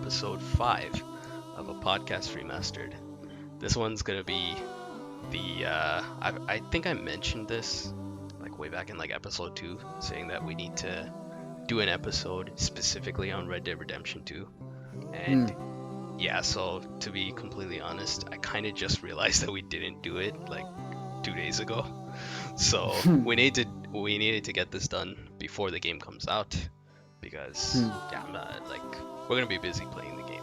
episode 5 of a Podcast Remastered. This one's gonna be I think I mentioned this like way back in like episode 2, saying that we need to do an episode specifically on Red Dead Redemption 2. And yeah, so to be completely honest, I kind of just realized that we didn't do it like 2 days ago. So we needed to get this done before the game comes out because yeah, we're gonna be busy playing the game.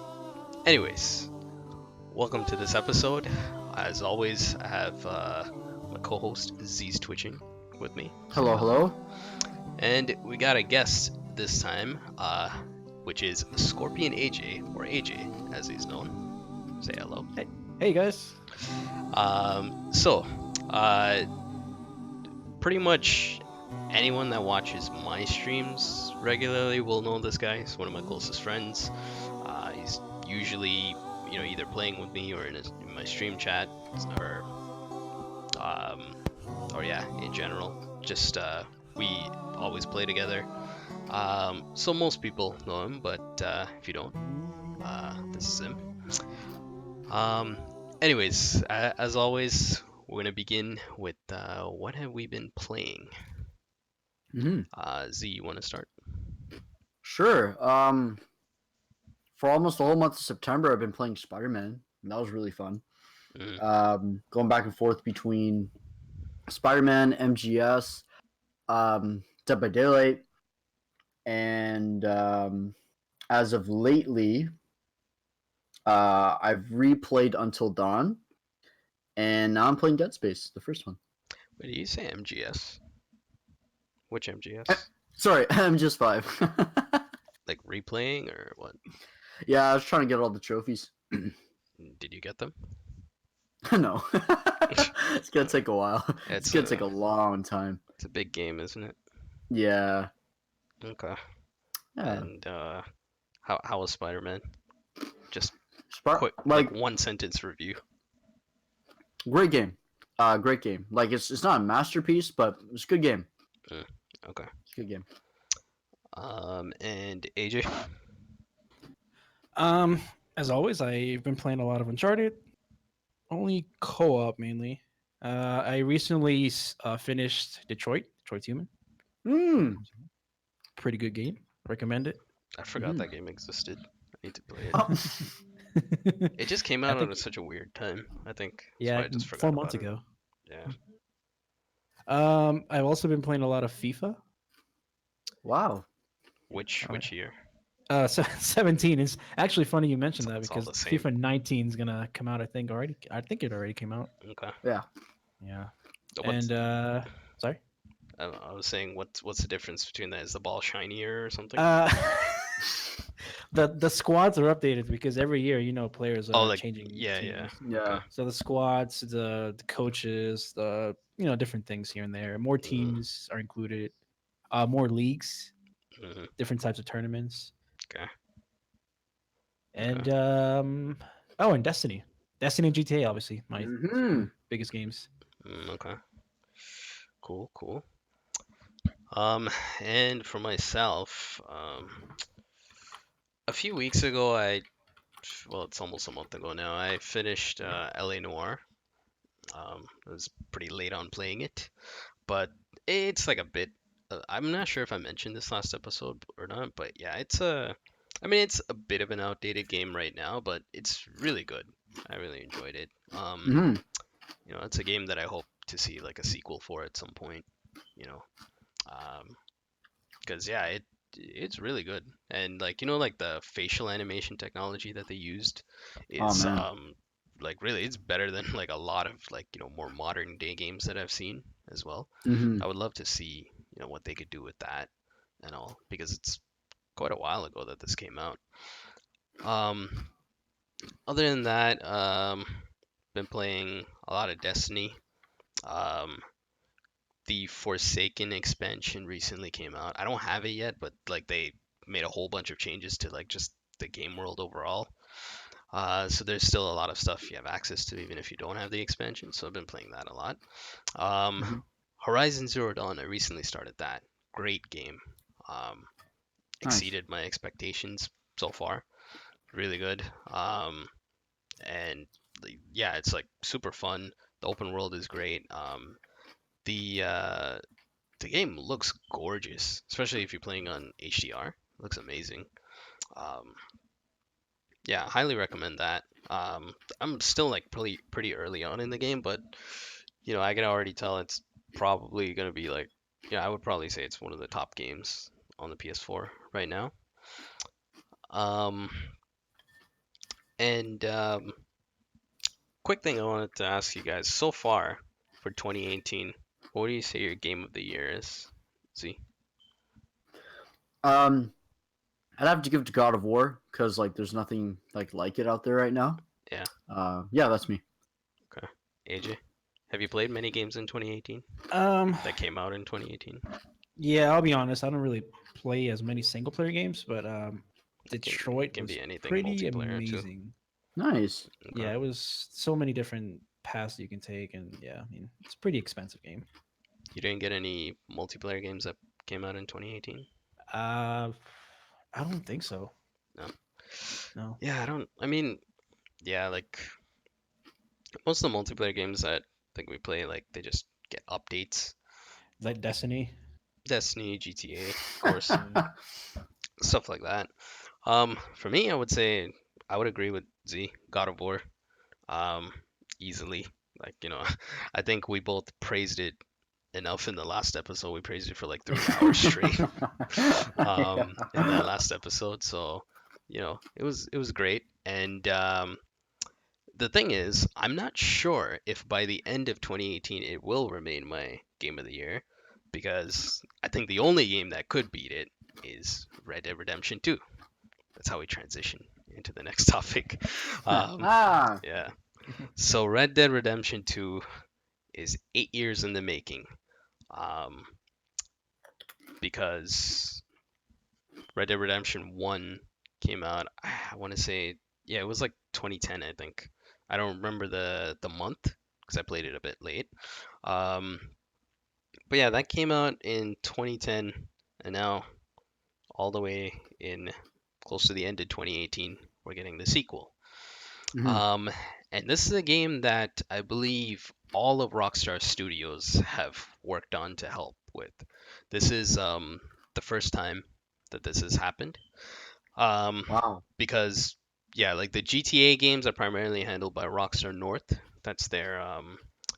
Anyways, welcome to this episode. As always, I have my co-host Z's Twitching with me. Hello. And we got a guest this time, which is scorpionaj, or AJ as he's known. Say hello. Hey guys. Pretty much anyone that watches my streams regularly will know this guy. He's one of my closest friends. He's usually, either playing with me or in my stream chat, or yeah, in general. Just we always play together. So most people know him, but if you don't, this is him. Anyways, as always, we're gonna begin with what have we been playing? Z, you want to start? Sure. For almost the whole month of September, I've been playing Spider-Man, and that was really fun. Going back and forth between Spider-Man, MGS, Dead by Daylight, and as of lately, I've replayed Until Dawn, and now I'm playing Dead Space, the first one. Wait, did you say MGS? Which MGS? Sorry, MGS 5. Like replaying or what? Yeah, I was trying to get all the trophies. Did you get them? No. It's gonna take a while. It's gonna take a long time. It's a big game, isn't it? Yeah. Okay. Yeah. And how was Spider-Man? Just quick, like one sentence review. Great game. Great game. Like it's not a masterpiece, but it's a good game. Okay. It's a good game. And AJ? As always, I've been playing a lot of Uncharted. Only co-op mainly. I recently finished Detroit Human. Pretty good game. Recommend it. I forgot that game existed. I need to play it. Oh. It just came out at such a weird time, I think. Yeah, I just forgot 4 months about it. ago. Yeah. I've also been playing a lot of FIFA. Wow. Which year? 17. It's actually funny you mentioned that It's all because the same. FIFA 19 is gonna come out. I think it already came out. Okay. Yeah. Yeah. What's- And sorry. I was saying, what's the difference between that? Is the ball shinier or something? The squads are updated because every year, players are changing. Yeah. teams. Yeah. So the squads, the coaches, different things here and there. More teams are included. More leagues, different types of tournaments. Okay. And and Destiny and GTA, obviously my biggest games. Okay. Cool. And for myself, a few weeks ago, it's almost a month ago now, I finished LA Noire. I was pretty late on playing it, but it's like a bit. I'm not sure if I mentioned this last episode or not, but yeah, it's a bit of an outdated game right now, but it's really good. I really enjoyed it. It's a game that I hope to see like a sequel for at some point. Because yeah, it's really good, and like the facial animation technology that they used is like really it's better than like a lot of like more modern day games that I've seen as well. I would love to see what they could do with that and all, because it's quite a while ago that this came out. Other than that, been playing a lot of Destiny. The Forsaken expansion recently came out. I don't have it yet, but like they made a whole bunch of changes to like just the game world overall. So there's still a lot of stuff you have access to even if you don't have the expansion. So I've been playing that a lot. Horizon Zero Dawn, I recently started that. Great game. Exceeded my expectations so far. really good. And yeah, it's like super fun. The open world is great. The uh, the game looks gorgeous, especially if you're playing on HDR. It looks amazing. Um, yeah, highly recommend that. I'm still like pretty early on in the game, but I can already tell it's probably gonna be like, yeah, I would probably say it's one of the top games on the PS4 right now. Um, and quick thing I wanted to ask you guys so far for 2018, what do you say your game of the year is? Z? Um, I'd have to give it to God of War because like there's nothing like it out there right now. Yeah. Yeah, that's me. Okay. AJ, have you played many games in 2018 Um, that came out in 2018? yeah, I'll be honest. I don't really play as many single player games, but Detroit Can was be anything pretty multiplayer too. amazing. Nice. Okay. Yeah, it was so many different paths you can take, and yeah, I mean it's a pretty expensive game. You didn't get any multiplayer games that came out in 2018? Uh, I don't think so. No. No. Yeah, I don't. I mean, yeah, like most of the multiplayer games that I think we play, like they just get updates. Like Destiny. Destiny, GTA, of course, Yeah. stuff like that. For me, I would say I would agree with Z, God of War, um, easily. Like, I think we both praised it enough in the last episode. We praised it for like 3 hours straight, Yeah. in that last episode. So, it was great. And the thing is, I'm not sure if by the end of 2018 it will remain my game of the year, because I think the only game that could beat it is Red Dead Redemption 2. That's how we transition into the next topic. Ah. Yeah. So Red Dead Redemption 2 is 8 years in the making, um, because Red Dead Redemption 1 came out, I want to say, yeah, it was like 2010, I think. I don't remember the month because I played it a bit late. Um, but yeah, that came out in 2010, and now all the way in close to the end of 2018, we're getting the sequel. Mhm. And this is a game that I believe all of Rockstar Studios have worked on to help with. This is the first time that this has happened. Wow. Because yeah, like the GTA games are primarily handled by Rockstar North. That's their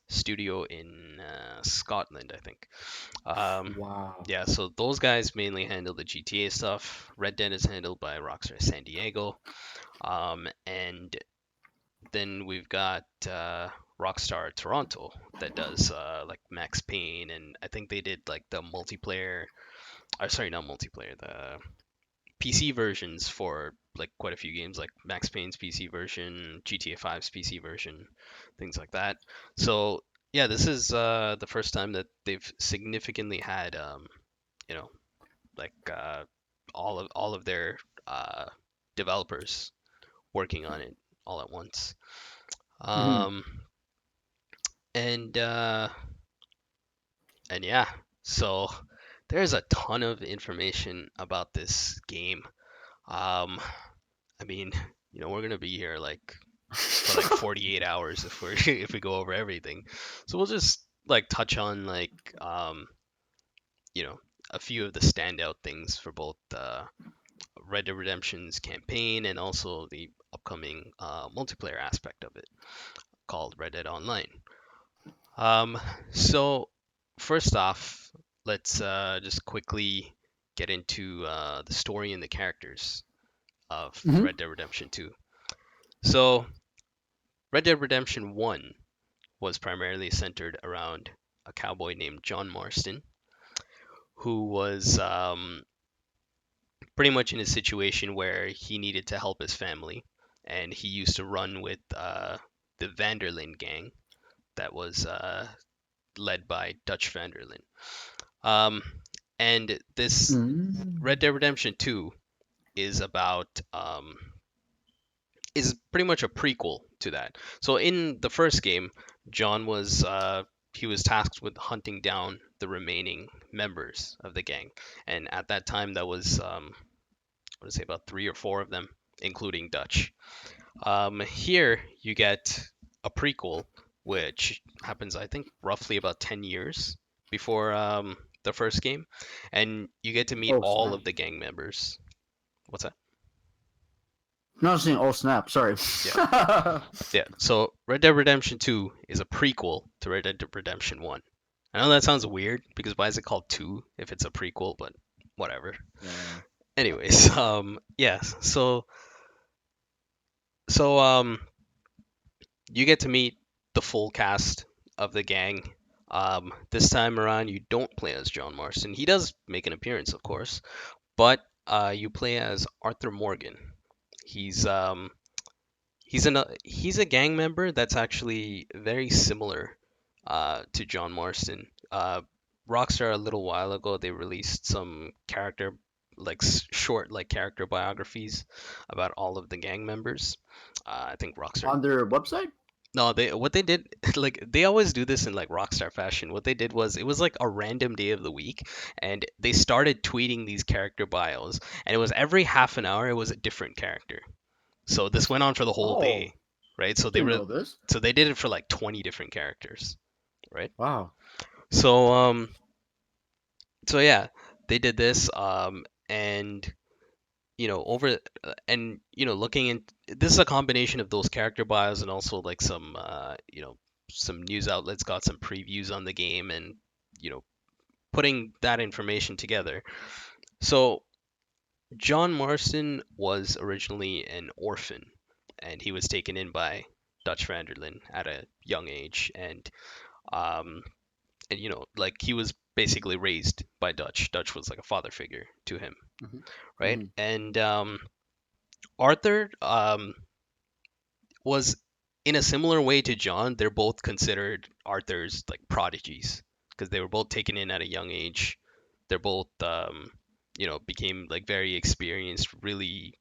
studio in Scotland, I think. Wow. Yeah, so those guys mainly handle the GTA stuff. Red Dead is handled by Rockstar San Diego. And then we've got Rockstar Toronto that does like Max Payne, and I think they did like the multiplayer. Sorry, not multiplayer. The PC versions for like quite a few games, like Max Payne's PC version, GTA 5's PC version, things like that. So yeah, this is the first time that they've significantly had, you know, like all of their developers working on it all at once. Mhm. Um, and and yeah, so there's a ton of information about this game. Um, I mean, we're gonna be here like for like 48 hours if we if we go over everything. So we'll just like touch on like you know a few of the standout things for both Red Dead Redemption's campaign and also the upcoming multiplayer aspect of it called Red Dead Online. So first off, let's just quickly get into the story and the characters of Mhm. Red Dead Redemption 2. So Red Dead Redemption 1 was primarily centered around a cowboy named John Marston, who was pretty much in a situation where he needed to help his family, and he used to run with the Vanderlyn gang that was led by Dutch Vanderlyn. Um, and this Mm. Red Dead Redemption 2 is about is pretty much a prequel to that. So in the first game, John was he was tasked with hunting down the remaining members of the gang, and at that time that was I want to say about 3 or 4 of them including Dutch. Here you get a prequel, which happens, I think, roughly about 10 years before the first game, and you get to meet Oh all snap! of the gang members. What's that? Not saying oh snap. Sorry. Yeah, yeah. So Red Dead Redemption 2 is a prequel to Red Dead Redemption 1. I know that sounds weird because why is it called 2 if it's a prequel? But whatever. Yeah. Anyways, yeah. So you get to meet the full cast of the gang. This time around, you don't play as John Marston. He does make an appearance, of course, but you play as Arthur Morgan. He's he's a gang member that's actually very similar to John Marston. Rockstar a little while ago they released some character like short like character biographies about all of the gang members. I think Rockstar. On their website. No, they what they did like they always do this in like Rockstar fashion. What they did was it was like a random day of the week, and they started tweeting these character bios, and it was every half an hour it was a different character. So this went on for the whole Oh, day, right? So didn't know this. so they did it for like 20 different characters, right? Wow. So so yeah, they did this and over and looking in this is a combination of those character bios and also like some some news outlets got some previews on the game and you know putting that information together. So John Marston was originally an orphan, and he was taken in by Dutch Vanderlyn at a young age, um, and like he was basically raised by Dutch. Dutch was like a father figure to him, Hmm. right? Hmm. And Arthur was in a similar way to John. They're both considered Arthur's like prodigies because they were both taken in at a young age. They're both became like very experienced, really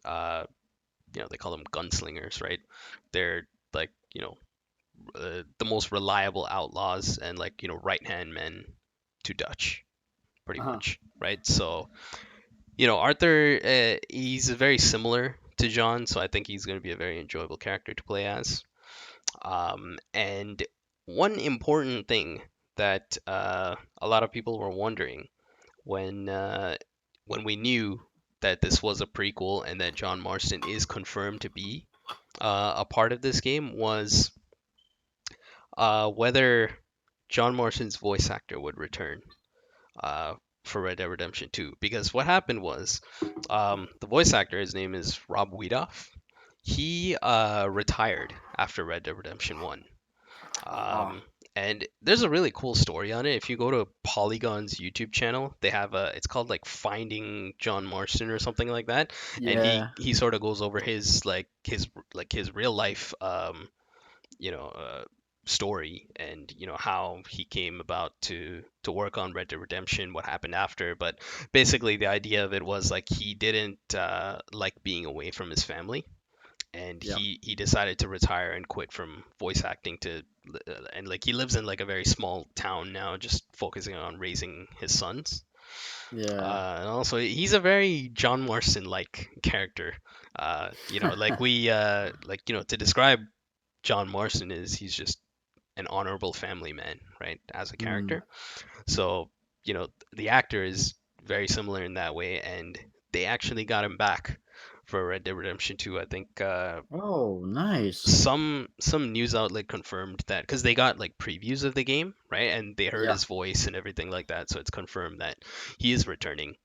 they call them gunslingers, right? They're like the most reliable outlaws and like right hand men to Dutch, pretty Uh-huh. much, right? So Arthur, he's very similar to John, so I think he's going to be a very enjoyable character to play as. And one important thing that a lot of people were wondering when we knew that this was a prequel and that John Marston is confirmed to be a part of this game was whether John Marston's voice actor would return for Red Dead Redemption 2. Because what happened was the voice actor, his name is Rob Wiedoff, he retired after Red Dead Redemption 1. Ah. And there's a really cool story on it. If you go to Polygon's YouTube channel, they have it's called like Finding John Marston or something like that. And he Yeah. he sort of goes over his his real life you know uh, story and how he came about to work on Red Dead Redemption, what happened after. But basically the idea of it was like he didn't like being away from his family, and Yeah. he decided to retire and quit from voice acting to and like he lives in like a very small town now, just focusing on raising his sons. Yeah. And also he's a very John Marston like character. Like we to describe John Marston is he's just an honorable family man, right, as a Mm. character. So the actor is very similar in that way, and they actually got him back for Red Dead Redemption 2. I think Oh, nice. some news outlet confirmed that because they got like previews of the game, right, and they heard Yeah. his voice and everything like that, so it's confirmed that he is returning.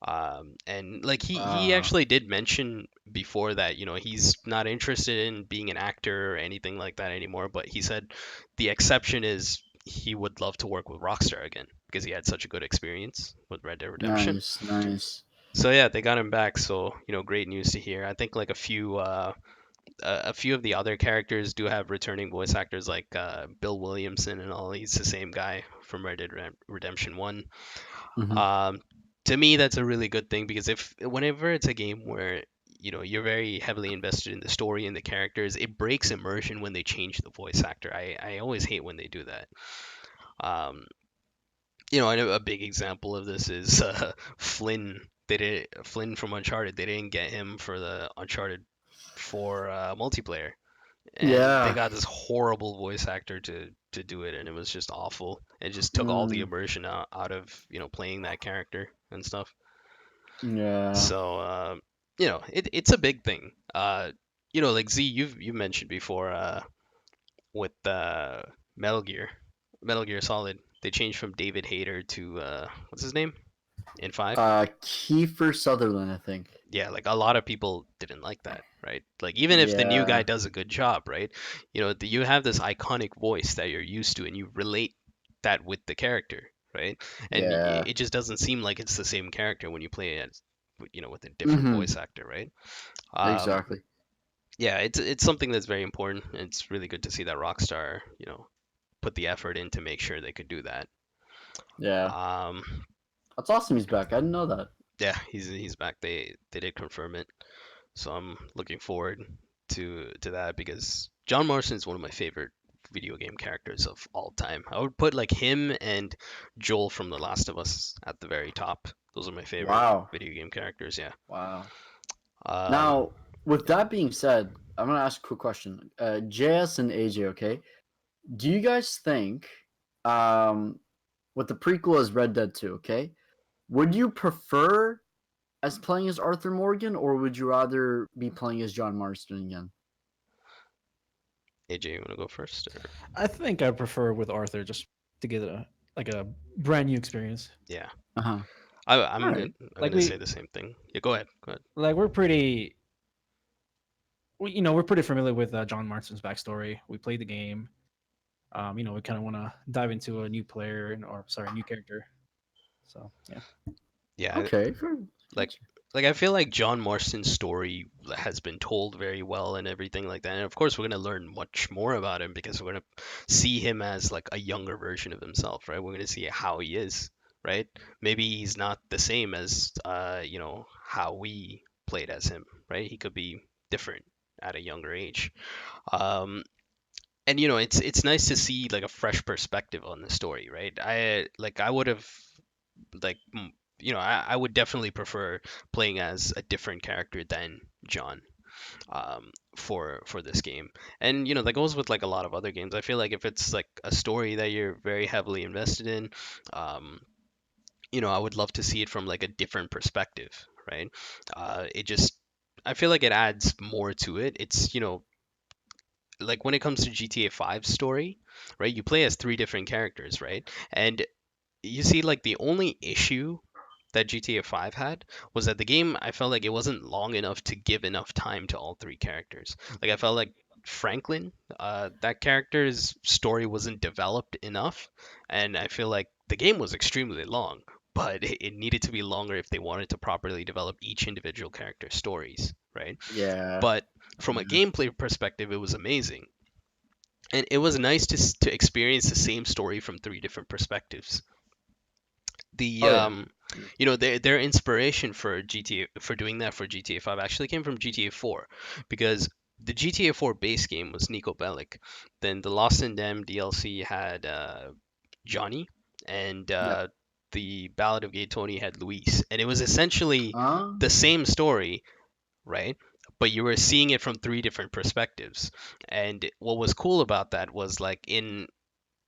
And like he Uh, actually did mention before that he's not interested in being an actor or anything like that anymore, but he said the exception is he would love to work with Rockstar again because he had such a good experience with Red Dead Redemption. nice. Nice. So yeah, they got him back. So great news to hear. I think like a few of the other characters do have returning voice actors, like Bill Williamson and all. He's the same guy from Red Dead Redemption 1. Hmm. Um, to me, that's a really good thing because if whenever it's a game where you're very heavily invested in the story and the characters, it breaks immersion when they change the voice actor. I always hate when they do that. Um, I know a big example of this is Flynn they did Flynn from Uncharted. They didn't get him for the Uncharted 4 multiplayer, and they Yeah. got this horrible voice actor to do it, and it was just awful. It just took all the immersion out of playing that character and stuff. Yeah. So it's a big thing. Like Z, you've mentioned before with Metal Gear, Metal Gear Solid, they changed from David Hayter to what's his name in 5? Kiefer Sutherland, I think. Yeah, like a lot of people didn't like that, right? Like even if the new guy Yeah. does a good job, right? You have this iconic voice that you're used to, and you relate that with the character, right? And Yeah. it just doesn't seem like it's the same character when you play it, with a different Hmm. voice actor, right? Exactly. Yeah, it's something that's very important. It's really good to see that Rockstar, put the effort in to make sure they could do that. Yeah. Um, That's awesome. He's back. I didn't know that. yeah, he's back. They did confirm it, so I'm looking forward to that because John Marston is one of my favorite video game characters of all time. I would put like him and Joel from The Last of Us at the very top. Those are my favorite Wow. video game characters. Yeah. Wow. Um, Now, with that being said, I'm gonna ask a quick question. JS and AJ, okay? Do you guys think, with the prequel as Red Dead 2, okay? Would you prefer as playing as Arthur Morgan, or would you rather be playing as John Marston again? AJ, you want to go first? Or? I think I prefer with Arthur just to get a brand new experience. Yeah. Uh-huh. I'm All gonna right. I'm Like gonna say the same thing. Yeah, go ahead. Go ahead. like we're pretty we're pretty familiar with John Marston's backstory. We played the game. We kind of want to dive into a new player a new character. So yeah. Yeah, Okay. like I feel like John Marston's story has been told very well and everything like that. And of course, we're gonna learn much more about him because we're gonna see him as like a younger version of himself, right? We're gonna see how he is, right? Maybe he's not the same as how we played as him, right? He could be different at a younger age. Um, and it's nice to see like a fresh perspective on the story, right? I would have like I would definitely prefer playing as a different character than John for this game. And that goes with like a lot of other games. I feel like if it's like a story that you're very heavily invested in, um, I would love to see it from like a different perspective, right? It just I feel like it adds more to it. It's like when it comes to GTA 5 story, right? You play as 3 different characters, right? And you see, like the only issue that GTA 5 had was that the game, I felt like it wasn't long enough to give enough time to all 3 characters. Like I felt like Franklin, that character's story wasn't developed enough, and I feel like the game was extremely long, but it needed to be longer if they wanted to properly develop each individual character's stories, right? Yeah. But from a gameplay perspective, it was amazing. And it was nice to experience the same story from 3 different perspectives. The Oh yeah. their inspiration for GTA for doing that for GTA 5 actually came from GTA 4 because the GTA 4 base game was Nico Bellic. Then the Lost and Damned DLC had Johnny, and Yep. the Ballad of Gay Tony had Luis, and it was essentially Uh, the same story, right? But you were seeing it from 3 different perspectives. And what was cool about that was like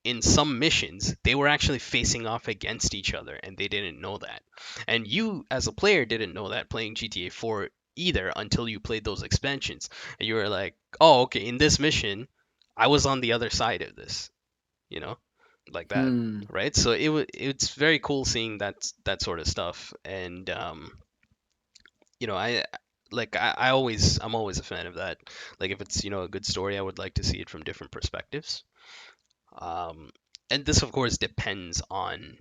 in some missions, they were actually facing off against each other and they didn't know that. And you, as a player, didn't know that playing GTA 4 either until you played those expansions. And you were like, oh, okay, in this mission, I was on the other side of this, you know, like that, hmm. right? So it's very cool seeing that sort of stuff. And, I. Like I'm always a fan of that. Like if it's a good story, I would like to see it from different perspectives. Um, and this, of course, depends on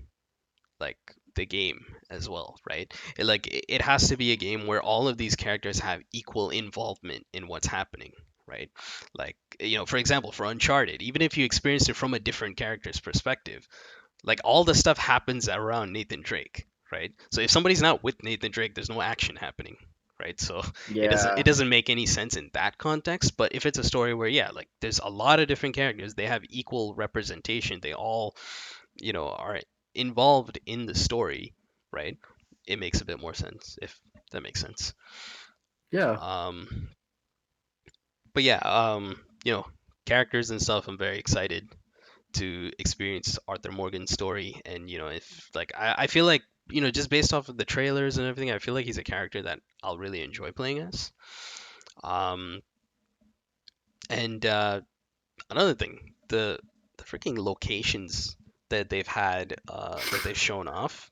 like the game as well, right? It has to be a game where all of these characters have equal involvement in what's happening, right? Like, for example, for Uncharted, even if you experience it from a different character's perspective, like all the stuff happens around Nathan Drake, right? So if somebody's not with Nathan Drake, there's no action happening, right? So it Yeah. doesn't make any sense in that context. But if it's a story where like there's a lot of different characters, they have equal representation, they all are involved in the story, right? it makes a bit more sense, if that makes sense. Yeah. But yeah, characters and stuff. I'm very excited to experience Arthur Morgan's story, and if like I feel like just based off of the trailers and everything, I feel like he's a character that I'll really enjoy playing as. Um, and another thing, the freaking locations that they've had that they've shown off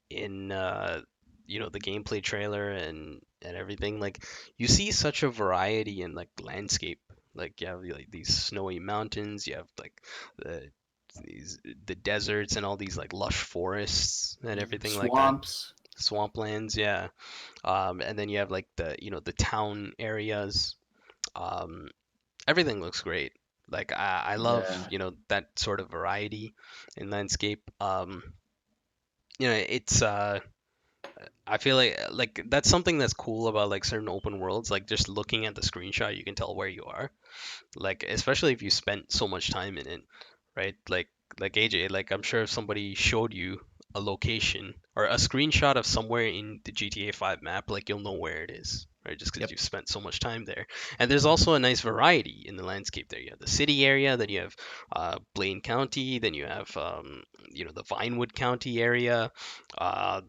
in the gameplay trailer and everything, like you see such a variety in like landscape. Like you have like these snowy mountains, you have like the the deserts and all these like lush forests and everything like that, Swamps. swamplands, yeah. And then you have like the town areas. um Everything looks great. Like I love Yeah. that sort of variety in landscape. It's I feel like that's something that's cool about like certain open worlds. Like just looking at the screenshot, you can tell where you are. Like especially if you spent so much time in it, right? Like AJ, like I'm sure if somebody showed you a location or a screenshot of somewhere in the GTA 5 map, like you'll know where it is, right? Just because Yep. you've spent so much time there. And there's also a nice variety in the landscape there. You have the city area, then you have Blaine County, then you have the Vinewood County area, uh,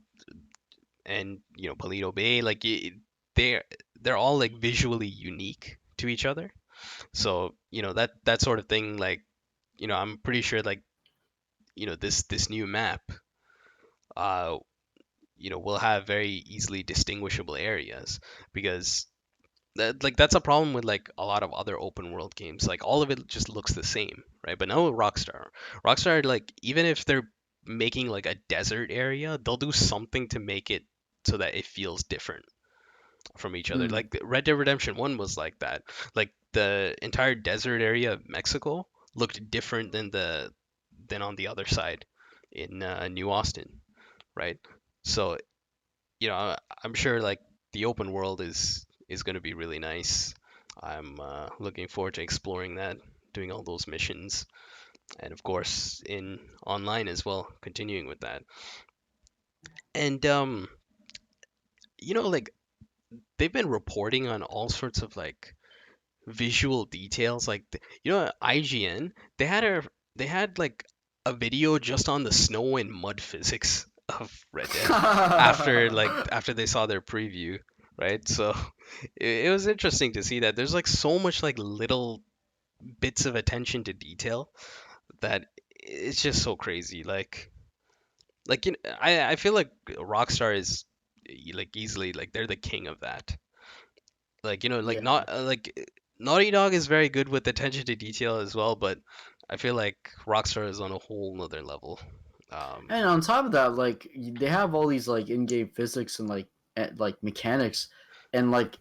and Paleto Bay. Like they're they're all like visually unique to each other. So that sort of thing, like I'm pretty sure like this new map uh will have very easily distinguishable areas, because that's a problem with like a lot of other open world games. Like all of it just looks the same, right? But now with Rockstar, like even if they're making like a desert area, they'll do something to make it so that it feels different from each other. Hmm. Like Red Dead Redemption 1 was like that. Like the entire desert area of Mexico looked different than on the other side in New Austin, right? So, I'm sure like the open world is going to be really nice. I'm looking forward to exploring that, doing all those missions, and of course in online as well, continuing with that. And like they've been reporting on all sorts of like visual details. Like IGN, they had like a video just on the snow and mud physics of Red Dead after they saw their preview, right? So it was interesting to see that there's like so much like little bits of attention to detail that it's just so crazy. Like I feel like Rockstar is like easily like they're the king of that. Like like Yeah. not like Naughty Dog is very good with attention to detail as well, but I feel like Rockstar is on a whole nother level. And on top of that, like they have all these like in-game physics and like mechanics, and like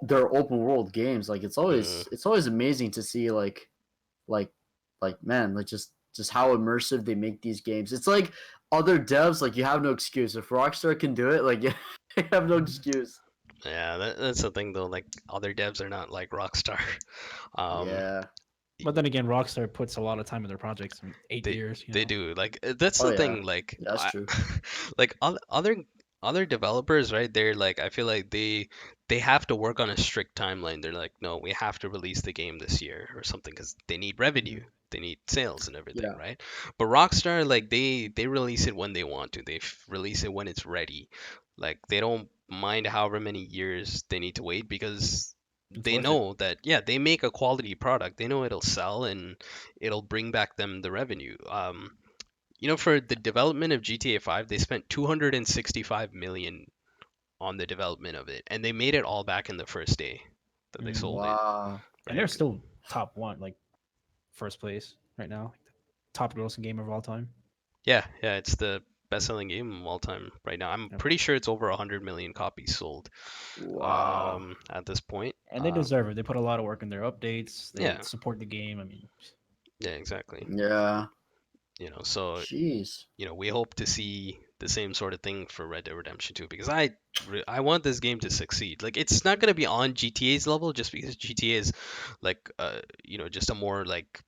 their open world games. Like mm, it's always amazing to see like like man, like just how immersive they make these games. It's like other devs, like you have no excuse. If Rockstar can do it, like you have no excuse. yeah, that's the thing though. Like other devs are not like Rockstar. Um, Yeah. But then again, Rockstar puts a lot of time in their projects. 8 years, they do. Like that's Oh the yeah. thing. Like That's true. like other developers, right? They're like I feel like they have to work on a strict timeline. They're like, no, we have to release the game this year or something because they need revenue, they need sales and everything, Yeah. right? But Rockstar, like they release it when they want to. They release it when it's ready. Like they don't mind however many years they need to wait, because it's they worth it. know that yeah, they make a quality product. They know it'll sell and it'll bring back them the revenue. For the development of GTA 5, they spent 265 million on the development of it, and they made it all back in the first day that they Mhm. sold it. Wow. And Right? they're still top one, like first place right now, like the top grossing game of all time. Yeah, it's the best-selling game of all time right now. I'm Yep. pretty sure it's over 100 million copies sold Wow. at this point. And they deserve it. They put a lot of work in their updates. They Yeah, support the game. I mean, yeah, exactly. Yeah. So Jeez. we hope to see the same sort of thing for Red Dead Redemption 2, because I want this game to succeed. Like it's not going to be on GTA's level just because GTA is like just a more like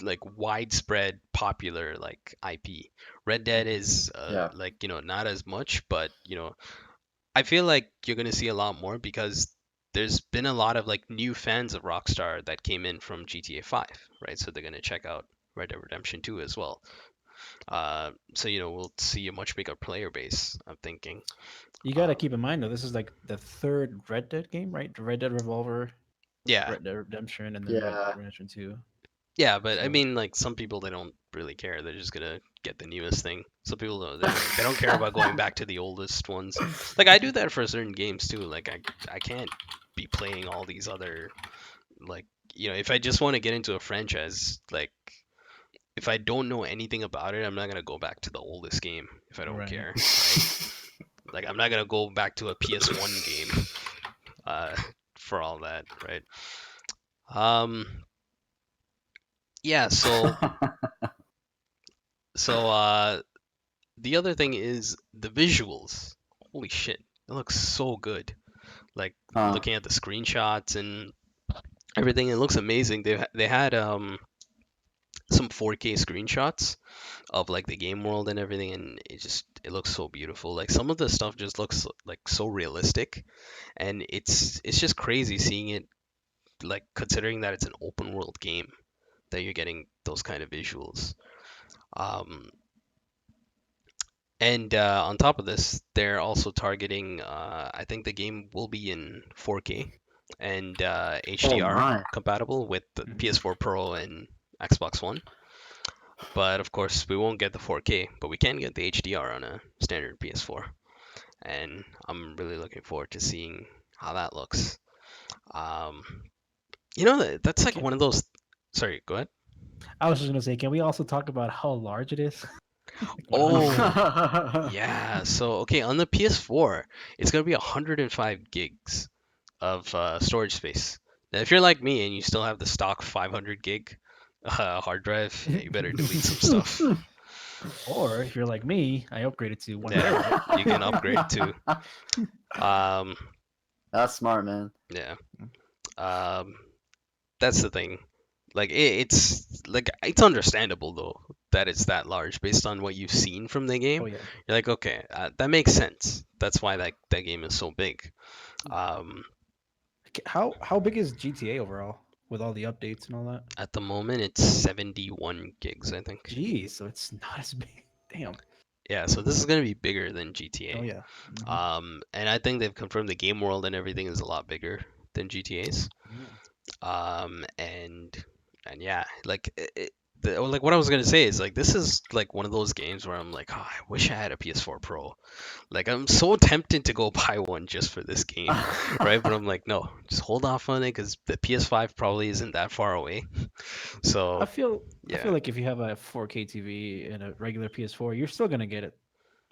like widespread popular like IP. Red Dead is Yeah. like not as much, but I feel like you're gonna see a lot more because there's been a lot of like new fans of Rockstar that came in from GTA 5, right? So they're gonna check out Red Dead Redemption 2 as well. So we'll see a much bigger player base, I'm thinking. You got to keep in mind though, this is like the third Red Dead game, right? Red Dead Revolver, Yeah, Red Dead Redemption, and then Red Yeah. Dead Redemption 2. yeah, but I So mean, like some people they don't really care. They're just gonna get the newest thing. Some people they don't care about going back to the oldest ones. Like I do that for certain games too. Like I can't be playing all these other like if I just want to get into a franchise, like if I don't know anything about it, I'm not gonna go back to the oldest game if I don't Right. care. Right? Like I'm not gonna go back to a PS1 game for all that, right? Um, yeah. So the other thing is the visuals. Holy shit, it looks so good. Like looking at the screenshots and everything, it looks amazing. They had some 4K screenshots of like the game world and everything, and it looks so beautiful. Like some of the stuff just looks like so realistic, and it's just crazy seeing it, like considering that it's an open world game that you're getting those kind of visuals. Um, and on top of this, they're also targeting. I think the game will be in 4K and Oh HDR my. compatible with the Mhm. PS4 Pro and Xbox One. But of course, we won't get the 4K, but we can get the HDR on a standard PS4. And I'm really looking forward to seeing how that looks. Um, that's like Can, one of those. Sorry, go ahead. I was just gonna say, can we also talk about how large it is? Like 100 Oh, gigs. yeah. So, okay, on the PS4, it's going to be 105 gigs of storage space. Now, if you're like me and you still have the stock 500 gig hard drive, yeah, you better delete some stuff. Or if you're like me, I upgraded to 1 Yeah, terabyte. you can upgrade too. Um, That's smart, man. yeah. Um, that's the thing. Like it's like it's understandable though that it's that large based on what you've seen from the game. Oh yeah. You're like, okay, that makes sense. That's why that game is so big. Um, How big is GTA overall with all the updates and all that? at the moment, it's 71 gigs, I think. Geez, so it's not as big. Damn. Yeah, so this is gonna be bigger than Oh GTA. yeah. Mhm. And I think they've confirmed the game world and everything is a lot bigger than GTA's. Yeah. And yeah, like like what I was gonna say is like this is like one of those games where I'm like, oh, I wish I had a PS4 Pro. Like I'm so tempted to go buy one just for this game, right? But I'm like, no, just hold off on it because the PS5 probably isn't that far away. I So feel I yeah, feel like if you have a 4K TV and a regular PS4, you're still gonna get it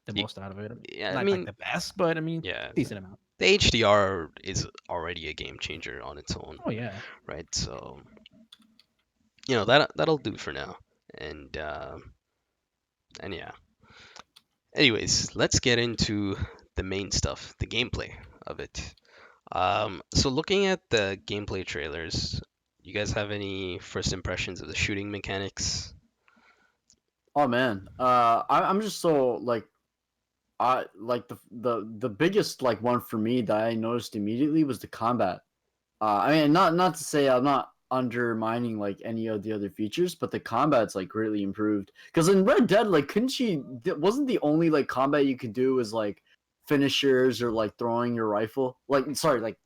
the Y- most out of it. yeah. I Not like mean, the best, but I mean, yeah, decent amount. the HDR is already a game changer on its own, Oh yeah. right? So that'll do for now. And and yeah. Anyways, let's get into the main stuff, the gameplay of it. So looking at the gameplay trailers, you guys have any first impressions of the shooting mechanics? Oh man. I'm just so like I like the biggest like one for me that I noticed immediately was the combat. I mean, not to say I'm not undermining like any of the other features, but the combat's like greatly improved. Because in Red Dead, like, wasn't the only like combat you could do was like finishers or like throwing your rifle, like sorry, like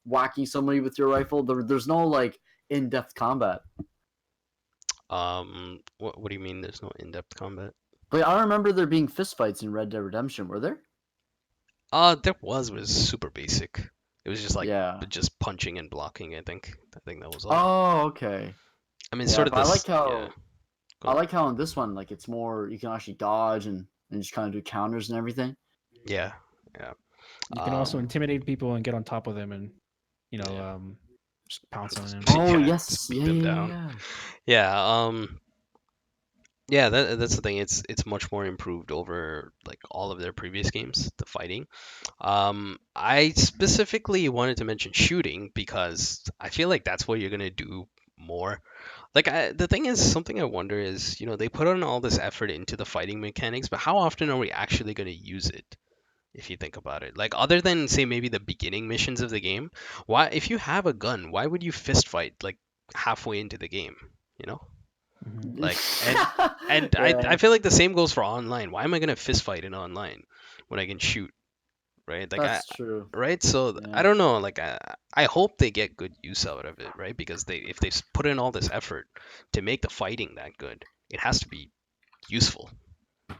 whacking somebody with your rifle. There's no like in-depth combat. What do you mean there's no in-depth combat? But I don't remember there being fistfights in Red Dead Redemption. Were there? There was super basic. It was just like Yeah. just punching and blocking, I think that was all. Oh, okay. I mean, Yeah, sort of but I like this, how yeah. Go I on. like how in this one, like, it's more you can actually dodge and just kind of do counters and everything. Yeah, yeah. You can also Um, intimidate people and get on top of them and yeah. just pounce on them. Oh Yeah, yes, just beat yeah, them yeah, down. yeah. Yeah, yeah, that's the thing. It's much more improved over like all of their previous games, the fighting. I specifically wanted to mention shooting because I feel like that's what you're gonna do more. Like the thing is, something I wonder is, they put on all this effort into the fighting mechanics, but how often are we actually going to use it? If you think about it, like other than say maybe the beginning missions of the game, why if you have a gun, why would you fist fight like halfway into the game? You know, Mhm. like and I Yeah, feel like the same goes for online. Why am I gonna fist fight in online when I can shoot, right? Like that's true. right? So I Yeah. don't know. Like I hope they get good use out of it, right? Because if they put in all this effort to make the fighting that good, it has to be useful,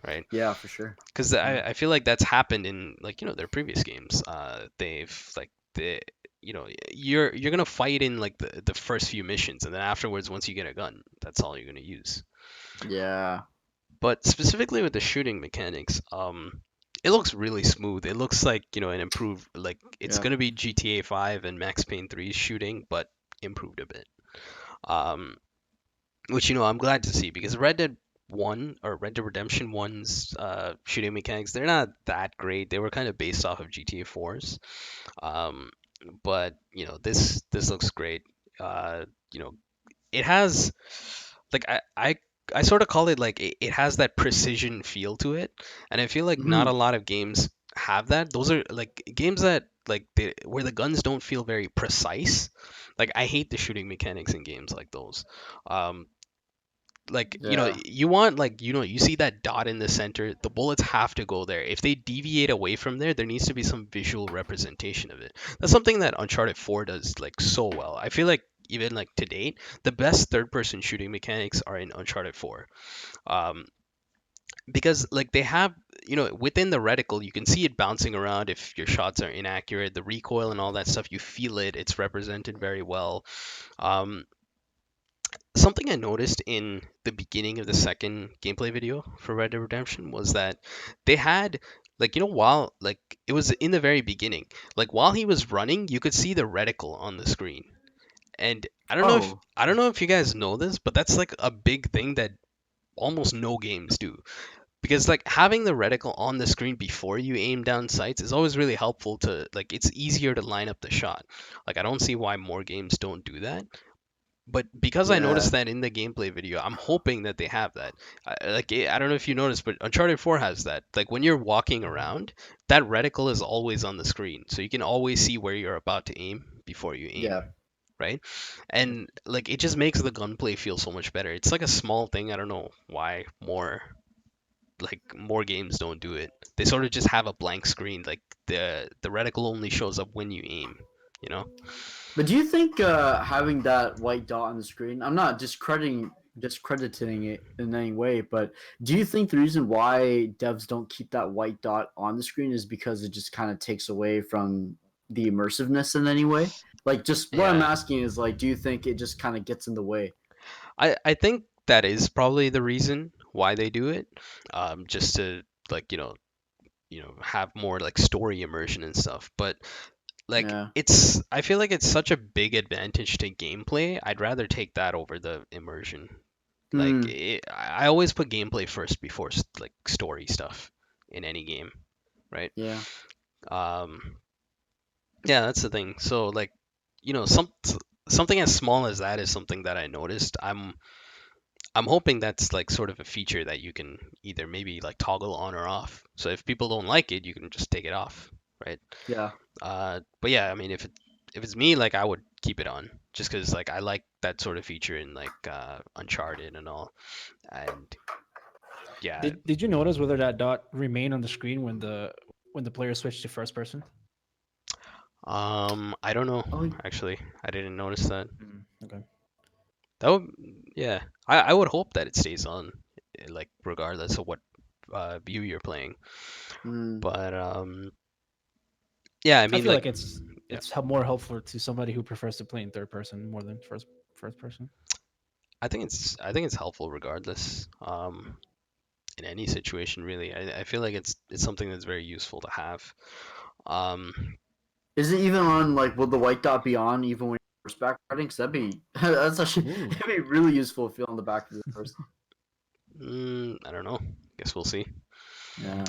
right? Yeah, for sure. Because Yeah. I feel like that's happened in like their previous games. They've like the you're gonna fight in like the first few missions, and then afterwards, once you get a gun, that's all you're gonna use. Yeah. But specifically with the shooting mechanics, it looks really smooth. It looks like an improved like it's Yeah. gonna be GTA 5 and Max Payne 3's shooting, but improved a bit. Um, which I'm glad to see because Red Dead 1 or Red Dead Redemption 1's shooting mechanics, they're not that great. They were kind of based off of GTA 4's. Um, but this looks great. You know, it has like I sort of call it like it has that precision feel to it, and I feel like not Hmm. a lot of games have that. Those are like games that like where the guns don't feel very precise. Like I hate the shooting mechanics in games like those. Um, like Yeah. you want like you see that dot in the center, the bullets have to go there. If they deviate away from there needs to be some visual representation of it. That's something that Uncharted 4 does like so well. I feel like even like to date the best third person shooting mechanics are in Uncharted 4, um, because like they have within the reticle you can see it bouncing around if your shots are inaccurate, the recoil and all that stuff, you feel it, it's represented very well. um, Something I noticed in the beginning of the second gameplay video for Red Dead Redemption was that they had like while like it was in the very beginning, like while he was running, you could see the reticle on the screen. And Oh. I don't know if you guys know this, but that's like a big thing that almost no games do. Because like having the reticle on the screen before you aim down sights is always really helpful to like it's easier to line up the shot. Like I don't see why more games don't do that. But because I Yeah. noticed that in the gameplay video, I'm hoping that they have that. I don't know if you noticed, but Uncharted 4 has that. Like when you're walking around, that reticle is always on the screen, so you can always see where you're about to aim before you Yeah. aim, right? And like it just makes the gunplay feel so much better. It's like a small thing. I don't know why more games don't do it. They sort of just have a blank screen. Like the reticle only shows up when you aim. You know? But do you think having that white dot on the screen, I'm not discrediting it in any way, but do you think the reason why devs don't keep that white dot on the screen is because it just kind of takes away from the immersiveness in any way? Like, just what I'm Yeah. asking is like, do you think it just kind of gets in the way? I think that is probably the reason why they do it, just to like have more like story immersion and stuff. But like Yeah. I feel like it's such a big advantage to gameplay. I'd rather take that over the immersion. Like Hmm. I always put gameplay first before like story stuff in any game, right? Yeah. Um, yeah, that's the thing. So like something as small as that is something that I noticed. I'm hoping that's like sort of a feature that you can either maybe like toggle on or off. So if people don't like it, you can just take it off, right? Yeah. But yeah, I mean, if it's me, like I would keep it on, just because like I like that sort of feature in like Uncharted and all. And yeah, Did you notice whether that dot remained on the screen when the player switched to first person? I don't know Oh, actually. I didn't notice that. Okay. That would yeah. I would hope that it stays on, like regardless of what view you're playing. mm. But yeah, I I mean feel like like it's yeah. more helpful to somebody who prefers to play in third person more than first person. I think it's helpful regardless. In any situation really. I feel like it's something that's very useful to have. Um, Is it even on like will the white dot be on even when you're horseback riding? Because that'd be that's actually Ooh. that'd be really useful if you're on the back of the horse. I don't know. Guess we'll see. Yeah.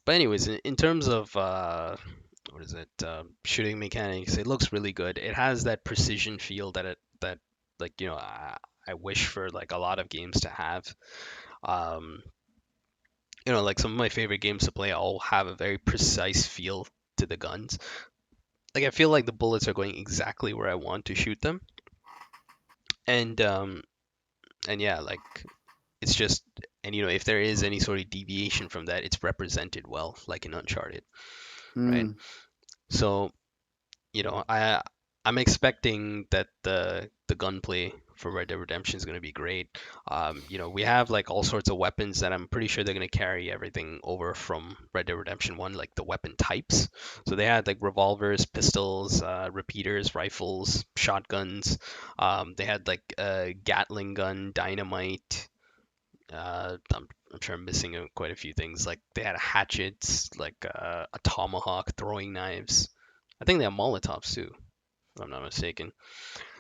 But anyways, in terms of what is it? Shooting mechanics, it looks really good. It has that precision feel that like I wish for like a lot of games to have. Um, like some of my favorite games to play all have a very precise feel to the guns. Like I feel like the bullets are going exactly where I want to shoot them, and yeah, like it's just, and if there is any sort of deviation from that, it's represented well, like in Uncharted, right? Mm. So I'm expecting that the gunplay for Red Dead Redemption is going to be great. We have like all sorts of weapons that I'm pretty sure they're going to carry everything over from Red Dead Redemption 1, like the weapon types. So they had like revolvers, pistols, repeaters, rifles, shotguns. They had like a Gatling gun, dynamite. I'm sure I'm missing quite a few things. Like they had hatchets, like a tomahawk, throwing knives. I think they have Molotovs too, if I'm not mistaken.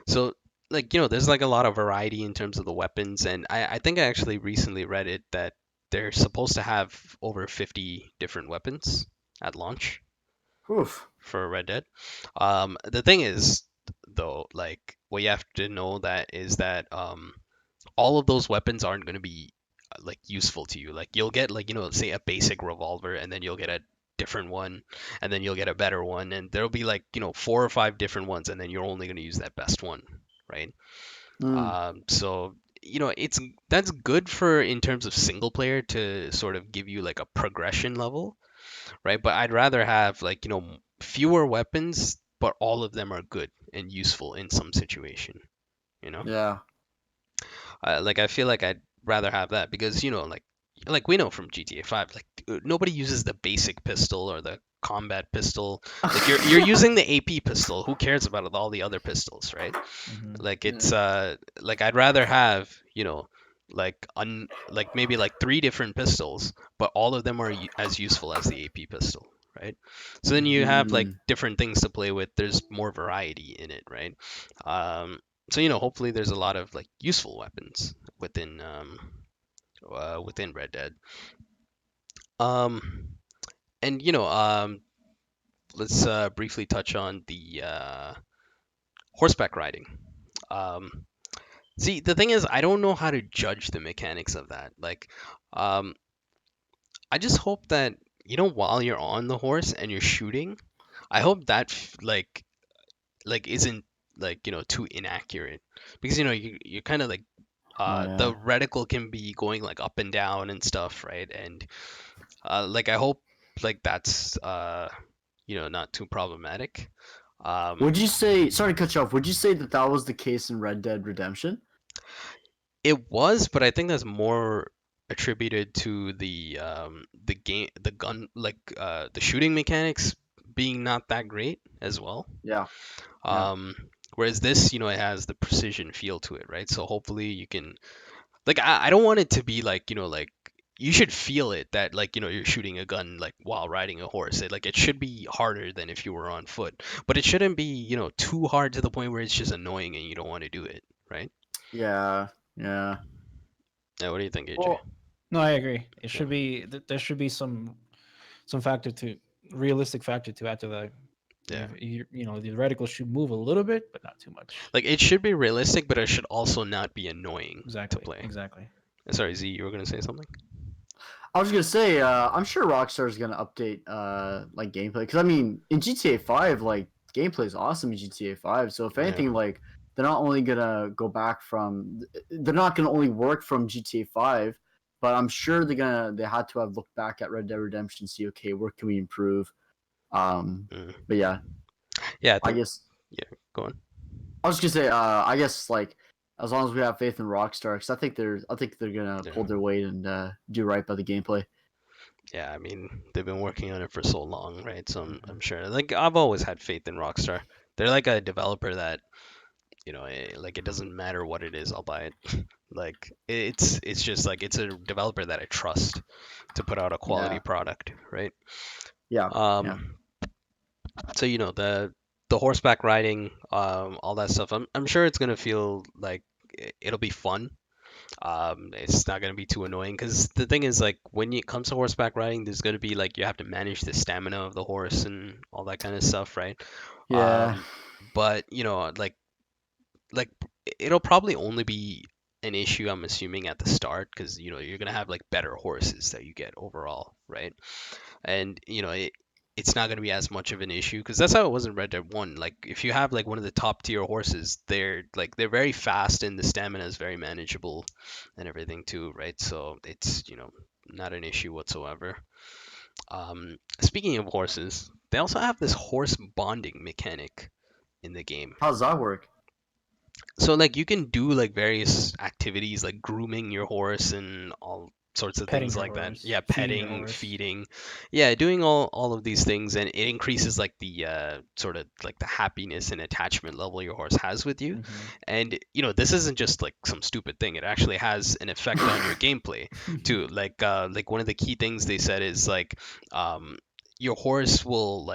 So, like, there's like a lot of variety in terms of the weapons, and I think I actually recently read it that they're supposed to have over 50 different weapons at launch Oof. for Red Dead. The thing is, though, like, what you have to know that is that all of those weapons aren't going to be like useful to you. Like, you'll get like say a basic revolver, and then you'll get a different one, and then you'll get a better one, and there'll be like 4 or 5 different ones, and then you're only going to use that best one, right? Mm. So that's good for in terms of single player to sort of give you like a progression level, right? But I'd rather have like fewer weapons, but all of them are good and useful in some situation, you know. Yeah. Like I feel like I'd rather have that because like we know from GTA 5, like nobody uses the basic pistol or the combat pistol. Like you're using the AP pistol. Who cares about all the other pistols, right? Mhm. Like it's like I'd rather have like maybe like 3 different pistols, but all of them are as useful as the AP pistol, right? So then you have like Mm. different things to play with. There's more variety in it, right? So hopefully there's a lot of like useful weapons within Red Dead. Um, and let's briefly touch on the horseback riding. Um, See, the thing is, I don't know how to judge the mechanics of that. Like, um, I just hope that while you're on the horse and you're shooting, I hope that like isn't like too inaccurate because you're kind of like Oh the yeah. reticle can be going like up and down and stuff, right? And like I hope like that's not too problematic. Would Um, you say? Sorry to cut you off. Would you say that that was the case in Red Dead Redemption? It was, but I think that's more attributed to the game, the gun, like the shooting mechanics being not that great as well. Yeah. Yeah. Um, Whereas this, it has the precision feel to it, right? So hopefully you can, like, I don't want it to be like, like you should feel it that like you're shooting a gun like while riding a horse. It should be harder than if you were on foot, but it shouldn't be too hard to the point where it's just annoying and you don't want to do it, right? Yeah. Yeah. Yeah, what do you think, AJ? Well, no, I agree. It Yeah. should be there should be some factor to realistic factor to add to that. Yeah. The reticle should move a little bit, but not too much. Like it should be realistic, but it should also not be annoying to Exactly. play. Exactly. Sorry, Z, you were gonna say something? I was gonna say, I'm sure Rockstar is gonna update like gameplay because I mean in GTA 5 like gameplay is awesome in GTA 5. So if Yeah. anything, like they're not only gonna go back from, they're not gonna only work from GTA 5, but I'm sure they had to have looked back at Red Dead Redemption, see okay where can we improve. Mm. But yeah, Yeah, I I think. guess Yeah, go on. I was gonna say, I guess like as long as we have faith in Rockstar, because I think they're gonna Yeah. pull their weight and do right by the gameplay. Yeah, I mean, they've been working on it for so long, right? So I'm sure. Like I've always had faith in Rockstar. They're like a developer that, like it doesn't matter what it is, I'll buy it. Like it's just like it's a developer that I trust to put out a quality Yeah, product, right? yeah, yeah. Um, so the horseback riding, all that stuff. I'm sure it's gonna feel like it'll be fun. It's not gonna be too annoying because the thing is like when it comes to horseback riding, there's gonna be like you have to manage the stamina of the horse and all that kind of stuff, right? Yeah. Um, but like it'll probably only be an issue, I'm assuming, at the start, because you're gonna have like better horses that you get overall, right? And it's not going to be as much of an issue because that's how it was in Red Dead 1. Like if you have like one of the top tier horses, they're very fast and the stamina is very manageable and everything too, right? So it's not an issue whatsoever. Speaking of horses, they also have this horse bonding mechanic in the game. How does that work? So like you can do like various activities like grooming your horse and all sorts of Petting things your like that. horse, Yeah, feeding your petting, horse. feeding. Yeah, doing all of these things, and it increases like the sort of like the happiness and attachment level your horse has with you. Mhm. And this isn't just like some stupid thing. It actually has an effect on your gameplay too. Like one of the key things they said is like your horse will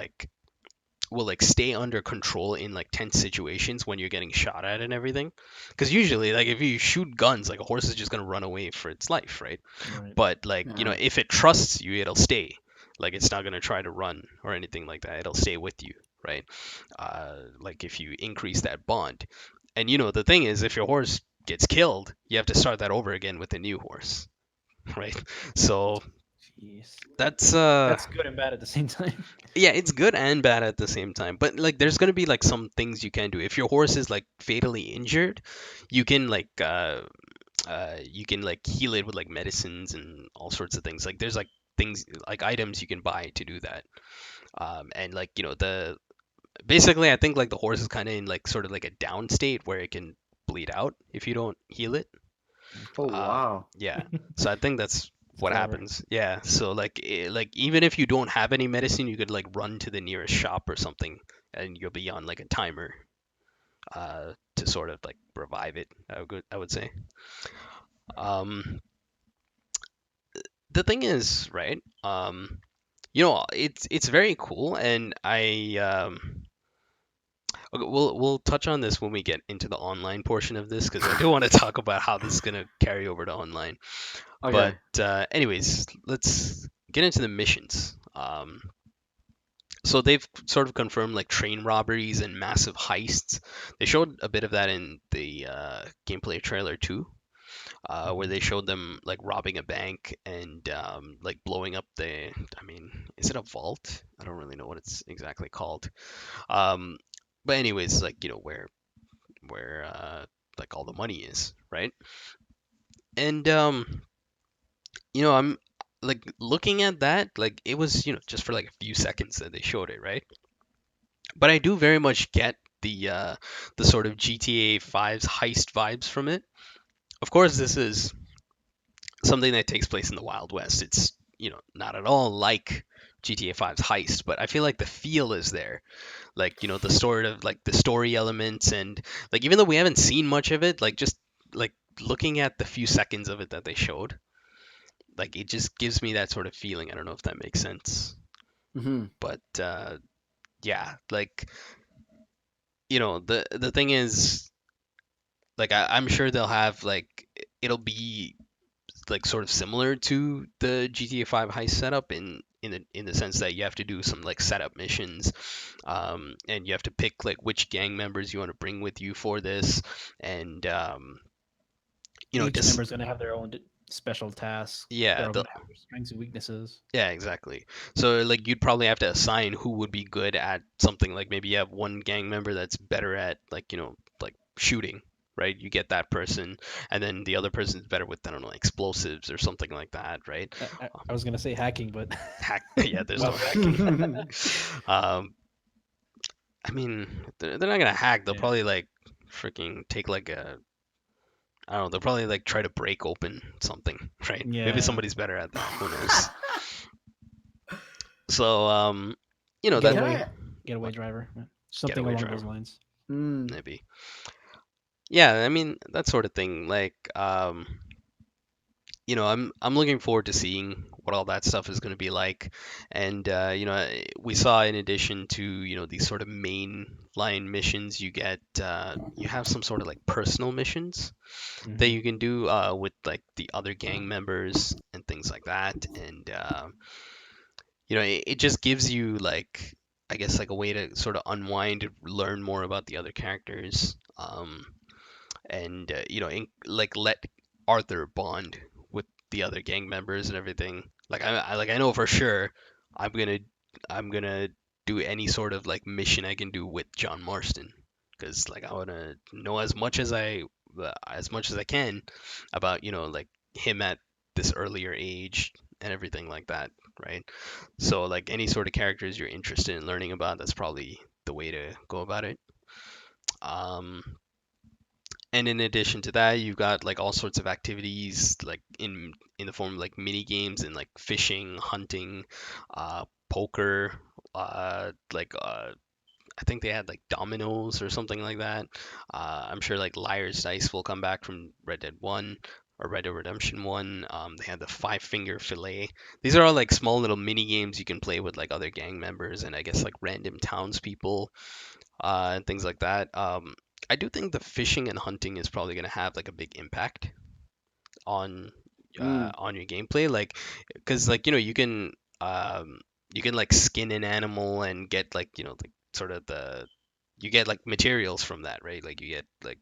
stay under control in like tense situations when you're getting shot at and everything, because usually like if you shoot guns, like a horse is just going to run away for its life, right? Right. But like Yeah. if it trusts you, it'll stay. Like it's not going to try to run or anything like that. It'll stay with you, right? Like if you increase that bond. And the thing is, if your horse gets killed, you have to start that over again with a new horse, right? So Jeez. that's That's good and bad at the same time. yeah, it's good and bad at the same time. But like there's gonna be like some things you can do. If your horse is like fatally injured, you can like heal it with like medicines and all sorts of things. Like there's like things like items you can buy to do that. And like the basically I think like the horse is kind of in like sort of like a down state where it can bleed out if you don't heal it. Oh wow. Yeah. So I think that's what clever. happens. Yeah. So like like even if you don't have any medicine, you could like run to the nearest shop or something, and you'll be on like a timer to sort of like revive it. I would say. Um, the thing is, right? It's very cool, and okay, we'll touch on this when we get into the online portion of this because I do want to talk about how this is gonna carry over to online. Okay. But anyways, let's get into the missions. So they've sort of confirmed like train robberies and massive heists. They showed a bit of that in the gameplay trailer too, where they showed them like robbing a bank and like blowing up the. I mean, is it a vault? I don't really know what it's exactly called. Um, but anyways, like where like all the money is, right? And I'm like looking at that, like it was, just for like a few seconds that they showed it, right? But I do very much get the sort of GTA 5's heist vibes from it. Of course, this is something that takes place in the Wild West. It's, not at all like GTA 5's heist, but I feel like the feel is there. Like, the sort of like the story elements and like even though we haven't seen much of it, like just like looking at the few seconds of it that they showed, like it just gives me that sort of feeling. I don't know if that makes sense, Mm-hmm. but yeah, like the thing is, like I'm sure they'll have like it'll be like sort of similar to the GTA 5 heist setup in the sense that you have to do some like setup missions, and you have to pick like which gang members you want to bring with you for this, and Each just member's gonna have their own special tasks. yeah, They're gonna have their strengths and weaknesses. yeah, exactly. So like you'd probably have to assign who would be good at something. Like maybe you have one gang member that's better at like like shooting, right? You get that person, and then the other person's better with I don't know explosives or something like that, right? I was gonna say hacking, but Hack. Yeah, there's no Well, hacking. I mean, they're not gonna hack. They'll Yeah. probably like freaking take like a I don't know. They'll probably like try to break open something, right? Maybe Yeah. somebody's better at that. Who knows? So, that Getaway, I- getaway driver, something Getaway along driver. those lines. Mm. maybe. Yeah, I mean that sort of thing. Like, I'm looking forward to seeing what all that stuff is going to be like, and we saw in addition to these sort of main line missions, you get you have some sort of like personal missions that Mhm. you can do with like the other gang members and things like that, and it just gives you like I guess like a way to sort of unwind, learn more about the other characters. and like let Arthur bond with the other gang members and everything. Like I know for sure I'm gonna I'm gonna do any sort of like mission I can do with John Marston, because like I wanna know as much as I can about like him at this earlier age and everything like that, right? So like any sort of characters you're interested in learning about, that's probably the way to go about it. Um, and in addition to that, you've got like all sorts of activities like in the form of like mini games and like fishing, hunting, poker, like I think they had like dominoes or something like that. I'm sure like Liar's Dice will come back from Red Dead 1 or Red Dead Redemption 1. They had the Five Finger Fillet. These are all like small little mini games you can play with like other gang members and I guess like random townspeople and things like that. I do think the fishing and hunting is probably going to have like a big impact on Mm. on your gameplay, like because like you can like skin an animal and get like like sort of the you get like materials from that, right? Like you get like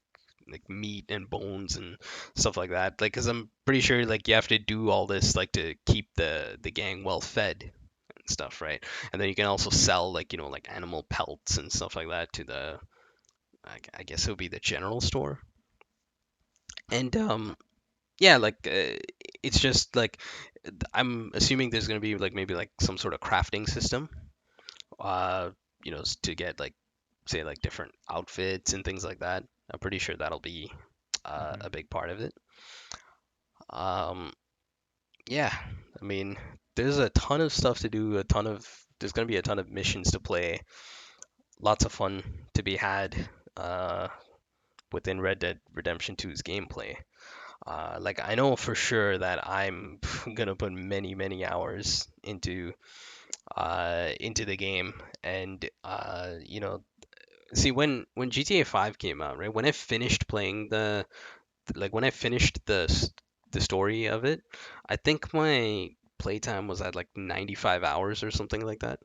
meat and bones and stuff like that. Like, because I'm pretty sure like you have to do all this like to keep the gang well fed and stuff, right? And then you can also sell like like animal pelts and stuff like that to the I guess it would be the general store. And yeah, like it's just like I'm assuming there's gonna be like maybe like some sort of crafting system, uh, to get like say like different outfits and things like that. I'm pretty sure that'll be Mhm. a big part of it. Um, yeah, I mean, there's a ton of stuff to do. There's gonna be a ton of missions to play. Lots of fun to be had uh, within Red Dead Redemption 2's gameplay. Like I know for sure that I'm gonna put many hours into the game, and see when GTA 5 came out, right? When I finished playing when I finished the story of it, I think my playtime was at like 95 hours or something like that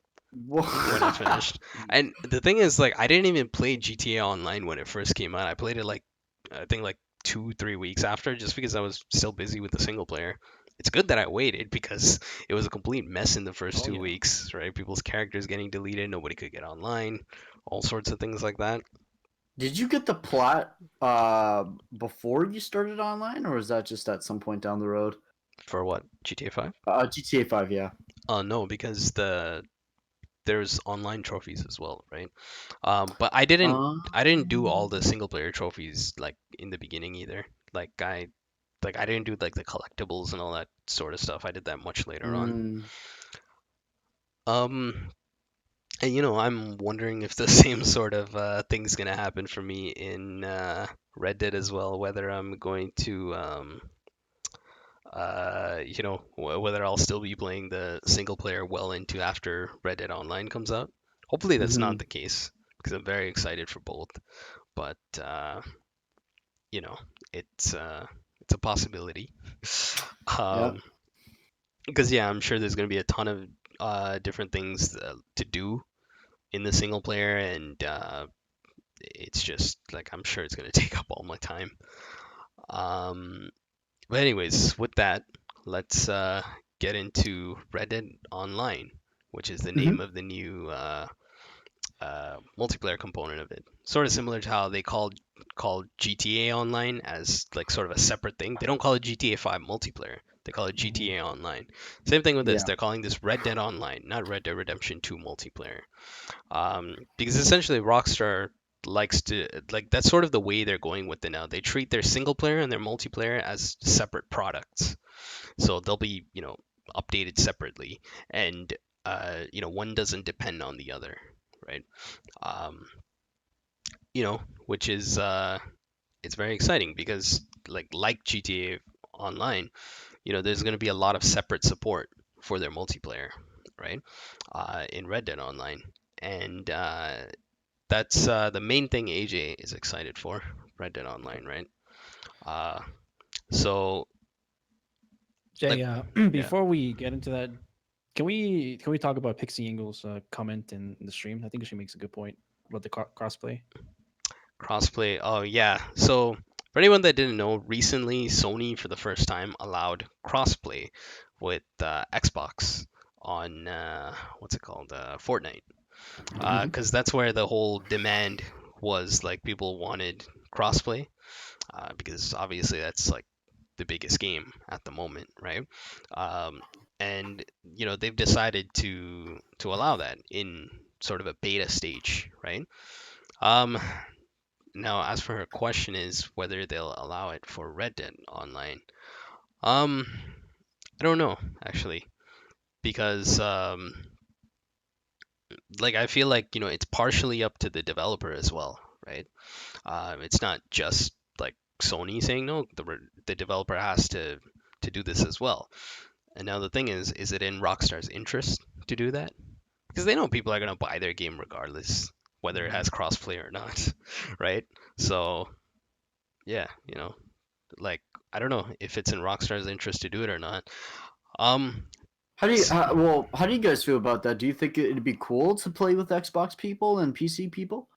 when I What? finished. And the thing is, like, I didn't even play GTA Online when it first came out. I played it like I think like 2 3 weeks after, just because I was still busy with the single player. It's good that I waited because it was a complete mess in the first Oh two yeah. weeks, right? People's characters getting deleted, nobody could get online, all sorts of things like that. Did you get the plot before you started online, or was that just at some point down the road? For what? GTA 5? GTA 5, yeah. No, because there's online trophies as well, right? But I didn't do all Um, the single player trophies like in the beginning either. Like I didn't do like the collectibles and all that sort of stuff. I did that much later on. mm, Um, and I'm wondering if the same sort of thing's gonna happen for me in Red Dead as well. Whether I'm going to whether I'll still be playing the single player well into after Red Dead Online comes out. Hopefully that's not hmm. the case because I'm very excited for both. But you know, it's a possibility. Yeah. Um, because yeah, I'm sure there's gonna be a ton of different things to do in the single player, and it's just like I'm sure it's gonna take up all my time. Um, but anyways, with that, let's get into Red Dead Online, which is the Hmm. name of the new multiplayer component of it. Sort of similar to how they called GTA Online as like sort of a separate thing. They don't call it GTA 5 multiplayer. They call it Mhm. GTA Online. Same thing with this. Yeah. They're calling this Red Dead Online, not Red Dead Redemption 2 multiplayer. Because essentially Rockstar likes to like that's sort of the way they're going with it now. They treat their single player and their multiplayer as separate products. So they'll be, updated separately, and one doesn't depend on the other, right? Um, which is it's very exciting because like GTA Online, there's going to be a lot of separate support for their multiplayer, right? In Red Dead Online, and that's the main thing AJ is excited for, Red Dead Online, right? Uh, so like Jay, yeah, before we get into that, can we talk about Pixie Engel's comment in the stream? I think she makes a good point about the crossplay. crossplay. Oh yeah, so For anyone that didn't know, recently Sony for the first time allowed crossplay with Xbox on what's it called, Fortnite, because that's where the whole demand was. Like people wanted crossplay, because obviously that's like the biggest game at the moment, right? And they've decided to allow that in sort of a beta stage, right? Um, Now, as for her question is whether they'll allow it for Red Dead Online. Um, I don't know actually, because like I feel like it's partially up to the developer as well, right? It's not just like Sony saying no. The developer has to do this as well. And now the thing is it in Rockstar's interest to do that? Because they know people are gonna buy their game regardless, whether it has crossplay or not, right? So yeah, like I don't know if it's in Rockstar's interest to do it or not. Um, How do you guys feel about that? Do you think it'd be cool to play with Xbox people and PC people?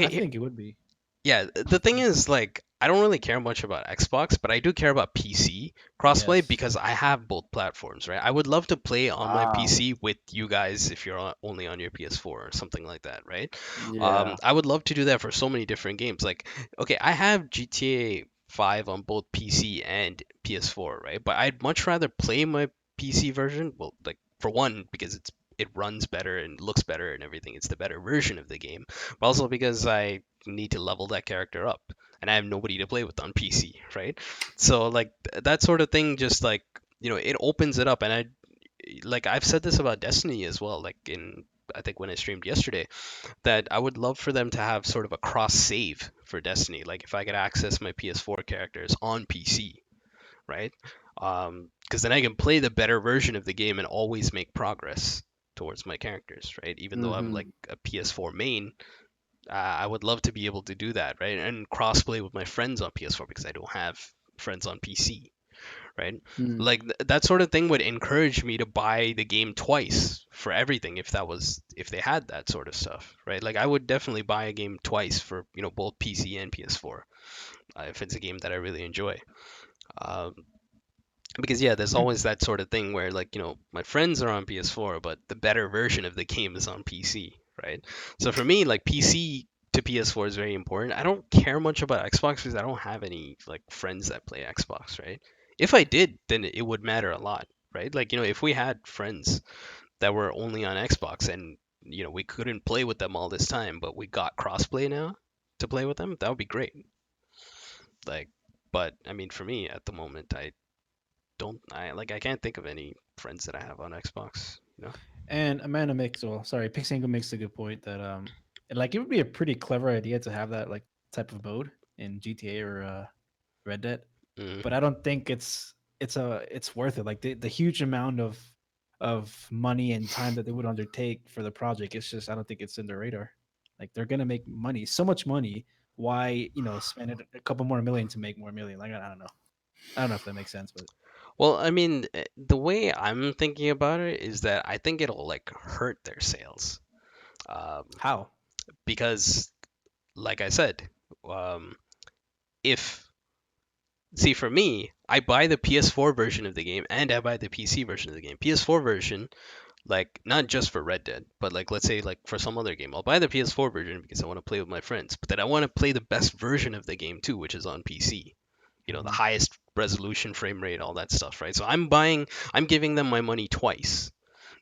I okay, think it would be. yeah, the thing is, like, I don't really care much about Xbox, but I do care about PC crossplay Yes. because I have both platforms, right? I would love to play on my Ah, PC with you guys if you're only on your PS4 or something like that, right? yeah. I would love to do that for so many different games. Like, okay, I have GTA 5 on both PC and PS4, right? But I'd much rather play my PC version. Well, like for one, because it runs better and looks better and everything. It's the better version of the game, but also because I need to level that character up and I have nobody to play with on PC, right? So like that sort of thing just like, it opens it up. And I've said this about Destiny as well, like in I think when I streamed yesterday, that I would love for them to have sort of a cross save for Destiny. Like if I could access my PS4 characters on PC, right? Because then I can play the better version of the game and always make progress towards my characters, right? Even though I'm like a PS4 main, I would love to be able to do that, right? And crossplay with my friends on PS4 because I don't have friends on PC, right? Mm. Like that sort of thing would encourage me to buy the game twice for everything if they had that sort of stuff, right? Like I would definitely buy a game twice for both PC and PS4 if it's a game that I really enjoy. Um, because yeah, there's always that sort of thing where like my friends are on PS4 but the better version of the game is on PC, right? So for me, like PC to PS4 is very important. I don't care much about Xbox because I don't have any like friends that play Xbox, right? If I did, then it would matter a lot, right? Like if we had friends that were only on Xbox and we couldn't play with them all this time but we got crossplay now to play with them, that would be great. Like, but I mean for me at the moment, I can't think of any friends that I have on Xbox, you know? And Amanda makes, well, sorry, Pixango makes a good point that like it would be a pretty clever idea to have that like type of mode in GTA or Red Dead, Mm. but I don't think it's worth it. Like the huge amount of money and time that they would undertake for the project, it's just I don't think it's in their radar. Like they're gonna make money, so much money. Why spend a couple more million to make more million? Like I don't know. I don't know if that makes sense, but Well, I mean, the way I'm thinking about it is that I think it'll like hurt their sales, um, how? because, like I said, um, if see for me, I buy the PS4 version of the game and I buy the PC version of the game. PS4 version, like not just for Red Dead, but like let's say like for some other game, I'll buy the PS4 version because I want to play with my friends, but then I want to play the best version of the game too, which is on PC. The Mhm. highest resolution, frame rate, all that stuff, right? So I'm giving them my money twice.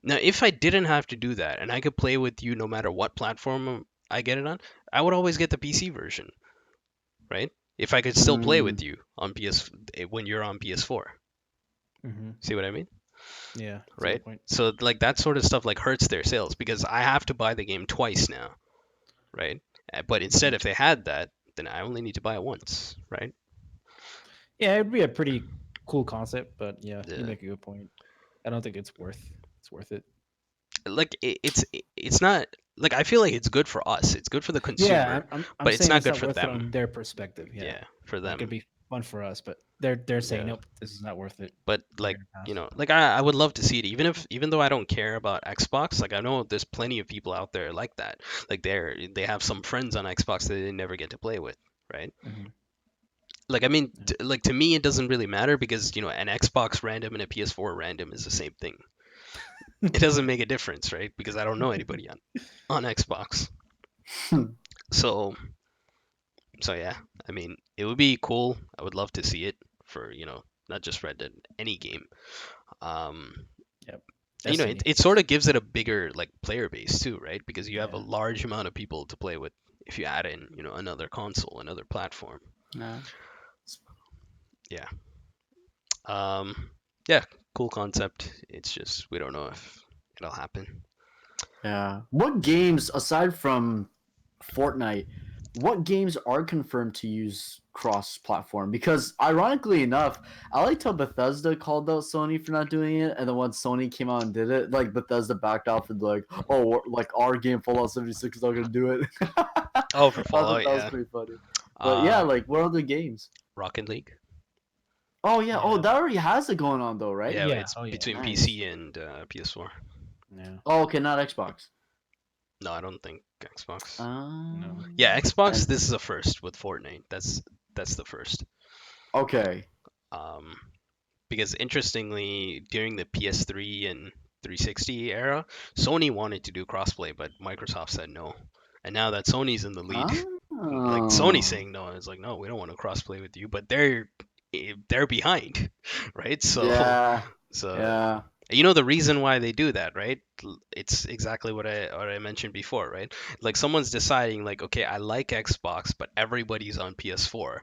Now, if I didn't have to do that and I could play with you no matter what platform I get it on, I would always get the PC version, right? If I could still play Mm. with you on when you're on PS4. Mm-hmm. See what I mean? Yeah, that's a Right? good point. So like that sort of stuff like hurts their sales because I have to buy the game twice now, right? But instead, if they had that, then I only need to buy it once, right? Yeah, it'd be a pretty cool concept, but yeah, you Yeah. make a good point. I don't think it's worth it. Like it's not like I feel like it's good for us. It's good for the Yeah, consumer, I'm but it's saying not it's good not for worth it them. on their perspective. Yeah, Yeah, for like it'd them. be fun for us, but they're saying Yeah. nope, this is not worth it. But They're like, gonna pass. like I would love to see it even though I don't care about Xbox, like I know there's plenty of people out there like that. Like they have some friends on Xbox that they never get to play with, right? Hmm. Like, I mean, like to me, it doesn't really matter because an Xbox random and a PS4 random is the same thing. It doesn't make a difference, right? Because I don't know anybody on Xbox. So yeah, I mean, it would be cool. I would love to see it for not just Red Dead, any game. Um, Yep. and, Destiny. it sort of gives it a bigger like player base too, right? Because you have a Yeah. large amount of people to play with if you add in another console, another platform. Yeah. Yeah. Yeah, cool concept. It's just we don't know if it'll happen. Yeah. What games, aside from Fortnite, what games are confirmed to use cross-platform? Because ironically enough, I liked how Bethesda called out Sony for not doing it, and then once Sony came out and did it, like Bethesda backed off and like, oh, like our game Fallout 76 is not gonna do it. Oh, for I thought Fallout, that was yeah. pretty funny. But yeah, like what other games? Rocket League. Oh yeah. Oh, Yeah. that already has it going on though, right? Yeah, Yeah. it's Oh, yeah. between Nice. PC and PS4. Yeah. Oh, okay, not Xbox. No, I don't think Xbox. No. Yeah, Xbox. And- This is a first with Fortnite. That's the first. Okay. Because interestingly, during the PS3 and 360 era, Sony wanted to do crossplay, but Microsoft said no. And now that Sony's in the lead, like Sony's saying no, and it's like, no, we don't want to crossplay with you, but they're behind, right? So Yeah. so Yeah. the reason why they do that, right? It's exactly what I mentioned before, right? Like someone's deciding like, okay, I like Xbox, but everybody's on PS4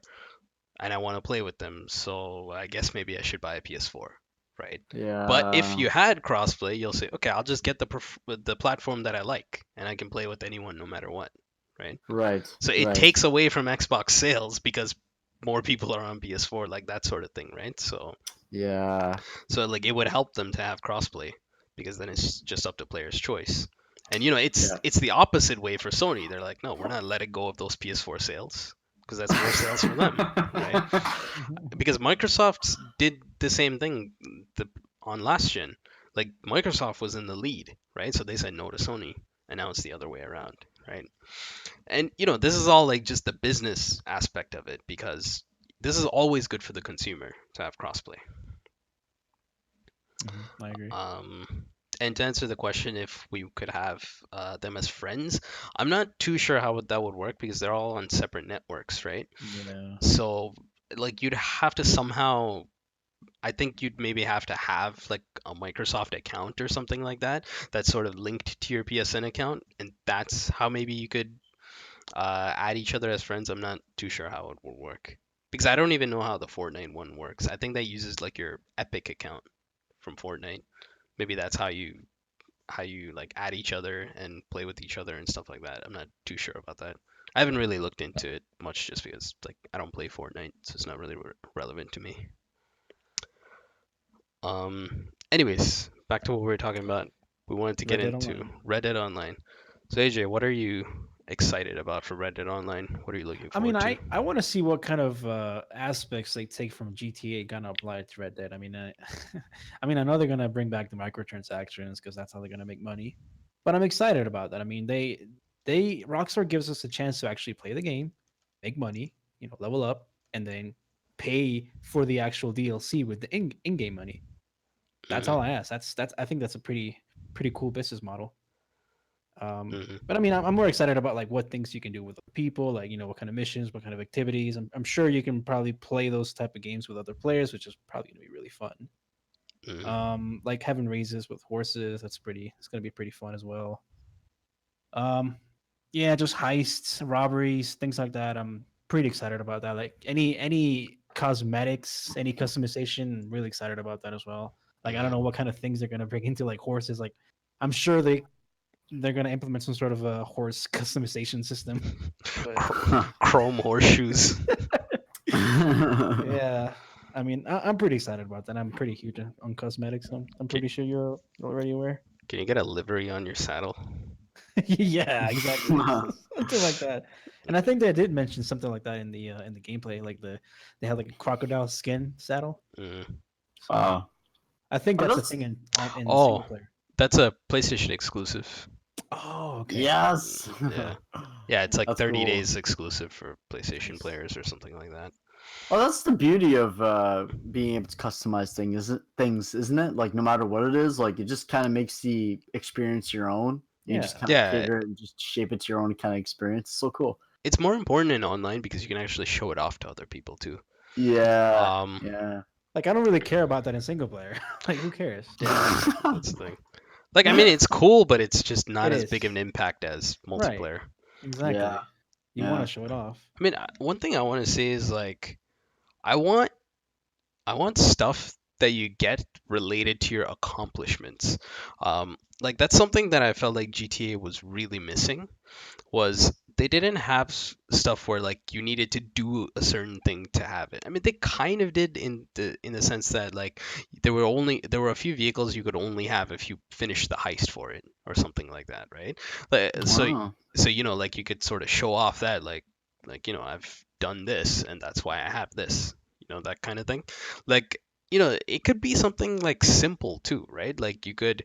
and I want to play with them, so I guess maybe I should buy a PS4, right? Yeah. But if you had crossplay, you'll say, okay, I'll just get the platform that I like, and I can play with anyone no matter what, right? Right. So it right. takes away from Xbox sales because more people are on PS4, like that sort of thing, right? So Yeah. like it would help them to have crossplay because then it's just up to players' choice. And it's the opposite way for Sony. They're like, no, we're not letting go of those PS4 sales because that's more sales for them, right? Because Microsoft did the same thing on last gen. Like Microsoft was in the lead, right? So they said no to Sony, and now it's the other way around, right? And this is all like just the business aspect of it because this is always good for the consumer to have crossplay. I agree. And to answer the question, if we could have them as friends, I'm not too sure how that would work because they're all on separate networks, right? Yeah. So like you'd have to somehow, I think you'd maybe have to have like a Microsoft account or something like that that's sort of linked to your PSN account, and that's how maybe you could add each other as friends. I'm not too sure how it will work because I don't even know how the Fortnite one works. I think that uses like your Epic account from Fortnite. Maybe that's how you like add each other and play with each other and stuff like that. I'm not too sure about that. I haven't really looked into it much just because like I don't play Fortnite, so it's not really relevant to me. Anyways, back to what we were talking about. We wanted to get into Red Dead Online. So AJ, what are you excited about for Red Dead Online? What are you looking forward to? I want to see what kind of aspects they take from GTA gonna apply to Red Dead. I mean, I know they're gonna bring back the microtransactions because that's how they're gonna make money. But I'm excited about that. I mean, they Rockstar gives us a chance to actually play the game, make money, level up, and then pay for the actual DLC with the in-game money. That's all I ask. That's I think that's a pretty cool business model. But I mean, I'm more excited about like what things you can do with people, like what kind of missions, what kind of activities. I'm sure you can probably play those type of games with other players, which is probably gonna be really fun. Like having races with horses, it's gonna be pretty fun as well. Yeah, just heists, robberies, things like that. I'm pretty excited about that. Like any cosmetics, any customization, I'm really excited about that as well. Like I don't know what kind of things they're gonna bring into like horses. Like I'm sure they're gonna implement some sort of a horse customization system. But... Chrome horseshoes. Yeah, I mean, I'm pretty excited about that. I'm pretty huge on cosmetics. I'm pretty sure you're already aware. Can you get a livery on your saddle? Yeah, exactly. Something like that. And I think they did mention something like that in the gameplay. Like they had like a crocodile skin saddle. So, I think that's a thing in single player. That's a PlayStation exclusive. Oh, okay. Yes. Yeah, it's like That's 30 cool. days exclusive for PlayStation players or something like that. Well, that's the beauty of being able to customize things, isn't it? Like no matter what it is, like it just kind of makes the experience your own. You just Yeah. kind of Yeah, cater it and just shape it to your own kind of experience. It's so cool. it's more important in online because you can actually show it off to other people too. Yeah, Um, yeah. Like I don't really care about that in single player. Like who cares? yeah, that's the thing. Like, I mean, it's cool, but it's just not It as is. big of an impact as Right. multiplayer. Yeah, Exactly. You want yeah. to show it off. I mean, one thing I want to say is like, I want I want stuff that you get related to your accomplishments. Like that's something that I felt like GTA was really missing. Was they didn't have stuff where like you needed to do a certain thing to have it. I mean, they kind of did in the sense that like there were a few vehicles you could only have if you finished the heist for it or something like that, right? So Wow. you know like you could sort of show off that like you know I've done this and that's why I have this, you know, that kind of thing. Like you know it could be something like simple too, right? Like you could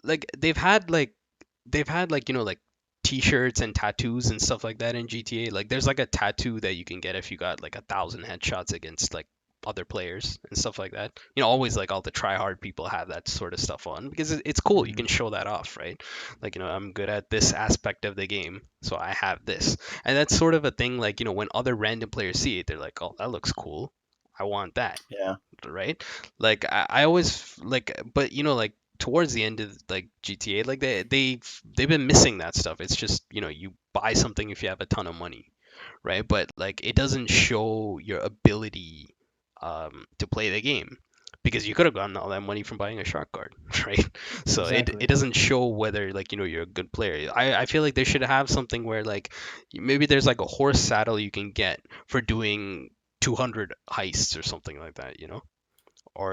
like they've had like you know like t-shirts and tattoos and stuff like that in GTA. Like there's like a tattoo that you can get if you got like 1,000 headshots against like other players and stuff like that. You know, always like all the try hard people have that sort of stuff on because it's cool. You Mhm. can show that off, right? Like, you know, I'm good at this aspect of the game, so I have this. And that's sort of a thing like, you know, when other random players see it, they're like, "Oh, that looks cool. I want that." Yeah. Right? Like I always like, but you know, like towards the end of like GTA, like they've been missing that stuff. It's just you know you buy something if you have a ton of money, right? But like it doesn't show your ability to play the game because you could have gotten all that money from buying a shark card, right? So it Exactly. doesn't show whether like you know you're a good player. I feel like they should have something where like maybe there's like a horse saddle you can get for doing 200 heists or something like that, you know?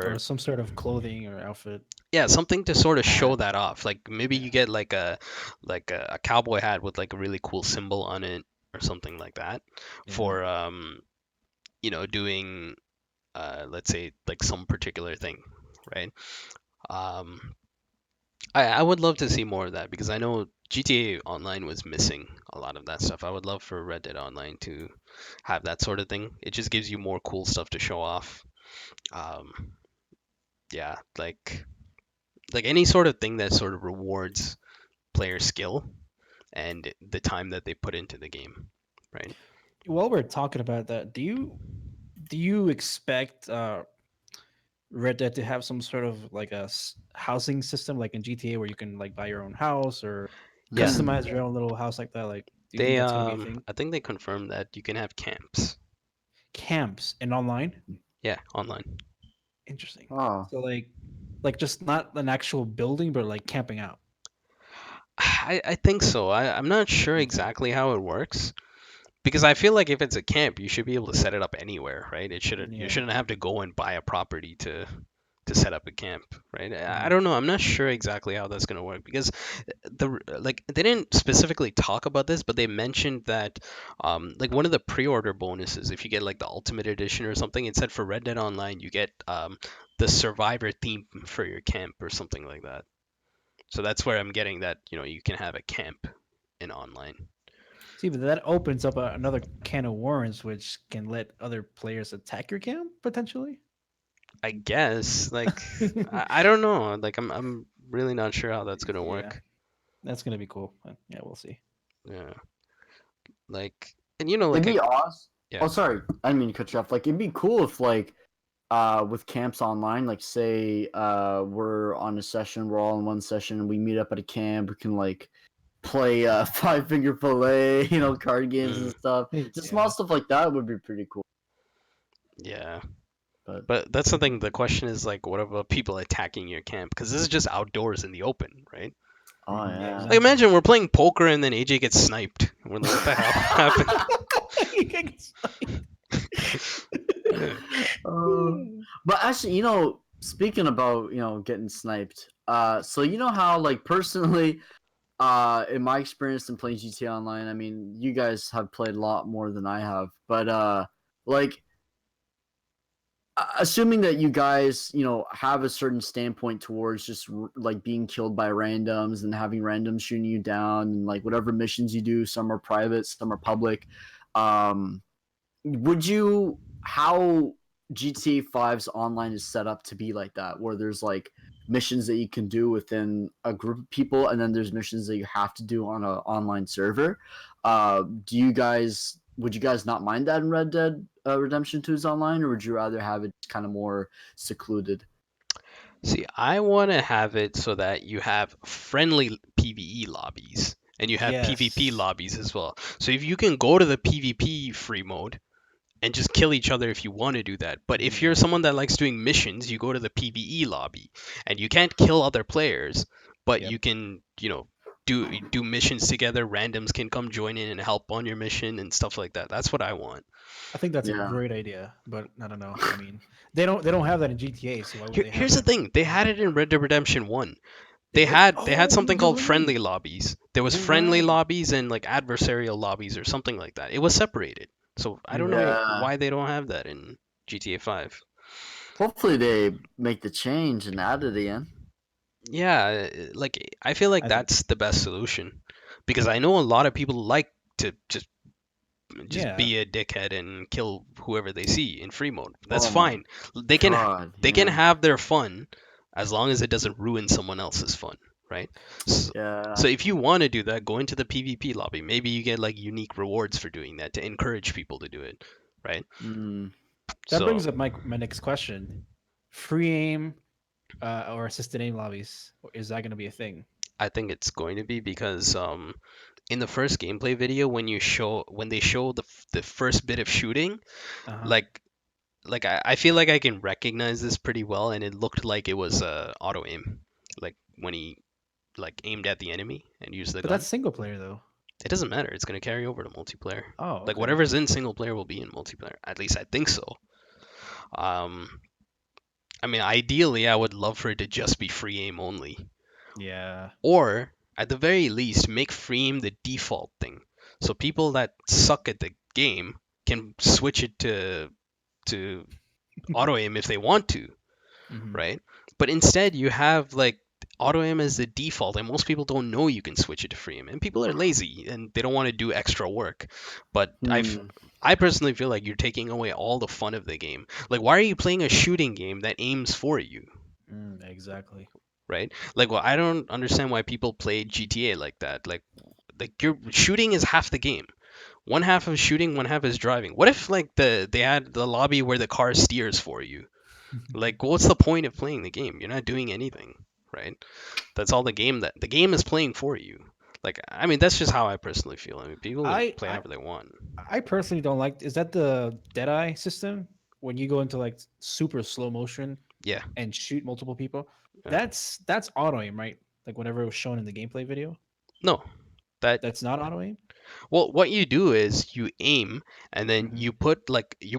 Or Or some sort of clothing or outfit. yeah, something to sort of show Hat. that off. Like maybe Yeah. you get like a cowboy hat with like a really cool symbol on it or something like that Yeah. for you know doing let's say like some particular thing, right? Um I would love to see more of that because I know GTA Online was missing a lot of that stuff. I would love for Red Dead Online to have that sort of thing. It just gives you more cool stuff to show off. Um yeah, like any sort of thing that sort of rewards player skill and the time that they put into the game, right? While we're talking about that, do you expect Red Dead to have some sort of like a housing system like in GTA where you can like buy your own house or Yeah, customize your own little house like that? Like, do you think they that's gonna be a thing? I think they confirmed that you can have camps. Camps and online? Yeah, online. Interesting. Oh, So like just not an actual building, but like camping out. I think so. I'm not sure Okay. exactly how it works because I feel like if it's a camp, you should be able to set it up anywhere, right? You Yeah. shouldn't have to go and buy a property to set up a camp, right? I Mhm. don't know. I'm not sure exactly how that's gonna work because like they didn't specifically talk about this, but they mentioned that like one of the pre-order bonuses, if you get like the Ultimate Edition or something, it said for Red Dead Online you get the Survivor theme for your camp or something like that. So that's where I'm getting that you know you can have a camp in online. See, but that opens up another can of worms, which can let other players attack your camp potentially. I guess like I don't know. Like I'm really not sure how that's gonna Yeah, work. that's gonna be cool. Yeah, we'll see. Yeah, like and you know it'd like be awesome. yeah. Oh, sorry, I didn't mean to cut you off. Like, it'd be cool if like, with camps online, like say, we're on a session, we're all in one session, and we meet up at a camp. We can like play Five Finger Fillet, you know, card games and Mm, stuff. Just small Yeah. stuff like that would be pretty cool. yeah. But But that's the thing. The question is like, what about people attacking your camp? Because this is just outdoors in the open, right? oh Yeah, yeah. Like exactly. imagine we're playing poker and then AJ gets sniped. We're like, what the hell happened? You can get Yeah. Uh, but actually, you know, speaking about, you know, getting sniped, so you know how like personally, in my experience in playing GTA Online, I mean, you guys have played a lot more than I have, but like assuming that you guys, you know, have a certain standpoint towards just like being killed by randoms and having randoms shooting you down and like whatever missions you do, some are private, some are public. Um, would you how GTA 5's online is set up to be like that, where there's like missions that you can do within a group of people, and then there's missions that you have to do on an online server. Would you guys not mind that in Red Dead Redemption 2's online, or would you rather have it kind of more secluded? See, I want to have it so that you have friendly PvE lobbies and you have PvP Yes. lobbies as well. So if you can go to the PvP free mode and just kill each other if you want to do that. But if you're someone that likes doing missions, you go to the PvE lobby and you can't kill other players, but Yep. you can, do missions together. Randoms can come join in and help on your mission and stuff like that. That's what I want. I think that's a Yeah. great idea, but I don't know. I mean, they don't have that in GTA, so why would they have Here's the that? thing. They had it in Red Dead Redemption 1. They They did? had Oh, something you're called friendly right. lobbies. There was You're friendly right. lobbies and like adversarial lobbies or something like that. It was separated. So I You're don't know right. Yeah. why they don't have that in GTA 5. Hopefully they make the change and add it in. Yeah, like I feel like I think that's the best solution because I know a lot of people like to just yeah. be a dickhead and kill whoever they see in free mode. That's Oh my fine. They can god. they can Yeah. have their fun as long as it doesn't ruin someone else's fun, right? So, Yeah. so if you want to do that, go into the PvP lobby. Maybe you get like unique rewards for doing that to encourage people to do it, right? Mm. That So brings up my next question. Free aim or assisted aim lobbies, is that going to be a thing? I think it's going to be because in the first gameplay video when they show the first bit of shooting, Uh-huh. like I feel like I can recognize this pretty well, and it looked like it was auto aim, like when he like aimed at the enemy and used the But gun. that's single player though. It doesn't matter. It's gonna carry over to multiplayer. Oh, Like okay. whatever's in single player will be in multiplayer. At least I think so. Um, I mean, ideally, I would love for it to just be free aim only, Yeah. or at the very least, make free aim the default thing, so people that suck at the game can switch it to auto aim if they want to, Hmm. right? But instead, you have like auto aim as the default, and most people don't know you can switch it to free aim, and people are lazy and they don't want to do extra work. But Hmm. I personally feel like you're taking away all the fun of the game. Like, why are you playing a shooting game that aims for you, Exactly. right? Like, well, I don't understand why people play GTA like that. Like your shooting is half the game. One half is shooting, one half is driving. What if like they had the lobby where the car steers for you? Like, what's the point of playing the game? You're not doing anything, right? That's all the game is playing for you. Like, I mean, that's just how I personally feel. I mean, people I play I however they want. I personally don't like. Is that the Deadeye system when you go into like super slow motion Yeah, and shoot multiple people? yeah. That's auto aim, right? Like whatever was shown in the gameplay video. No, that That's not auto aim. well, what you do is you aim and then Hmm. you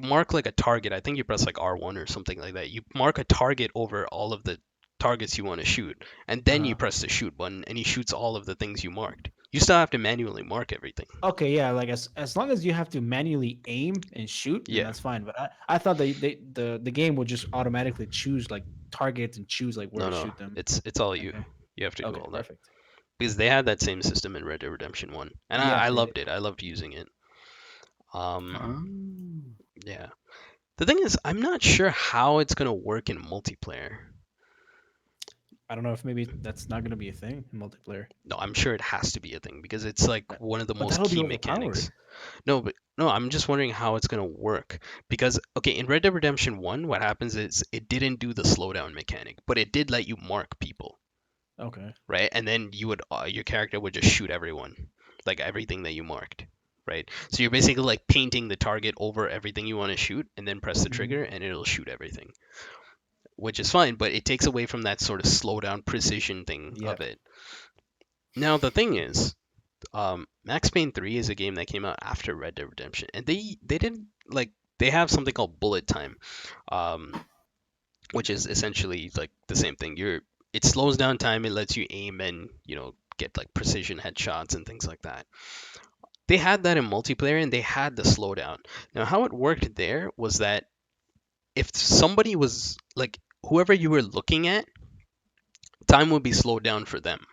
mark like a target. I think you press like R1 or something like that. You mark a target over all of the targets you want to shoot, and then you Uh-huh. press the shoot button and he shoots all of the things you marked. You still have to manually mark everything. Okay, yeah, like as long as you have to manually aim and shoot, then Yeah. that's fine. But I thought the game would just automatically choose like targets and choose like where No, to no, shoot them. it's all you. Okay. You have to do Okay, all that perfect. because they had that same system in Red Dead Redemption 1, and Yeah, I they did. loved it. I loved using it. Um, Um, yeah. The thing is, I'm not sure how it's gonna work in multiplayer. I don't know if maybe that's not gonna be a thing in multiplayer. No, I'm sure it has to be a thing because it's like one of the But most that'll be key overpowered. mechanics. No, but no, I'm just wondering how it's gonna work because okay, in Red Dead Redemption 1, what happens is it didn't do the slowdown mechanic, but it did let you mark people, Okay. right? And then your character would just shoot everyone, like everything that you marked, right? So you're basically like painting the target over everything you want to shoot, and then press the Hmm. trigger, and it'll shoot everything, which is fine, but it takes away from that sort of slowdown precision thing of Yep. it. Now the thing is, Max Payne 3 is a game that came out after Red Dead Redemption, and they didn't like they have something called bullet time, um, which is essentially like the same thing. It slows down time, it lets you aim and get like precision headshots and things like that. They had that in multiplayer, and they had the slowdown. Now, how it worked there was that if somebody was like whoever you were looking at, time would be slowed down for them.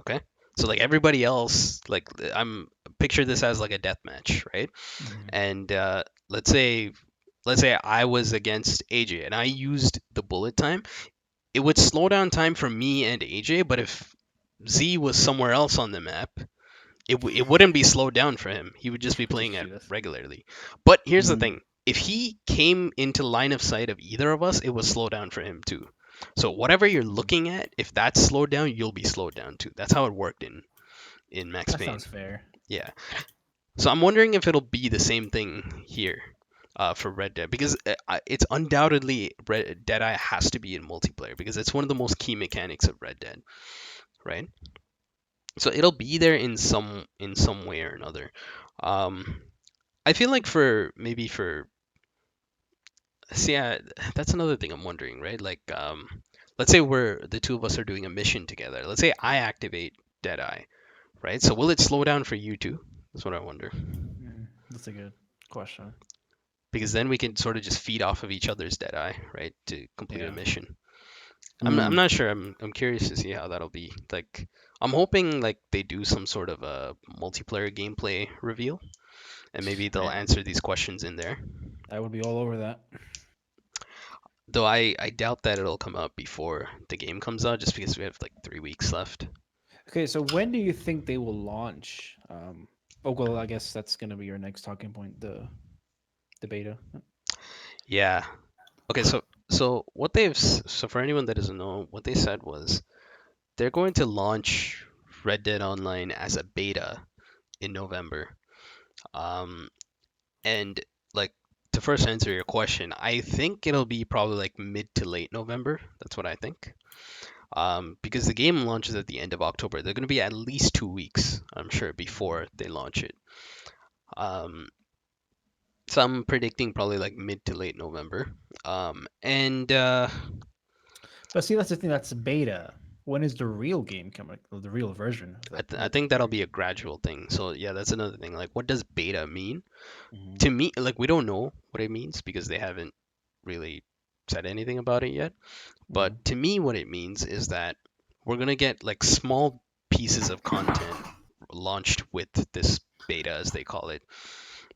Okay. So like everybody else, like I'm picture this as like a death match, right? Mhm. And let's say I was against AJ and I used the bullet time. It would slow down time for me and AJ, but if Z was somewhere else on the map, it wouldn't be slowed down for him. He would just be playing it shoot us. regularly. But here's the Mm. thing. If he came into line of sight of either of us, it would slow down for him too. So whatever you're looking at, if that's slowed down, you'll be slowed down too. That's how it worked in Max That Payne. sounds fair. Yeah. So I'm wondering if it'll be the same thing here for Red Dead, because it's undoubtedly Deadeye has to be in multiplayer because it's one of the most key mechanics of Red Dead, right? So it'll be there in some way or another. I feel like that's another thing I'm wondering, right? Like let's say the two of us are doing a mission together. Let's say I activate Deadeye, right? So will it slow down for you too? That's what I wonder. That's a good question. Because then we can sort of just feed off of each other's Deadeye, right, to complete a Yeah. mission. Mm. I'm not sure. I'm curious to see how that'll be. Like, I'm hoping like they do some sort of a multiplayer gameplay reveal, and maybe they'll Right. answer these questions in there. I would be all over that. Though I doubt that it'll come out before the game comes out, just because we have like 3 weeks left. Okay, so when do you think they will launch? Oh well, I guess that's gonna be your next talking point. The beta. Yeah. Okay. So for anyone that doesn't know, what they said was they're going to launch Red Dead Online as a beta in November. And like to first answer your question, I think it'll be probably like mid to late November. That's what I think. Because the game launches at the end of October. They're going to be at least 2 weeks, I'm sure, before they launch it. So I'm predicting probably like mid to late November. And But see, that's the thing. That's beta. When is the real game coming? Or the real version of that? I think that'll be a gradual thing. So yeah, that's another thing. Like, what does beta mean? Mhm. To me, like we don't know what it means because they haven't really said anything about it yet. But to me, what it means is that we're gonna get like small pieces of content launched with this beta, as they call it.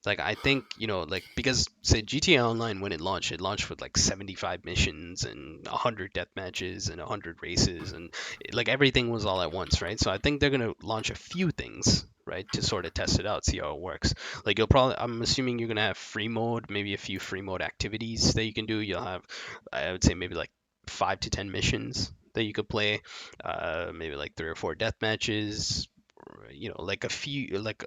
Like I think, like because say GTA Online when it launched with like 75 missions and 100 death matches and 100 races and like everything was all at once, right? So I think they're gonna launch a few things, right, to sort of test it out, see how it works. Like I'm assuming you're gonna have free mode, maybe a few free mode activities that you can do. You'll have, I would say maybe like 5 to 10 missions that you could play, maybe like 3 or 4 death matches, like a few like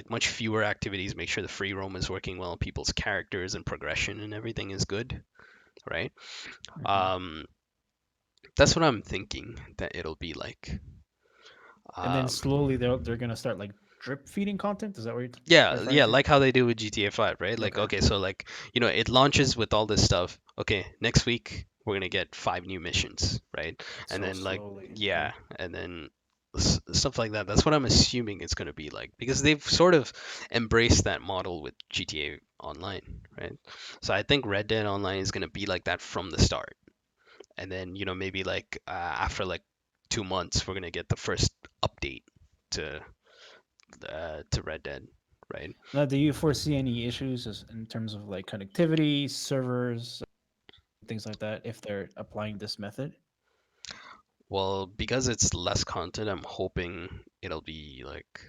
much fewer activities. Make sure the free roam is working well, people's characters and progression and everything is good, right? um that's what I'm thinking that it'll be like. And then um slowly they're gonna start like drip feeding content. Is that what you're yeah, referring yeah, to? like how they do with GTA 5, right? Like, Okay. okay, so like, it launches with all this stuff. Okay, next week we're gonna get 5 new missions, right? And So then like, slowly. yeah, and then stuff like that. That's what I'm assuming it's gonna be like because they've sort of embraced that model with GTA Online, right? So I think Red Dead Online is gonna be like that from the start, and then maybe like after like 2 months we're gonna get the first update to Red Dead, right? Now, do you foresee any issues in terms of like connectivity, servers, things like that, if they're applying this method? Well, because it's less content, I'm hoping it'll be like,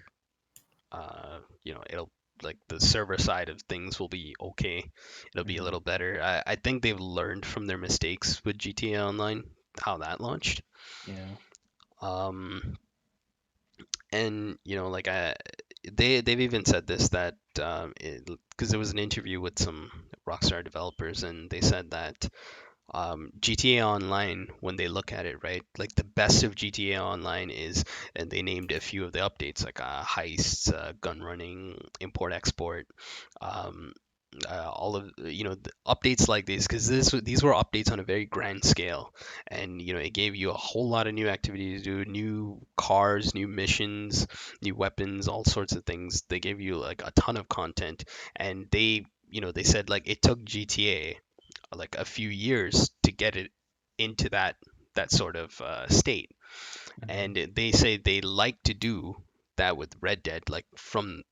it'll like the server side of things will be okay. It'll be a little better. I think they've learned from their mistakes with GTA Online, how that launched. Yeah. Um, and like they've even said this that because there was an interview with some Rockstar developers and they said that GTA Online, when they look at it, right, like the best of GTA Online is, and they named a few of the updates like heists, gun running, import export, um, all of the updates like these, because these were updates on a very grand scale, and it gave you a whole lot of new activities to do, new cars, new missions, new weapons, all sorts of things. They gave you like a ton of content, and they said like it took GTA like a few years to get it into that sort of state. And they say they like to do that with Red Dead, like from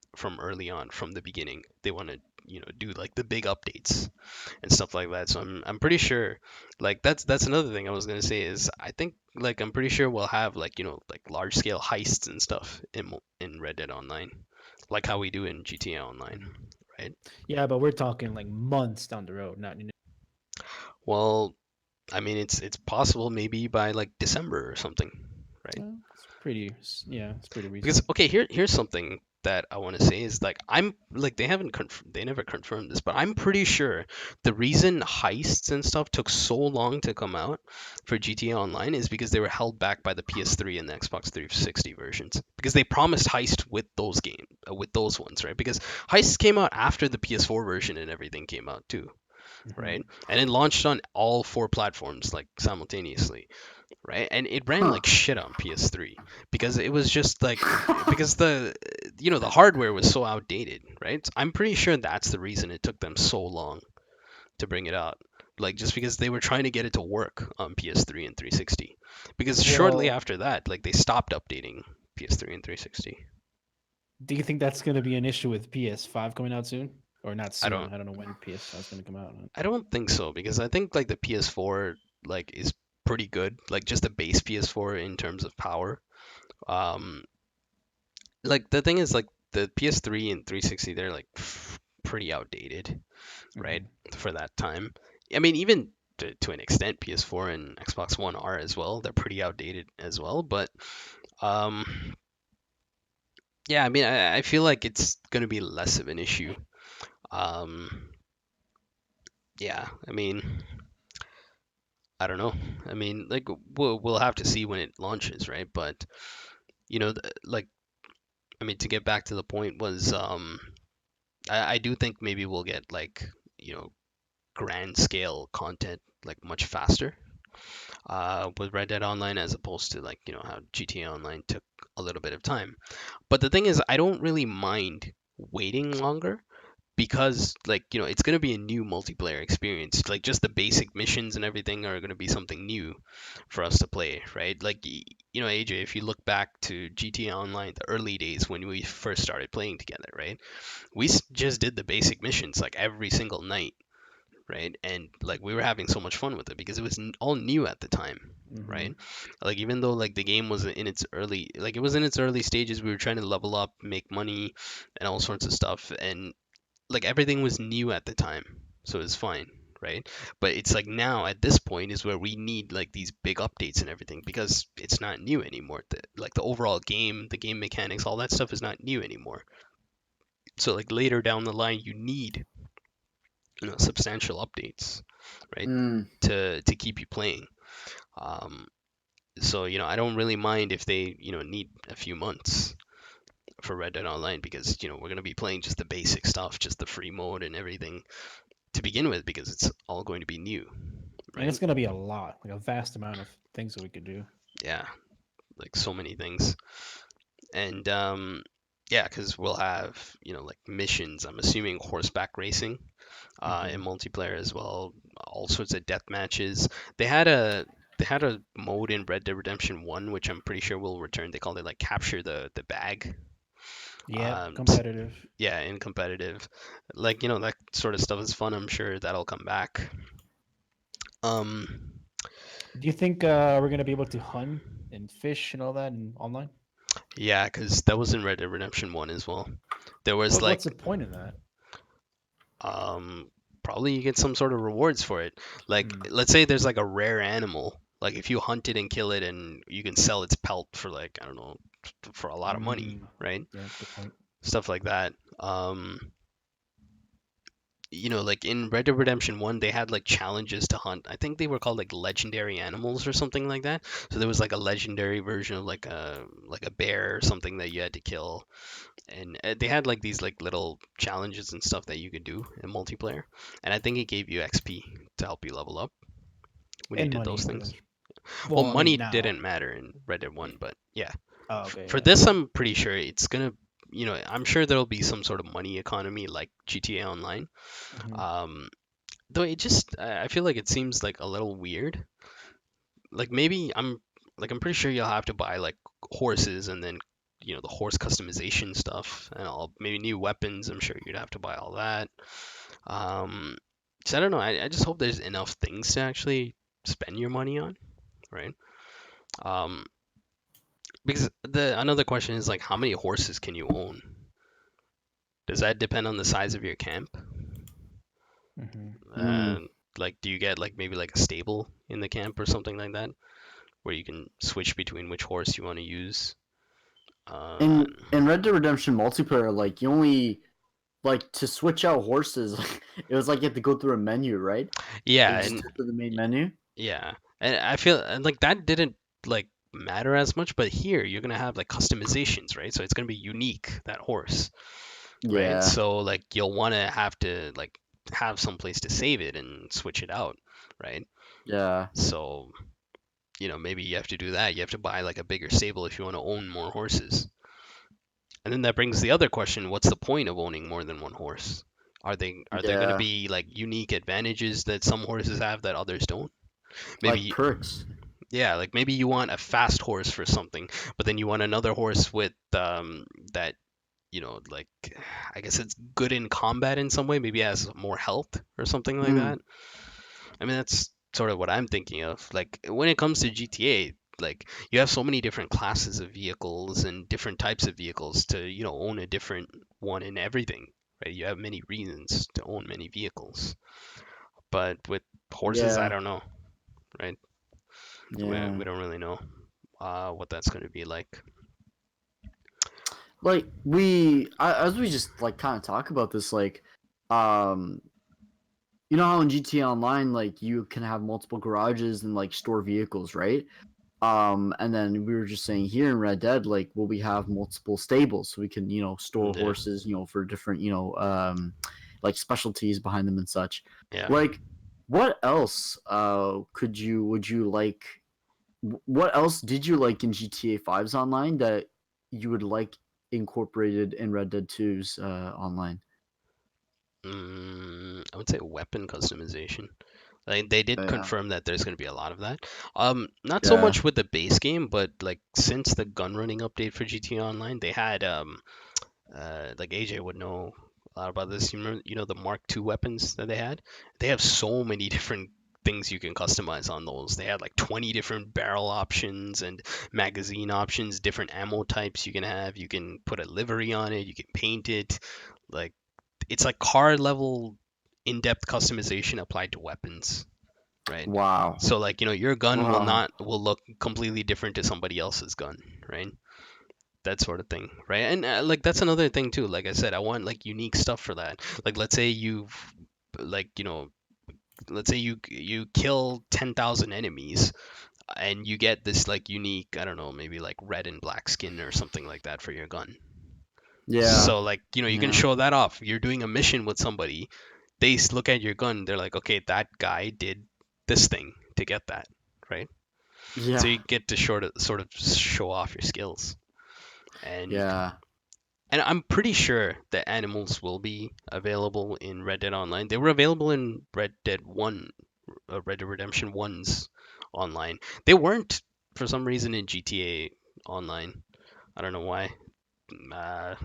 early on, from the beginning. They want to, do like the big updates and stuff like that. So I'm pretty sure, like that's another thing I was gonna say is I think like I'm pretty sure we'll have like like large scale heists and stuff in Red Dead Online, like how we do in GTA Online, right? Yeah, but we're talking like months down the road, not Well, I mean it's possible maybe by like December or something, right? It's pretty. Yeah, it's pretty Because reasonable. okay, here's something that I want to say is like I'm like they never confirmed this, but I'm pretty sure the reason heists and stuff took so long to come out for GTA Online is because they were held back by the PS3 and the Xbox 360 versions because they promised heist with those with those ones, right? Because heists came out after the PS4 version and everything came out too, right? And it launched on all 4 platforms like simultaneously, right? And it ran Huh. like shit on PS3 because it was just like because the hardware was so outdated, right? I'm pretty sure that's the reason it took them so long to bring it out. Like just because they were trying to get it to work on PS3 and 360. Because shortly Well, after that, like they stopped updating PS3 and 360. do you think that's going to be an issue with PS5 coming out soon, or not I soon? don't I don't know when PS5 is going to come out. I don't think so because I think like the PS4 like is pretty good, like just the base PS4 in terms of power. Um, like the thing is like the PS3 and 360 they're like pretty outdated, right? For that time. I mean even to an extent PS4 and Xbox One are as well. They're pretty outdated as well, but um yeah, I mean I feel like it's going to be less of an issue. Um yeah, I mean I don't know. I mean like we'll have to see when it launches, right? But like I mean to get back to the point was I do think maybe we'll get like grand scale content like much faster with Red Dead Online as opposed to like how GTA Online took a little bit of time. But the thing is, I don't really mind waiting longer because like it's going to be a new multiplayer experience. Like just the basic missions and everything are going to be something new for us to play, right? Like AJ, if you look back to GTA Online, the early days when we first started playing together, right? We just did the basic missions like every single night, right? And like we were having so much fun with it because it was all new at the time, right? Like even though like the game was in its early, like it was in its early stages, we were trying to level up, make money, and all sorts of stuff, and like everything was new at the time, so it's fine, right? But it's like now at this point is where we need like these big updates and everything because it's not new anymore. Like the overall game, the game mechanics, all that stuff is not new anymore. So like later down the line, you need substantial updates, right? Mm. To keep you playing. Um, so I don't really mind if they need a few months for Red Dead Online because we're gonna be playing just the basic stuff, just the free mode and everything to begin with because it's all going to be new, And right? it's going to be a lot, like a vast amount of things that we could do. Yeah, like so many things. And yeah, because we'll have like missions. I'm assuming horseback racing in multiplayer as well. All sorts of death matches. They had a mode in Red Dead Redemption 1, which I'm pretty sure will return. They called it like capture the bag. Yeah, Um, competitive. yeah, in competitive, like that sort of stuff is fun. I'm sure that'll come back. Um, Do you think we're going to be able to hunt and fish and all that in online? yeah, because that was in Red Dead Redemption 1 as well. There was What's like the point in that? um probably you get some sort of rewards for it. Like let's say there's like a rare animal. Like if you hunt it and kill it and you can sell its pelt for like I don't know for a lot of money, right? Yeah, good point. Stuff like that. Like in Red Dead Redemption 1, they had like challenges to hunt. I think they were called like legendary animals or something like that. So there was like a legendary version of like a bear or something that you had to kill. And they had like these like little challenges and stuff that you could do in multiplayer. And I think it gave you XP to help you level up when you And did money. those things. Well, Well, I mean, money now. didn't matter in Red Dead 1, but yeah. Oh, okay, For yeah. this, I'm pretty sure it's gonna, I'm sure there'll be some sort of money economy like GTA Online. Um, though it just, I feel like it seems like a little weird. Like maybe I'm pretty sure you'll have to buy like horses and then the horse customization stuff and all, maybe new weapons. I'm sure you'd have to buy all that. So I don't know. I just hope there's enough things to actually spend your money on, right? Um, because another question is like, how many horses can you own? Does that depend on the size of your camp? Mm-hmm. Like, do you get like maybe like a stable in the camp or something like that, where you can switch between which horse you want to use? In Red Dead Redemption multiplayer, like you only like to switch out horses. It was like you had to go through a menu, right? Yeah, You just and tap to the main menu. yeah, and I feel and like that didn't like matter as much, but here you're gonna have like customizations, right? So it's gonna be unique, that horse, right? Yeah, So like you'll want to have to like have some place to save it and switch it out, right? yeah, So maybe you have to do that. You have to buy like a bigger stable if you want to own more horses. And then that brings the other question, what's the point of owning more than one horse? Are there going to yeah. be like unique advantages that some horses have that others don't? Like Maybe perks. yeah, like maybe you want a fast horse for something, but then you want another horse with that like I guess it's good in combat in some way, maybe it has more health or something like Mm, that. I mean, that's sort of what I'm thinking of. Like when it comes to GTA, like you have so many different classes of vehicles and different types of vehicles to, own a different one in everything, right? You have many reasons to own many vehicles. But with horses, I yeah, don't know, right? yeah. We don't really know what that's going to be like. Like as we just like kind of talk about this, like, um, you know how in GTA Online, like you can have multiple garages and like store vehicles, right? And then we were just saying here in Red Dead, like, will we have multiple stables so we can, store Yeah, horses, for different, like specialties behind them and such. yeah. Like, what else would you like? What else did you like in GTA 5's online that you would like incorporated in Red Dead 2's online? I would say weapon customization. Like they did Yeah, confirm that there's going to be a lot of that. Not so yeah, much with the base game, but like since the gun running update for GTA Online, they had like AJ would know a lot about this. You know the Mark II weapons that they had. They have so many different things you can customize on those. They had like 20 different barrel options and magazine options, different ammo types you can have. You can put a livery on it. You can paint it. Like it's like car level in-depth customization applied to weapons, right? wow, So like, your gun will wow, not will look completely different to somebody else's gun, right? That sort of thing, right? And like that's another thing too. Like I said, I want like unique stuff for that. Like let's say you've like, let's say you kill 10,000 enemies and you get this like unique, I don't know, maybe like red and black skin or something like that for your gun. yeah, So like, you can yeah, show that off. You're doing a mission with somebody, they look at your gun, they're like, okay, that guy did this thing to get that, right? So yeah, you get to sort of show off your skills, and yeah. and I'm pretty sure that animals will be available in Red Dead Online. They were available in Red Dead One, Red Dead Redemption One's online. They weren't for some reason in GTA Online. I don't know why. Uh,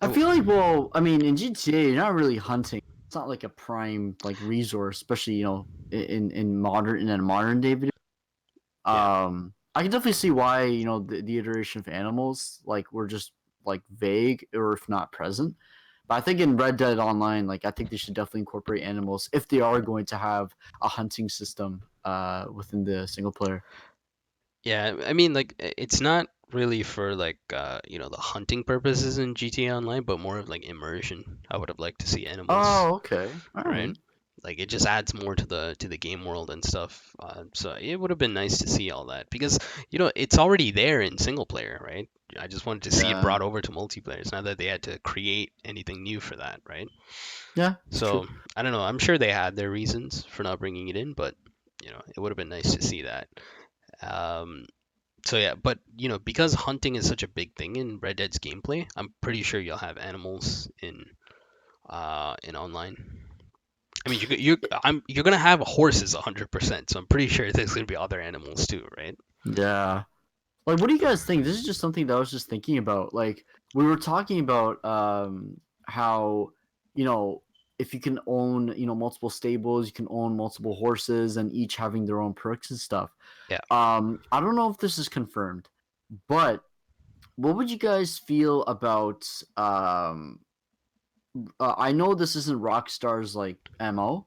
I it- feel like, well, I mean, in GTA, you're not really hunting. It's not like a prime like resource, especially in a modern day video. yeah. I can definitely see why the iteration of animals like were just like vague or if not present. But I think in Red Dead Online, like I think they should definitely incorporate animals if they are going to have a hunting system within the single player. Yeah, I mean, like it's not really for like the hunting purposes in GTA Online, but more of like immersion. I would have liked to see animals, Oh, okay, all right? right, Like it just adds more to the game world and stuff. So it would have been nice to see all that because it's already there in single player, right? I just wanted to see it yeah, brought over to multiplayer. It's not that they had to create anything new for that, right? yeah, it's true. So I don't know. I'm sure they had their reasons for not bringing it in, but it would have been nice to see that. Um, so yeah, but because hunting is such a big thing in Red Dead's gameplay, I'm pretty sure you'll have animals in online. I mean, you're gonna have horses 100%, so I'm pretty sure there's gonna be other animals too, right? Yeah. Like, what do you guys think? This is just something that I was just thinking about. Like, we were talking about how, you know, if you can own, multiple stables, you can own multiple horses, and each having their own perks and stuff. Yeah. I don't know if this is confirmed, but what would you guys feel about? I know this isn't Rockstar's like MO,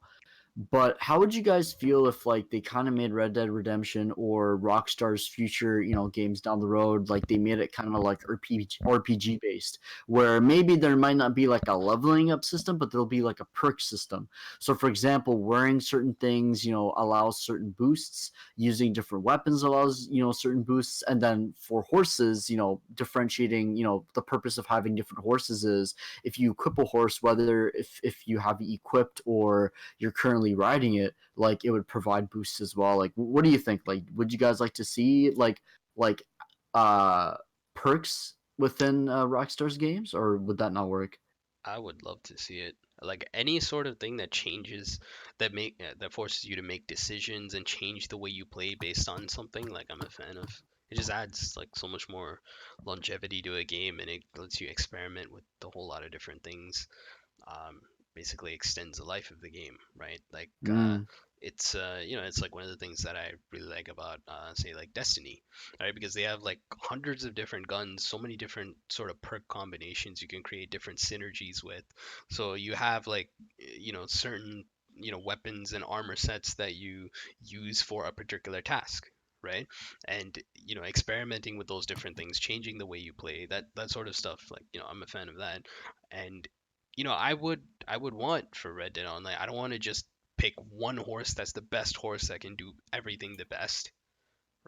but how would you guys feel if like they kind of made Red Dead Redemption or Rockstar's future, games down the road, like they made it kind of like RPG based, where maybe there might not be like a leveling up system, but there'll be like a perk system. So for example, wearing certain things, allows certain boosts, using different weapons allows, certain boosts, and then for horses, differentiating, the purpose of having different horses is if you equip a horse, whether if you have it equipped or you're currently riding it, like it would provide boosts as well. Like, what do you think? Like, would you guys like to see like uh perks within Rockstar's games, or would that not work? I would love to see it. Like any sort of thing that changes, that forces you to make decisions and change the way you play based on something. Like I'm a fan of. It just adds like so much more longevity to a game, and it lets you experiment with a whole lot of different things. um, Basically extends the life of the game, right? Like Mm. it's like one of the things that I really like about say like Destiny, right? Because they have like hundreds of different guns, so many different sort of perk combinations you can create different synergies with. So you have like certain weapons and armor sets that you use for a particular task, right? And experimenting with those different things, changing the way you play, that sort of stuff, like I'm a fan of that. And I would want for Red Dead Online, I don't want to just pick one horse that's the best horse that can do everything the best,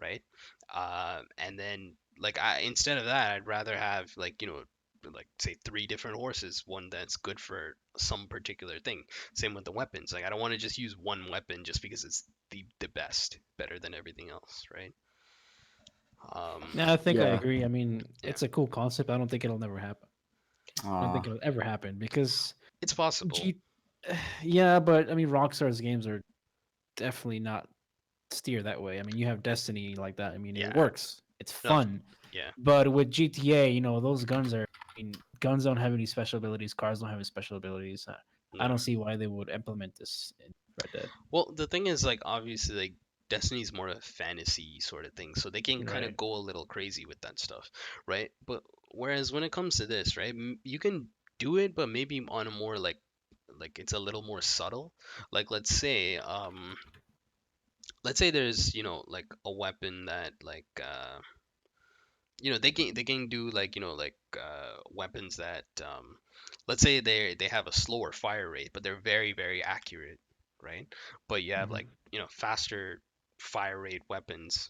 right? And then like instead of that, I'd rather have like like say three different horses, one that's good for some particular thing. Same with the weapons. Like I don't want to just use one weapon just because it's the best, better than everything else, right? Yeah, I think I Yeah. agree. I mean, Yeah, it's a cool concept. I don't think it'll never happen. I don't think uh it'll ever happen because it's possible. G. Yeah, but I mean, Rockstar's games are definitely not steer that way. I mean, you have Destiny like that. I mean, it Yeah, works. It's no, fun. yeah, But with GTA, those guns are. I mean, guns don't have any special abilities. Cars don't have any special abilities. I no. don't see why they would implement this in Red Dead. Well, the thing is, like, obviously, like, Destiny's more a fantasy sort of thing, so they can kind of Right. go a little crazy with that stuff, right? But whereas when it comes to this, right, you can do it, but maybe on a more like it's a little more subtle. Like, let's say there's like a weapon that like they can do like weapons that let's say they have a slower fire rate, but they're very very accurate, right? But you have like Hmm. faster fire rate weapons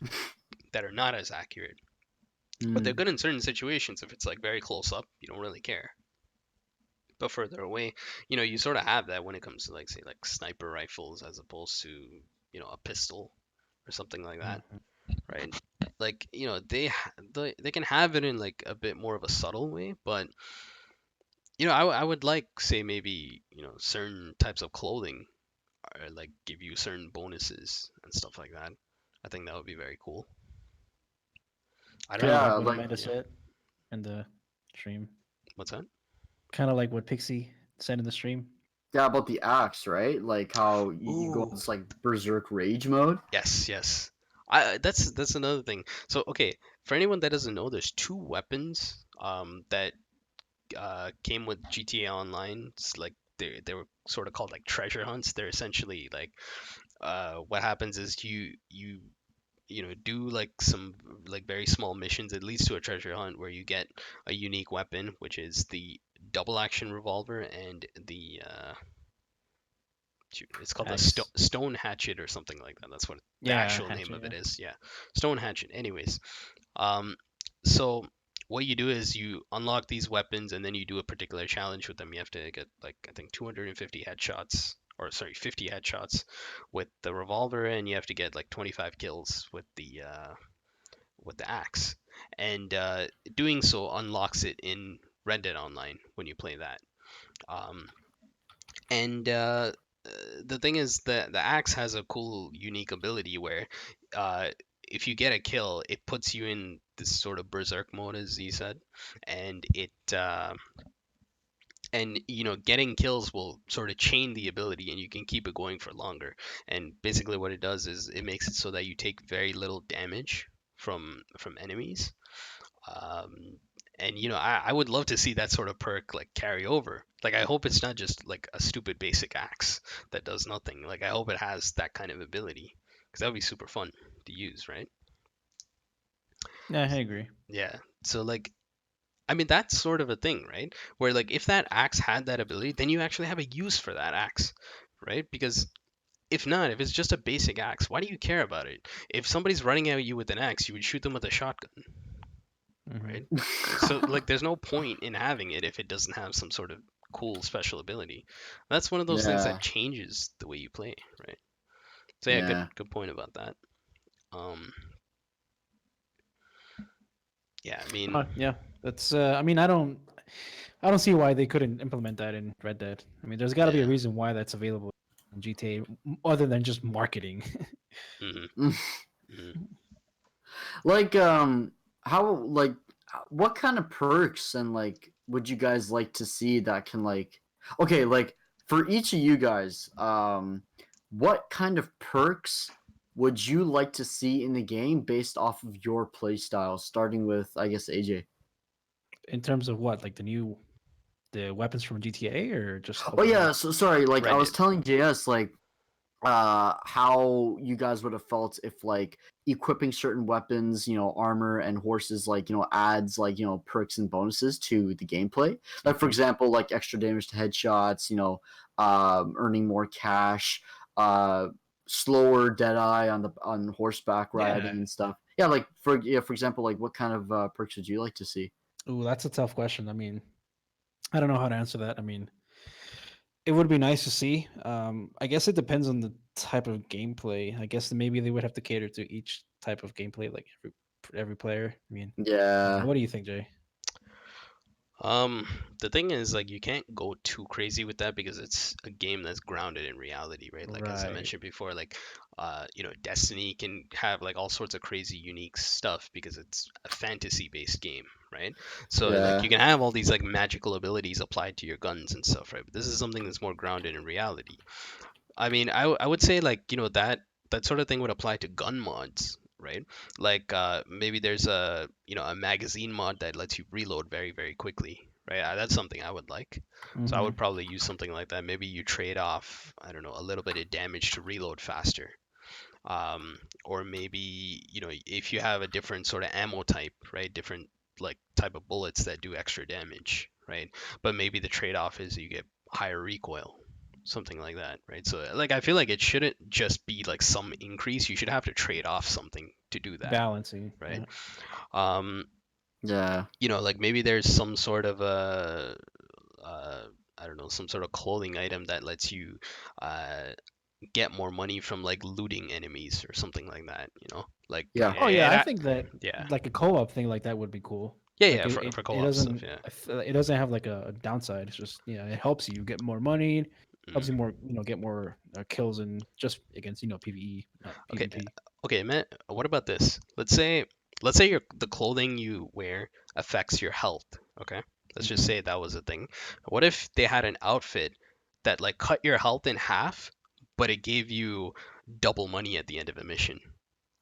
that are not as accurate, but they're mm. good in certain situations. If it's like very close up, you don't really care. But further away, you sort of have that when it comes to like say like sniper rifles as opposed to a pistol or something like that, Hmm. right? Like they can have it in like a bit more of a subtle way, but I would like say maybe certain types of clothing or like give you certain bonuses and stuff like that. I think that would be very cool. I don't Kind of know. like Yeah, what like Amanda Yeah. said in the stream. What's that? Kind of like what Pixie said in the stream. yeah, about the axe, right? Like how you go in Ooh. this like berserk rage mode. Yes, yes. That's another thing. So okay, for anyone that doesn't know, there's two weapons that came with GTA Online. It's like they were sort of called like treasure hunts. They're essentially like what happens is you do like some like very small missions. It leads to a treasure hunt where you get a unique weapon, which is the double action revolver and the it's called the Axe. stone hatchet or something like that. That's what the Yeah, actual name hatchet. of Yeah. it is. Yeah, stone hatchet. Anyways, um, so what you do is you unlock these weapons and then you do a particular challenge with them. You have to get like I think 250 headshots, or sorry, 50 headshots with the revolver, and you have to get like 25 kills with the axe. And doing so unlocks it in Red Dead Online when you play that. Um, and the thing is the axe has a cool unique ability where uh, if you get a kill, it puts you in this sort of berserk mode, as he said, and getting kills will sort of chain the ability, and you can keep it going for longer. And basically, what it does is it makes it so that you take very little damage from enemies. Um, and I would love to see that sort of perk like carry over. Like I hope it's not just like a stupid basic axe that does nothing. Like I hope it has that kind of ability, because that would be super fun to use, right? Yeah, I agree. Yeah. So like, I mean, that's sort of a thing, right? Where like if that axe had that ability, then you actually have a use for that axe, right? Because if not, if it's just a basic axe, why do you care about it? If somebody's running at you with an axe, you would shoot them with a shotgun, right? So like there's no point in having it if it doesn't have some sort of cool special ability. That's one of those things Yeah. that changes the way you play, right? So yeah, Yeah. good point about that. Yeah, I mean, Yeah, that's. I mean, I don't see why they couldn't implement that in Red Dead. I mean, there's got to be a yeah. reason why that's available in GTA, other than just marketing. Hmm. Hmm. Like how like what kind of perks and like would you guys like to see that can like okay, like for each of you guys, what kind of perks would you like to see in the game based off of your play style, starting with I guess AJ? In terms of what, like the weapons from GTA, or just Oh yeah, overall? so sorry, like I Red was Dead. telling JS like how you guys would have felt if like equipping certain weapons, armor and horses, like adds like perks and bonuses to the gameplay, like for example like extra damage to headshots, earning more cash, slower dead eye on horseback riding Yeah. and stuff. Yeah, like for example, like what kind of perks would you like to see? Ooh, that's a tough question. I mean, I don't know how to answer that. I mean, it would be nice to see. I guess it depends on the type of gameplay. I guess maybe they would have to cater to each type of gameplay, like every player. I mean, Yeah. what do you think, Jay? The thing is, like, you can't go too crazy with that because it's a game that's grounded in reality, right? Like, as I Right. mentioned before, like, Destiny can have like all sorts of crazy, unique stuff because it's a fantasy-based game, right? So, like, Yeah. you can have all these like magical abilities applied to your guns and stuff, right? But this is something that's more grounded in reality. I mean, I would say like that sort of thing would apply to gun mods, right? Like maybe there's a magazine mod that lets you reload very quickly, right? That's something I would like. So I Hmm. would probably use something like that. Maybe you trade off, I don't know, a little bit of damage to reload faster. Or maybe if you have a different sort of ammo type, right? Different like type of bullets that do extra damage, right? But maybe the trade-off is you get higher recoil, something like that, right? So like I feel like it shouldn't just be like some increase. You should have to trade off something to do that, Balancing. right? Yeah. Um, Yeah. like maybe there's some sort of a I don't know, some sort of clothing item that lets you uh, get more money from like looting enemies or something like that, like Yeah. Oh yeah, I think that yeah, like a co-op thing like that would be cool. yeah, Like yeah, for it co-op stuff, doesn't yeah. it doesn't have like a downside. It's just it helps you get more money, helps you Mm. more get more kills and just against PVE, not Okay, PvP. okay, man. What about this? Let's say the clothing you wear affects your health. Okay, let's just Hmm. say that was a thing. What if they had an outfit that like cut your health in half, but it gave you double money at the end of a mission?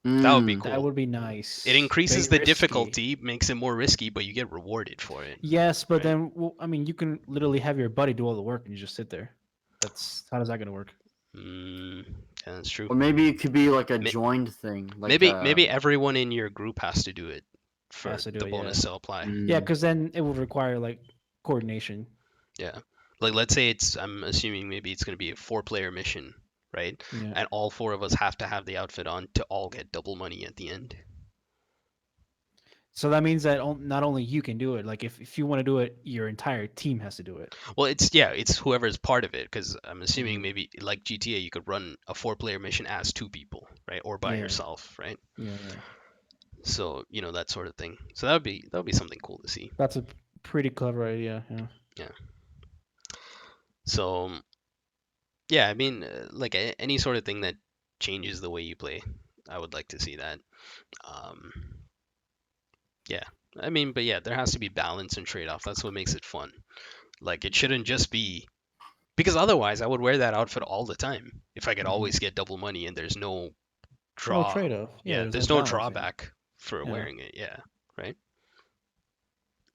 That would be Mm. That cool. would be It nice. increases Very the risky. difficulty, makes it more risky, but you get rewarded for it, Yes, but right? then I mean, you can literally have your buddy do all the work and you just sit there. That's how does that gonna work? Mm, yeah, that's true. Or maybe it could be like a May- joined thing, like maybe everyone in your group has to do it for Has to do the it, yeah. bonus to apply. Yeah, mm, because then it would require like coordination. Yeah. Like let's say I'm assuming maybe it's going to be a 4-player mission, right? Yeah. And all 4 of us have to have the outfit on to all get double money at the end. So that means that not only you can do it, like if you want to do it, your entire team has to do it. Well, it's whoever's part of it because I'm assuming Hmm. maybe like GTA you could run a 4-player mission as 2 people, right? Or by Yeah. yourself, right? Yeah. So, that sort of thing. So that would be something cool to see. That's a pretty clever idea. Yeah. Yeah. So, yeah, I mean, like any sort of thing that changes the way you play, I would like to see that. Um, Yeah. I mean, but yeah, there has to be balance and trade-off. That's what makes it fun. Like it shouldn't just be because otherwise I would wear that outfit all the time if I could Hmm. always get double money and there's no No draw. trade-off. Yeah, Yeah, there's no there's no balancing. drawback for Yeah. wearing it. Yeah, right?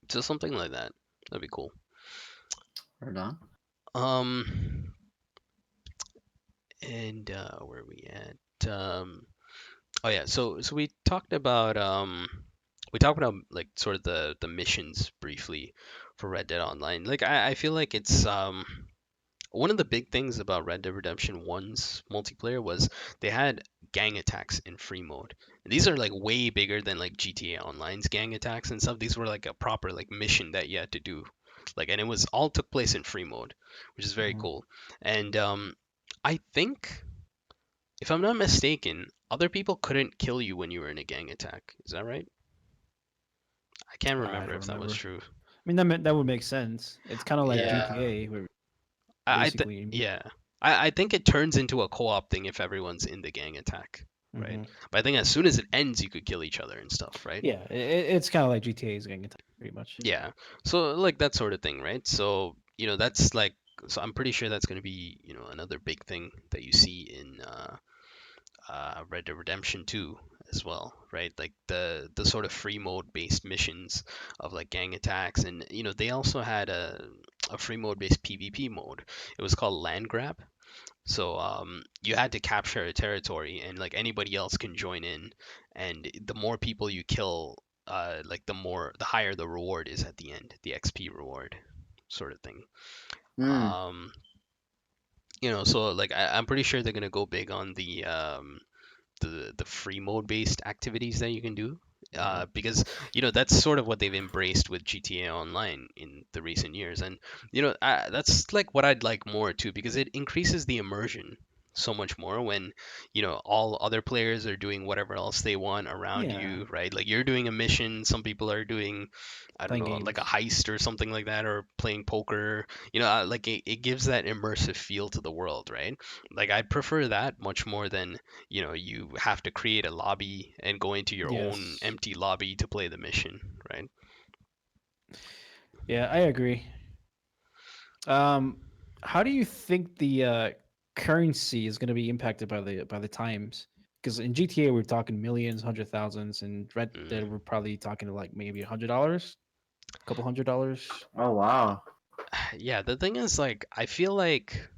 So something like that. That'd be cool. Right on. Um and where are we at? Oh yeah, so we talked about like sort of the missions briefly for Red Dead Online. Like I feel like it's one of the big things about Red Dead Redemption 1's multiplayer was they had gang attacks in free mode. And these are like way bigger than like GTA Online's gang attacks and stuff. These were like a proper like mission that you had to do. Like and it was all took place in free mode, which is very Hmm. cool. And I think if I'm not mistaken, other people couldn't kill you when you were in a gang attack. Is that right? I can't I remember don't if that was remember. true. I mean, that would make sense. It's kind of like Yeah. Yeah. GTA, where I basically. yeah. I think it turns into a co-op thing if everyone's in the gang attack, right? Hmm. But I think as soon as it ends, you could kill each other and stuff, right? Yeah, it's kind of like GTA's getting attacked, pretty much. Yeah. So like that sort of thing, right? So that's like so I'm pretty sure that's going to be another big thing that you see in Red Dead Redemption 2 as well, right? Like the sort of free mode based missions of like gang attacks, and they also had a free mode based PvP mode. It was called Land Grab. So you had to capture a territory, and like anybody else can join in, and the more people you kill, like the higher the reward is at the end, the XP reward, sort of thing. Mm. Um, so like I'm pretty sure they're gonna go big on the free mode based activities that you can do. Because that's sort of what they've embraced with GTA Online in the recent years, and that's like what I'd like more too, because it increases the immersion so much more when all other players are doing whatever else they want around Yeah, you, right? Like you're doing a mission, some people are doing, I don't playing know, like a games. heist or something like that, or playing poker. Like it gives that immersive feel to the world, right? Like I prefer that much more than you have to create a lobby and go into your own Yes. empty lobby to play the mission, right? Yeah, I agree. Um, how do you think the currency is going to be impacted by the times? Because in GTA we're talking millions, hundred thousands, and Red Dead Mm. we're probably talking like maybe $100, a couple $100. Oh wow. Yeah, the thing is, like, I feel like,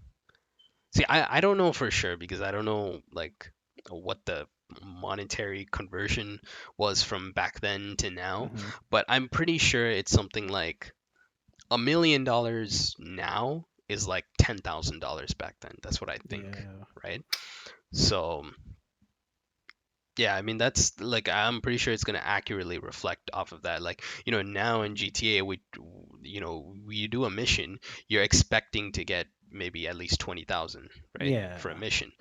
see, I don't know for sure because I don't know, like, what the monetary conversion was from back then to now, Hmm. but I'm pretty sure it's something like $1 million now is like $10,000 back then. That's what I think, Yeah. right? So, yeah, I mean that's like I'm pretty sure it's gonna accurately reflect off of that. Like, now in GTA we do a mission, you're expecting to get maybe at least 20,000, right? For a Yeah. mission.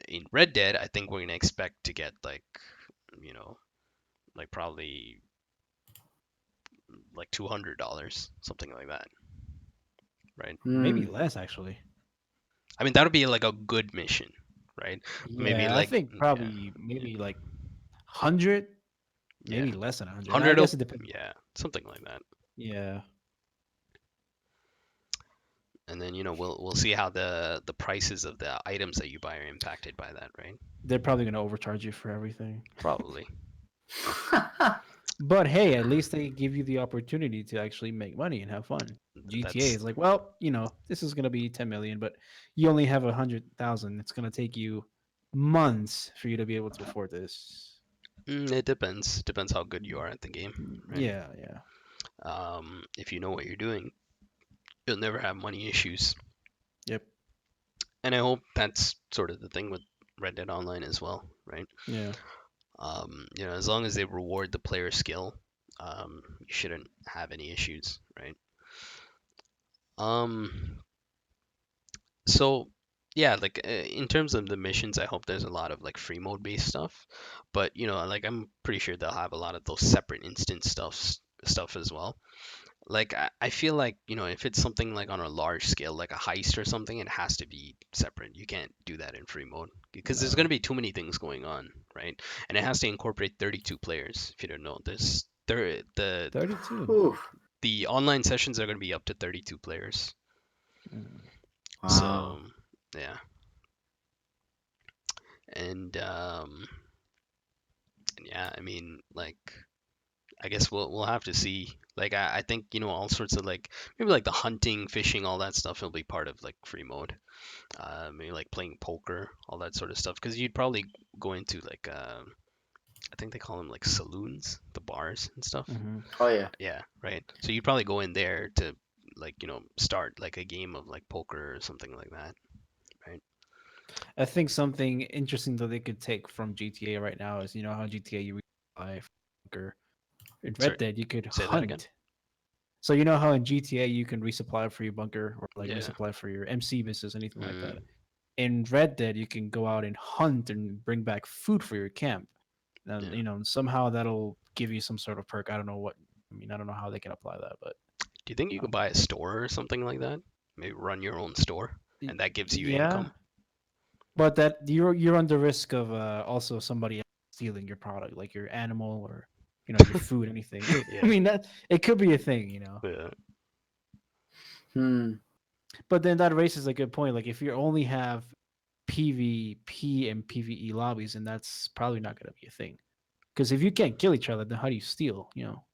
In Red Dead, I think we're gonna expect to get like, you know, like probably like $200, something like that, right? Maybe Mm. less actually. I mean that would be like a good mission, right? Maybe Yeah, I like think yeah, probably maybe like 100, yeah, maybe less than 100. I 100, guess it depends. yeah, something like that. Yeah. And then we'll see how the prices of the items that you buy are impacted by that, right? They're probably going to overcharge you for everything. Probably. But hey, at least they give you the opportunity to actually make money and have fun. GTA That's is like, well, this is gonna be 10 million, but you only have 100,000. It's gonna take you months for you to be able to afford this. it depends how good you are at the game, right? Yeah, yeah. If you know what you're doing, you'll never have money issues. Yep. And I hope that's sort of the thing with Red Dead Online as well, right? Yeah. As long as they reward the player skill, you shouldn't have any issues, right? Um, so yeah, like in terms of the missions, I hope there's a lot of like free mode based stuff, but like I'm pretty sure they'll have a lot of those separate instance stuff as well. Like I feel like if it's something like on a large scale, like a heist or something, it has to be separate. You can't do that in free mode because there's going to No. be too many things going on, right? And it has to incorporate 32 players. If you don't know, the 32. Oof. the online sessions are going to be up to 32 players. Mm. Wow. So yeah, and yeah, I mean, like, I guess we'll have to see. Like, I think, you know, all sorts of, like, maybe like the hunting, fishing, all that stuff will be part of like free mode. Maybe like playing poker, all that sort of stuff. Because you'd probably go into like I think they call them like saloons, the bars and stuff. Mhm. Oh yeah. Yeah, right. So you'd probably go in there to, like, you know, start like a game of like poker or something like that, right? I think something interesting that they could take from GTA right now is, you know how GTA you resupply for bunker. In Sorry, Red Dead you could say that again. hunt. So you know how in GTA you can resupply for your bunker or like Yeah. resupply for your MC business, anything like Mm, that. In Red Dead you can go out and hunt and bring back food for your camp. And yeah. you know, somehow that'll give you some sort of perk. I don't know what, I mean, I don't know how they can apply that, but Do you think you could buy a store or something like that? Maybe run your own store, and that gives you yeah. income. But that you're under risk of also somebody else stealing your product, like your animal or you know your food, anything. I Yeah. mean that it could be a thing, you know. Yeah. Hmm. But then that raises a good point. Like if you only have PvP and PvE lobbies, and that's probably not going to be a thing. Because if you can't kill each other, then how do you steal? You know,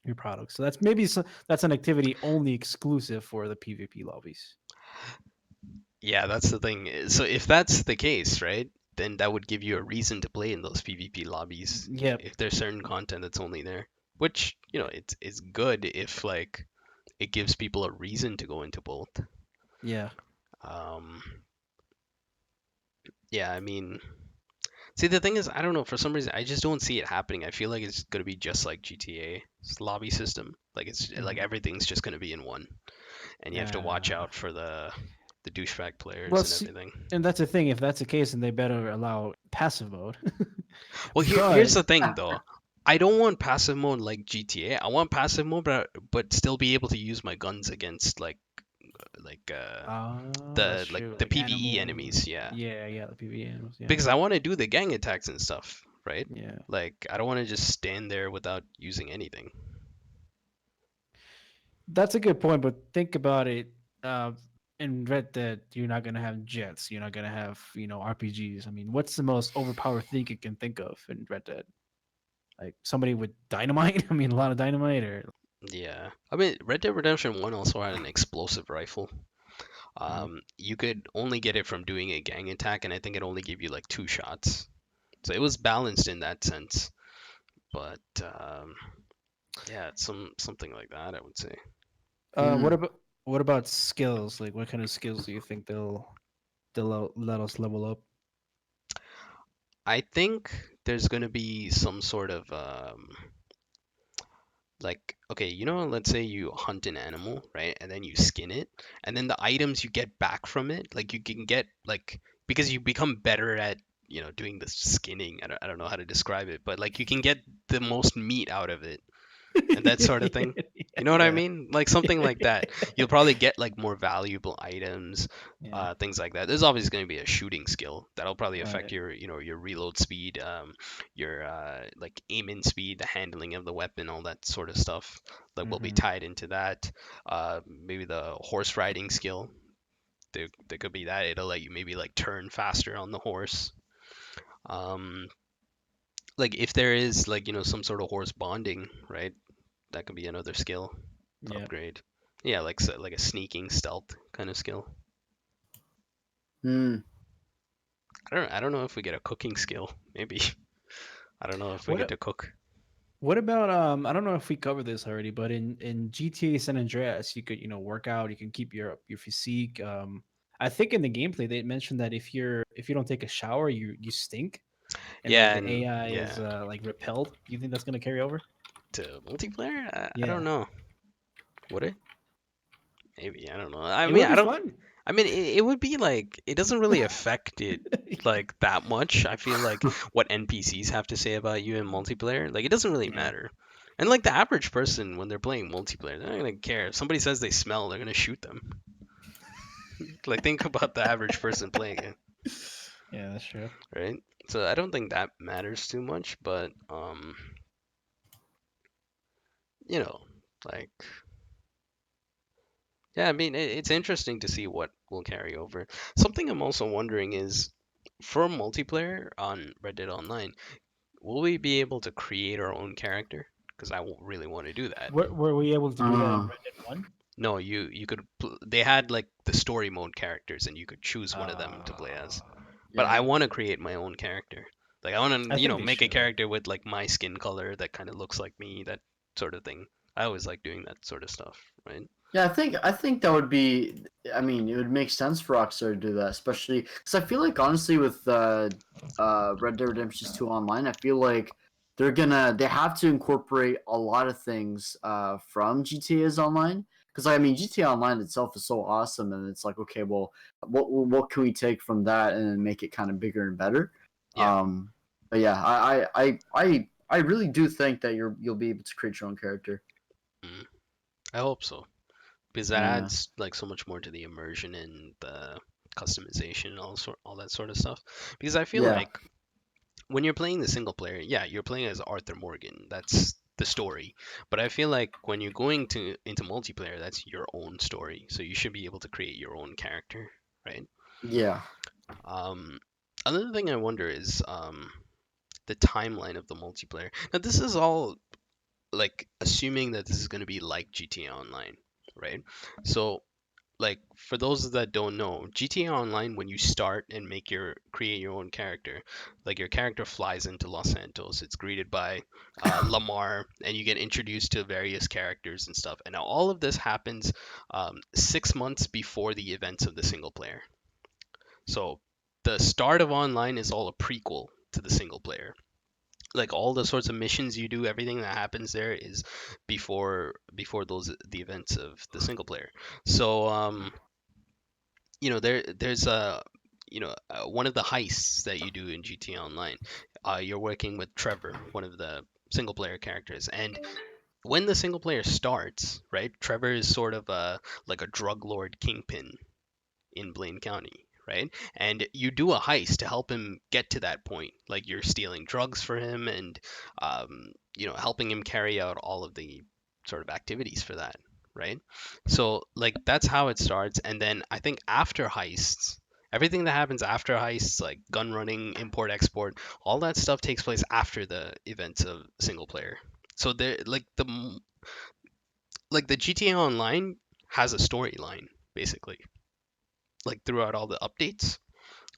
your products. So that's maybe that's an activity only exclusive for the PvP lobbies. Yeah, that's the thing. So if that's the case, right, then that would give you a reason to play in those PvP lobbies Yep. if there's certain content that's only there. Which, you know, it's good if like it gives people a reason to go into both. Yeah. Um, yeah, I mean, see, the thing is, I don't know, for some reason, I just don't see it happening. I feel like it's gonna be just like GTA's lobby system. Like it's like Mhm. everything's just gonna be in one, and you have to watch out for the douchebag players Well, and see, everything. and that's the thing. If that's the case, then they better allow passive mode. Well, here's But the thing though. I don't want passive mode like GTA. I want passive mode, but still be able to use my guns against like that's true. the Like PVE animal. enemies, yeah. Yeah, the PvE animals. Yeah, Because I want to do the gang attacks and stuff, right? yeah. Like I don't want to just stand there without using anything. That's a good point. But think about it. In Red Dead, you're not gonna have jets. You're not gonna have RPGs. I mean, what's the most overpowered thing you can think of in Red Dead? Like somebody with dynamite. I mean, a lot of dynamite, or Yeah. I mean, Red Dead Redemption 1 also had an explosive rifle. Mhm. You could only get it from doing a gang attack, and I think it only gave you like 2 shots. So it was balanced in that sense. But yeah, it's something like that, I would say. Hmm. What about skills? Like, what kind of skills do you think they'll let us level up? I think there's gonna be some sort of like, okay, you know, let's say you hunt an animal, right? And then you skin it, and then the items you get back from it, like you can get like, because you become better at, you know, doing the skinning. I don't know how to describe it, but like you can get the most meat out of it and that sort of thing. You know what I Yeah. mean? Like something like that. You'll probably get like more valuable items, Yeah. things like that. There's obviously going to be a shooting skill that'll probably affect Right. your, you know, your reload speed, your like aiming speed, the handling of the weapon, all that sort of stuff. That will be Hmm. tied into that. Maybe the horse riding skill. There could be that. It'll let you maybe like turn faster on the horse. Um, like if there is like, you know, some sort of horse bonding, right? That could be another skill to Yeah. upgrade. Yeah, like a sneaking stealth kind of skill. Hmm. I don't know if we get a cooking skill. Maybe. I don't know if we get What to cook. What about I don't know if we covered this already, but in GTA San Andreas, you could work out, you can keep your physique. I think in the gameplay they mentioned that if you don't take a shower, you stink, and like Yeah, the and AI is yeah, like repelled. Do you think that's gonna carry over? to multiplayer, I don't Yeah, know. Would it? Maybe, I don't know. I it mean, would be fun. I mean, it would be like it doesn't really affect it like that much. I feel like what NPCs have to say about you in multiplayer, like it doesn't really Yeah, matter. And like the average person when they're playing multiplayer, they're not gonna care. If somebody says they smell, they're gonna shoot them. Like think about the average person playing it, yeah, that's true. right? So I don't think that matters too much, but you know, like yeah, I mean it's interesting to see what will carry over. Something I'm also wondering is for multiplayer on Red Dead Online, will we be able to create our own character? Because I won't really want to do that. Were we able to do that in Uh, Red Dead One? No, you could they had like the story mode characters and you could choose one of them to play Uh, as. But I yeah. want to create my own character. Like I want I to, think they make a should. character with like my skin color that kind of looks like me, that sort of thing. I always like doing that sort of stuff, right? Yeah, I think that would be. I mean, it would make sense for Rockstar to do that, especially because I feel like honestly with Red Dead Redemption 2 Online, I feel like they have to incorporate a lot of things from GTA's Online. Because I mean, GTA Online itself is so awesome, and it's like, okay, well, what can we take from that and then make it kind of bigger and better? Yeah. But yeah, I really do think that you'll be able to create your own character. Mm, I hope so. Because that Yeah. adds like so much more to the immersion and the customization and all that sort of stuff. Because I feel Yeah. like when you're playing the single player, yeah, you're playing as Arthur Morgan. That's the story. But I feel like when you're going to into multiplayer, that's your own story. So you should be able to create your own character, right? Yeah. Um, Another thing I wonder is the timeline of the multiplayer. Now this is all like assuming that this is going to be like GTA Online, right? So like for those that don't know, GTA Online, when you start and create your own character, like your character flies into Los Santos, it's greeted by Lamar, and you get introduced to various characters and stuff. And now all of this happens 6 months before the events of the single player. So the start of online is all a prequel to the single player. Like all the sorts of missions you do, everything that happens there is before those the events of the single player. So there's one of the heists that you do in GTA Online. You're working with Trevor, one of the single player characters, and when the single player starts, right, Trevor is sort of like a drug lord kingpin in Blaine County, right? And you do a heist to help him get to that point. Like you're stealing drugs for him and helping him carry out all of the sort of activities for that, right? So like that's how it starts, and then I think after heists, everything that happens after heists, like gun running, import export, all that stuff takes place after the events of single player. So there like the GTA Online has a storyline basically, like throughout all the updates,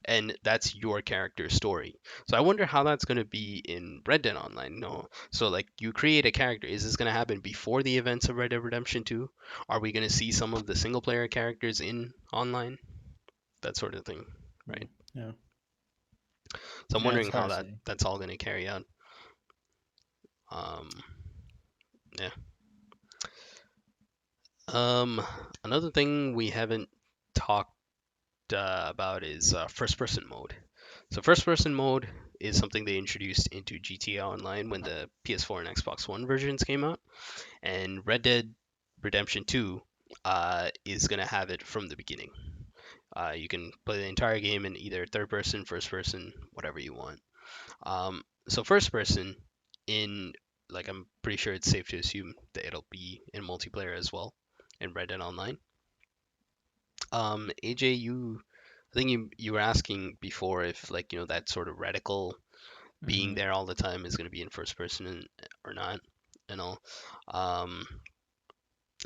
and that's your character's story. So I wonder how that's going to be in Red Dead Online. No, so like you create a character. Is this going to happen before the events of Red Dead Redemption 2? Are we going to see some of the single player characters in online? That sort of thing, right? Yeah. So I'm Yeah, it's wondering hard how to say. that's all going to carry out. Um, yeah. Um, Another thing we haven't talked about is first person mode. So first person mode is something they introduced into GTA Online when the PS4 and Xbox One versions came out, and Red Dead Redemption 2 is gonna have it from the beginning. You can play the entire game in either third person, first person, whatever you want. So first person in like I'm pretty sure it's safe to assume that it'll be in multiplayer as well in Red Dead Online. AJ, I think you were asking before if like that sort of reticle being Hmm. there all the time is going to be in first person or not and all. Um,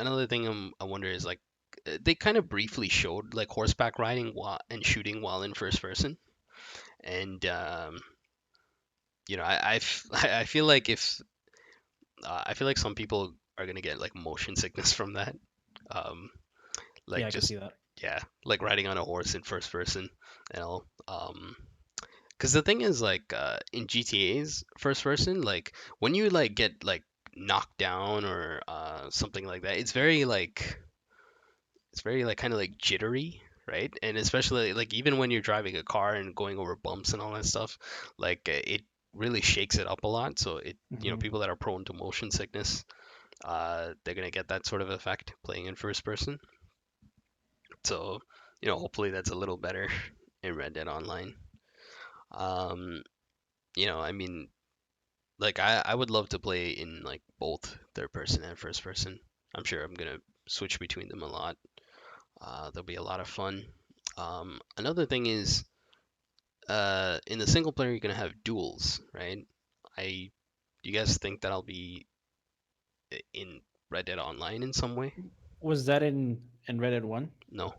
Another thing I wonder is like they kind of briefly showed like horseback riding and shooting while in first person, and I feel like if I feel like some people are gonna get like motion sickness from that, um, Yeah, like I can just see that. yeah, like riding on a horse in first person and all. Because the thing is, like, in GTA's first person, like, when you, like, get, like, knocked down or something like that, it's very, like, kind of, like, jittery, right? And especially, like, even when you're driving a car and going over bumps and all that stuff, like, it really shakes it up a lot. So, Hmm. people that are prone to motion sickness, they're going to get that sort of effect playing in first person. So, hopefully that's a little better in Red Dead Online. Um, I mean, like I would love to play in like both third person and first person. I'm sure I'm gonna switch between them a lot. There'll be a lot of fun. Another thing is, in the single player, you're gonna have duels, right? I, do you guys think that I'll be in Red Dead Online in some way? Was that in Red Dead 1? No.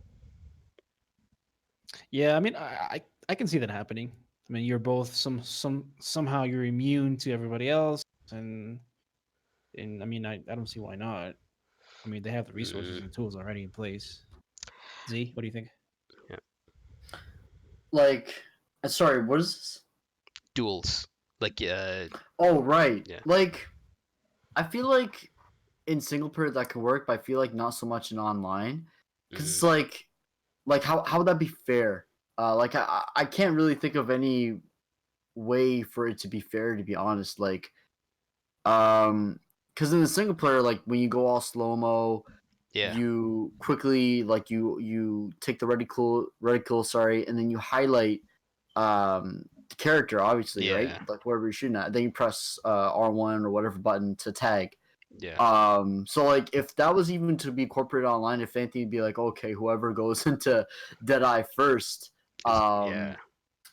Yeah, I mean, I can see that happening. I mean, you're both somehow you're immune to everybody else, and I mean, I don't see why not. I mean, they have the resources Mm, and tools already in place. Z, what do you think? yeah. Like, sorry, what is this? Duels. Like, Oh, right. yeah. Like, I feel like in single player that could work, but I feel like not so much in online, because it's Mm, like how would that be fair? Like I can't really think of any way for it to be fair, to be honest. Like, because in the single player, like when you go all slow mo, yeah. you quickly like you take the reticle, sorry, and then you highlight the character, obviously, right? Yeah. Like wherever you're shooting at, then you press R1 or whatever button to tag. Yeah. So like if that was even to be incorporated online, if anything, it'd be like, okay, whoever goes into Deadeye first, Yeah.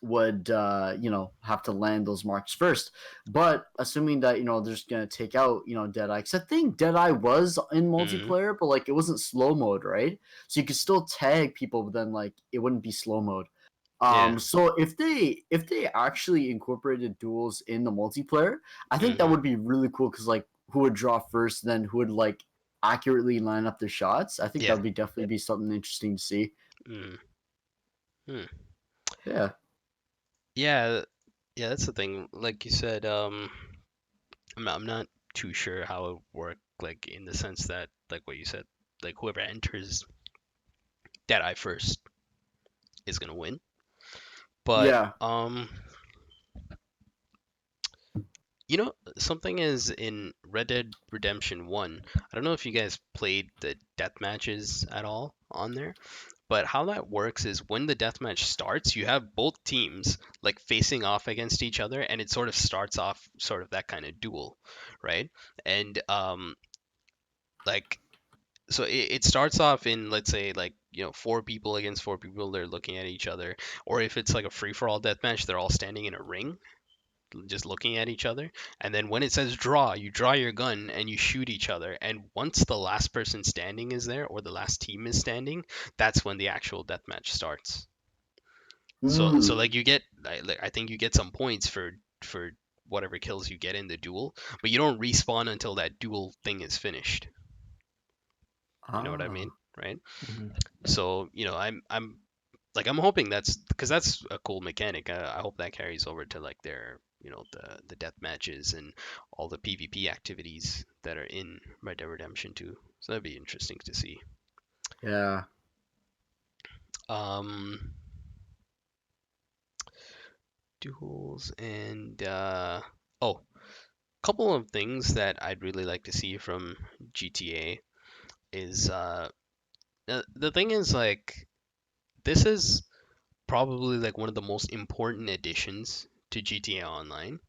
would have to land those marks first. But assuming that they're just gonna take out Deadeye, because I think Deadeye was in Mm, multiplayer, but like it wasn't slow mode, right? So you could still tag people, but then like it wouldn't be slow mode. yeah. So if they actually incorporated duels in the multiplayer, I think that Hmm. would be really cool, because like who would draw first, then who would like accurately line up their shots. I think that Yeah. would be definitely be something interesting to see. Mm, hmm. Yeah. Yeah. Yeah, that's the thing. Like you said, I'm not too sure how it worked, like in the sense that, like what you said, like whoever enters Deadeye first is gonna win. But Yeah. something is in Red Dead Redemption 1. I don't know if you guys played the death matches at all on there, but how that works is when the death match starts, you have both teams like facing off against each other, and it sort of starts off sort of that kind of duel, right? And like so it starts off in, let's say, like four people against four people, they're looking at each other, or if it's like a free for all death match, they're all standing in a ring just looking at each other. And then when it says draw, you draw your gun and you shoot each other. And once the last person standing is there, or the last team is standing, that's when the actual deathmatch starts. So Mm. like you get, like, I think you get some points for whatever kills you get in the duel, but you don't respawn until that duel thing is finished. You know what I mean, Ah. right? Hmm. So I'm like, I'm hoping that's because that's a cool mechanic. I hope that carries over to like their the death matches and all the PvP activities that are in Red Dead Redemption 2. So that'd be interesting to see. Yeah. Um, Duels and oh, couple of things that I'd really like to see from GTA is the thing is, like, this is probably like one of the most important additions to GTA Online.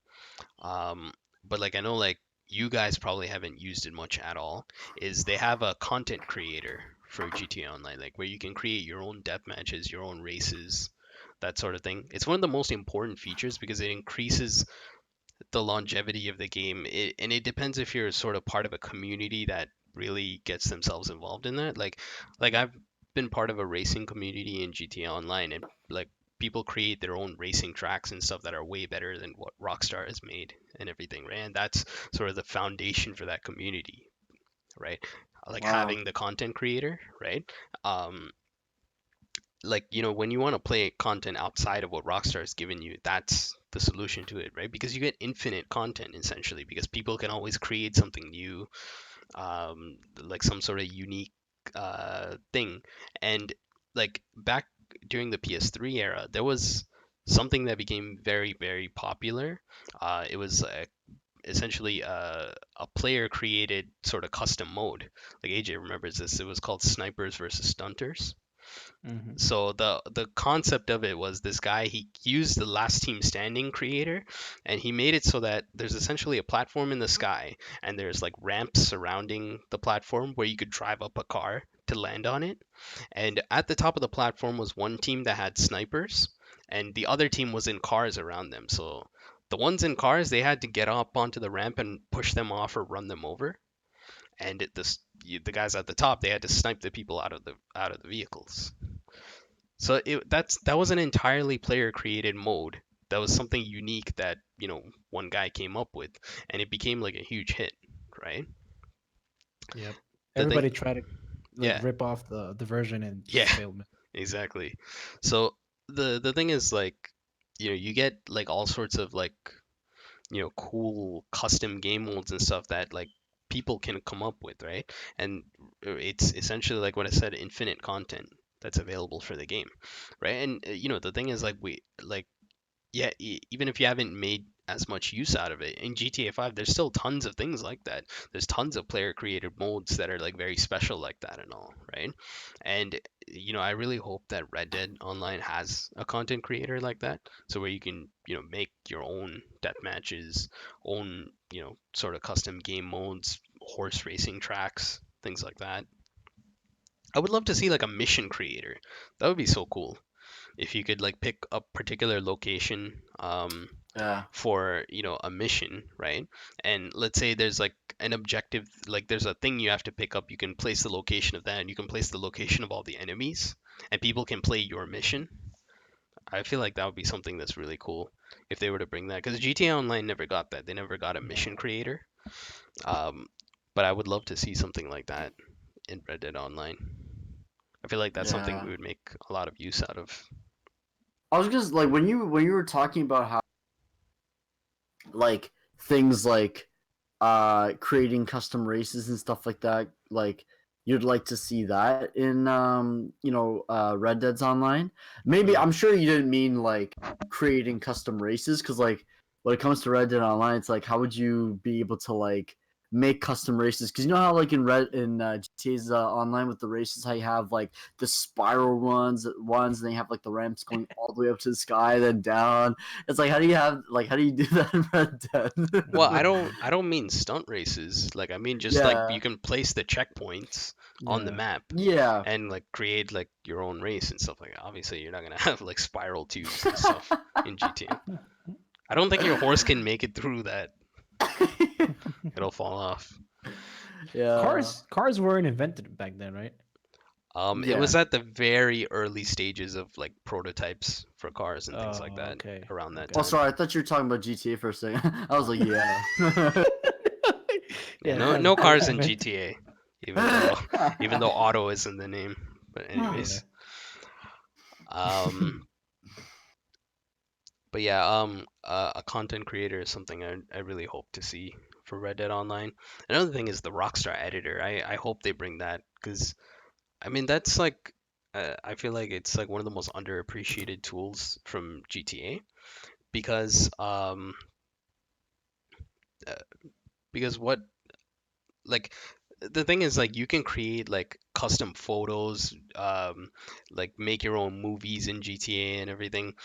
Um, but like I know like you guys probably haven't used it much at all. Is they have a content creator for GTA Online, like where you can create your own death matches, your own races, that sort of thing. It's one of the most important features because it increases the longevity of the game. And it depends if you're sort of part of a community that really gets themselves involved in that. Like I've been part of a racing community in GTA Online, and like people create their own racing tracks and stuff that are way better than what Rockstar has made and everything, right? And that's sort of the foundation for that community, right? Like Wow. having the content creator, right? Um, like when you want to play content outside of what Rockstar has given you, that's the solution to it, right? Because you get infinite content essentially, because people can always create something new, like some sort of unique thing. And like back during the PS3 era, there was something that became very, very popular. It was essentially a player created sort of custom mode. Like AJ remembers this. It was called Snipers versus Stunters. Hmm. So the concept of it was this guy, he used the last team standing creator, and he made it so that there's essentially a platform in the sky, and there's like ramps surrounding the platform where you could drive up a car to land on it. And at the top of the platform was one team that had snipers, and the other team was in cars around them. So the ones in cars, they had to get up onto the ramp and push them off or run them over. And the guys at the top, they had to snipe the people out of the vehicles. So that was an entirely player created mode. That was something unique that, one guy came up with, and it became like a huge hit, right? Yep. The thing, Everybody tried to like yeah, rip off the version and yeah, just failed. exactly. So the thing is like, you get like all sorts of like, cool custom game modes and stuff that like people can come up with, right? And it's essentially like what I said, infinite content that's available for the game, right? And the thing is like we like yeah, even if you haven't made as much use out of it in GTA 5, there's still tons of things like that. There's tons of player created modes that are like very special like that and all, right? And I really hope that Red Dead Online has a content creator like that, so where you can, make your own death matches, own, sort of custom game modes, horse racing tracks, things like that. I would love to see like a mission creator. That would be so cool if you could like pick a particular location Yeah. for a mission, right? And let's say there's like an objective, like there's a thing you have to pick up. You can place the location of that, and you can place the location of all the enemies, and people can play your mission. I feel like that would be something that's really cool if they were to bring that, because GTA Online never got that. They never got a mission creator. um, but I would love to see something like that in Red Dead Online. I feel like that's something Yeah. we would make a lot of use out of. I was just like when you were talking about how like things like creating custom races and stuff like that, like you'd like to see that in Red Dead's Online. Maybe Mm. I'm sure you didn't mean like creating custom races, because like when it comes to Red Dead Online, it's like how would you be able to like make custom races? Because you know how like in GTA's Online with the races, how you have like the spiral ones, and they have like the ramps going all the way up to the sky then down. It's like how do you do that in Red Well, Dead? I don't mean stunt races. Like I mean just like Yeah. you can place the checkpoints on the Yeah. map Yeah. and like create like your own race and stuff like that. Obviously, you're not gonna have like spiral tubes and stuff in GTA. I don't think your horse can make it through that. It'll fall off. Yeah. Cars weren't invented back then, right? It Yeah. was at the very early stages of like prototypes for cars and things like Oh, that okay. around that Oh, Okay. time. sorry. I thought you were talking about GTA for a second. I was like, yeah. Yeah, Yeah, no that cars was in invented. GTA, even though auto is in the name. But Yeah. anyways, um, but yeah, a content creator is something I really hope to see for Red Dead Online. Another thing is the Rockstar editor. I hope they bring that, because I mean that's like I feel like it's like one of the most underappreciated tools from GTA, because uh, what like the thing is like you can create like custom photos, like make your own movies in GTA and everything.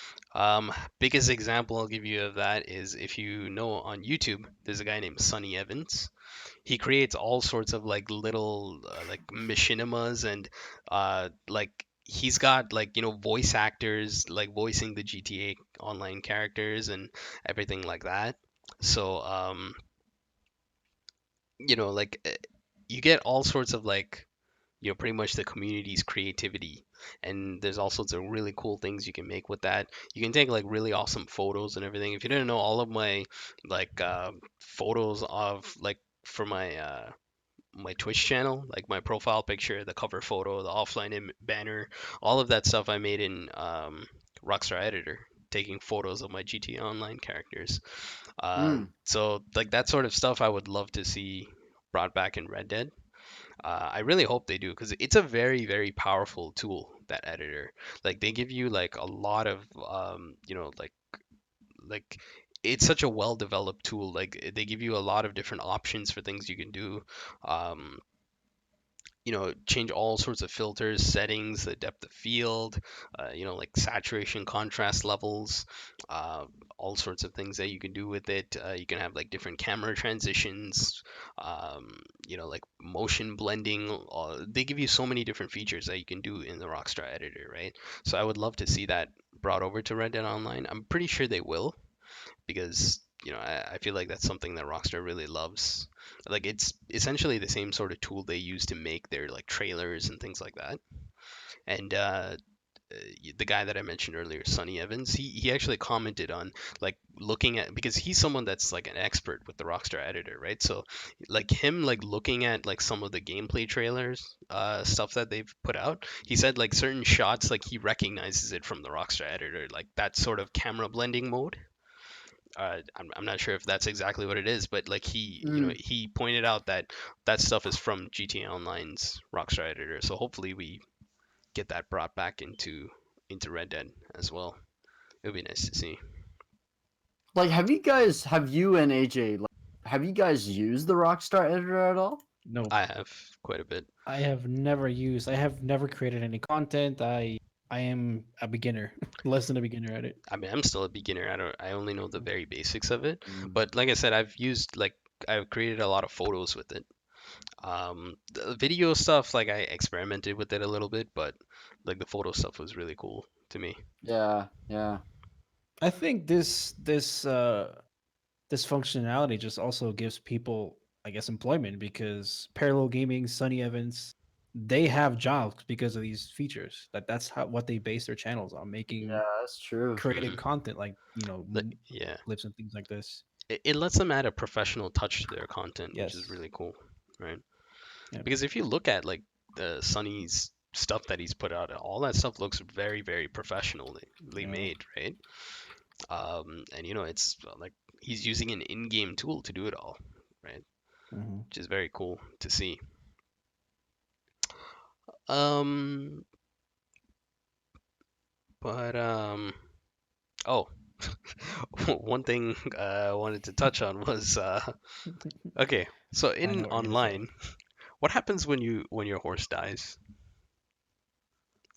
Biggest example I'll give you of that is, if you know, on YouTube there's a guy named Sonny Evans. He creates all sorts of like little like machinimas, and like he's got like voice actors like voicing the GTA Online characters and everything like that. So like you get all sorts of like pretty much the community's creativity, and there's all sorts of really cool things you can make with that. You can take like really awesome photos and everything. If you didn't know, all of my like photos of like for my Twitch channel, like my profile picture, the cover photo, the offline banner, all of that stuff I made in Rockstar Editor, taking photos of my GTA Online characters. Mm. So like that sort of stuff I would love to see brought back in Red Dead. I really hope they do, because it's a very, very powerful tool, that editor. Like they give you like a lot of like it's such a well developed tool. Like they give you a lot of different options for things you can do. Um, change all sorts of filters, settings, the depth of field, like saturation, contrast levels, all sorts of things that you can do with it. You can have like different camera transitions, like motion blending. They give you so many different features that you can do in the Rockstar editor, right? So I would love to see that brought over to Red Dead Online. I'm pretty sure they will, because I feel like that's something that Rockstar really loves. Like, it's essentially the same sort of tool they use to make their like trailers and things like that. And the guy that I mentioned earlier, Sonny Evans, he actually commented on like looking at, because he's someone that's like an expert with the Rockstar editor, right? So like him like looking at like some of the gameplay trailers, stuff that they've put out, he said like certain shots like he recognizes it from the Rockstar editor, like that sort of camera blending mode. I'm not sure if that's exactly what it is, but like he pointed out that that stuff is from GTA Online's Rockstar editor. So hopefully we get that brought back into Red Dead as well. It would be nice to see. Like, have you and AJ, like, have you guys used the Rockstar editor at all? No, I have quite a bit. I have never created any content. I am a beginner, less than a beginner at it. I mean, I'm still a beginner. I only know the very basics of it. Mm. But like I said, I've created a lot of photos with it. The video stuff, like I experimented with it a little bit, but like the photo stuff was really cool to me. Yeah. I think this functionality just also gives people, I guess, employment, because Parallel Gaming, Sunny Evans, they have jobs because of these features. That's what they base their channels on, making Yeah, that's true. creating content like Yeah, clips and things like this. it lets them add a professional touch to their content, which is Yes. really cool, right? Yeah. Because if you look at like the Sunny's stuff that he's put out, all that stuff looks very, very professionally made, right? And it's like he's using an in-game tool to do it all, right? Mm-hmm. Which is very cool to see. But oh, one thing I wanted to touch on was okay. So I know in what you're gonna say. online, what happens when your horse dies?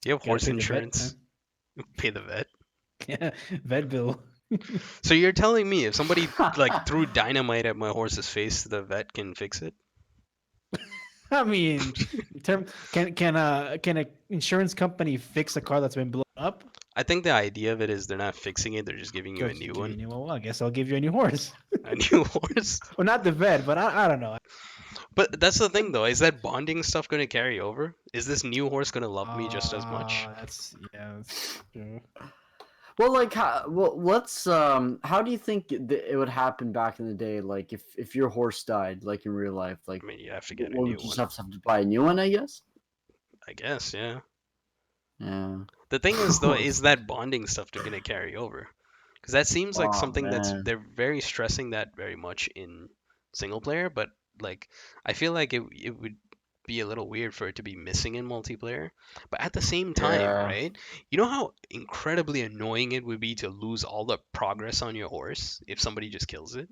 Do you have Gotta horse pay the vet, insurance? Pay the vet. Yeah, vet bill. So you're telling me if somebody like threw dynamite at my horse's face, the vet can fix it? I mean, can a insurance company fix a car that's been blown up? I think the idea of it is they're not fixing it; they're just giving you a Just new give you one, a new one. Well, I guess I'll give you a new horse. a new horse. Well, not the vet, but I don't know. But that's the thing, though. Is that bonding stuff going to carry over? Is this new horse going to love me just as much? That's true. Well, like, how do you think it would happen back in the day? Like, if your horse died, like in real life, like, I mean, you have to get a would new you just one. have to buy a new one? I guess. I guess, yeah. Yeah. The thing is, though, is that bonding stuff going to carry over? Because that seems like Oh, something man. they're very stressing that very much in single player, but like I feel like it would be a little weird for it to be missing in multiplayer. But at the same time, Yeah. right? You know how incredibly annoying it would be to lose all the progress on your horse if somebody just kills it?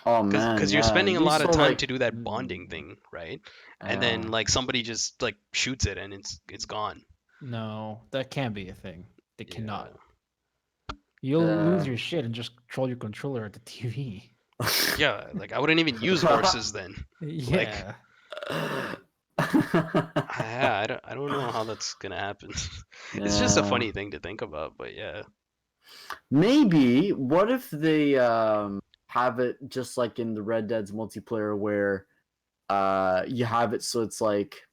Oh man. Because you're yeah. spending a You lot of still, time like, to do that bonding thing, right? And then like somebody just like shoots it and it's gone. No, that can't be a thing. They cannot. Yeah. You'll lose Yeah. your shit and just control your controller at the TV. Yeah, like I wouldn't even use horses then. Yeah. I don't know how that's gonna happen. It's just a Yeah. funny thing to think about, but yeah. Maybe. What if they have it just like in the Red Dead's multiplayer, where you have it so it's like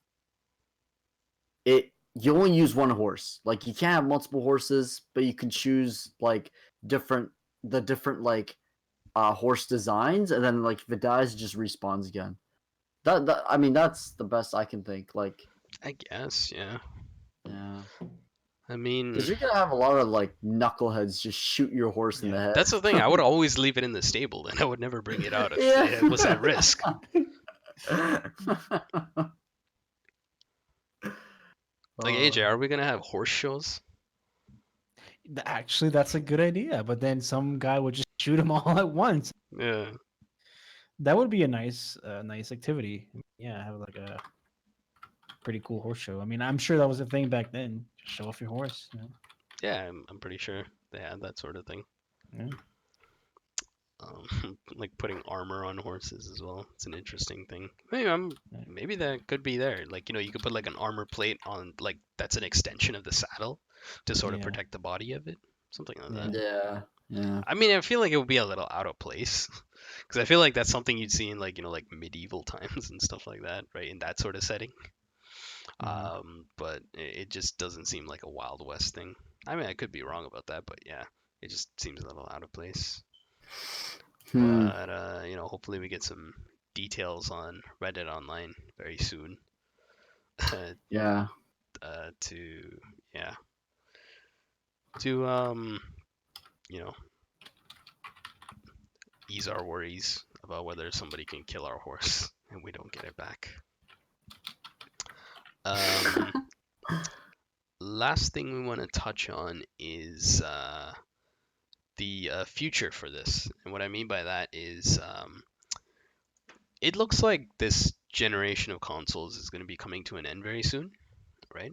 you only use one horse. Like, you can't have multiple horses, but you can choose like different like horse designs, and then like if it dies, it just respawns again. That I mean, that's the best I can think. Like, I guess, yeah. yeah, I mean, because you're gonna have a lot of like knuckleheads just shoot your horse in the head. that's the thing. I would always leave it in the stable, and I would never bring it out if Yeah. it was at risk. Like, AJ, are we gonna have horse shows? Actually, that's a good idea. But then some guy would just shoot them all at once. Yeah. That would be a nice activity. Yeah, have like a pretty cool horse show. I mean, I'm sure that was a thing back then. Just show off your horse. Yeah, I'm pretty sure they had that sort of thing. Yeah. Like putting armor on horses as well. It's an interesting thing. Yeah. Maybe that could be there. Like, you could put like an armor plate on, like that's an extension of the saddle to sort of Yeah. protect the body of it. Something like Yeah. that. Yeah. Yeah. I mean, I feel like it would be a little out of place because I feel like that's something you'd see in like, like medieval times and stuff like that, right? In that sort of setting. But it just doesn't seem like a Wild West thing. I mean, I could be wrong about that, but yeah, it just seems a little out of place. But hopefully we get some details on Red Dead Online very soon. Yeah. To ease our worries about whether somebody can kill our horse and we don't get it back. Last thing we want to touch on is the future for this. And what I mean by that is it looks like this generation of consoles is going to be coming to an end very soon, right?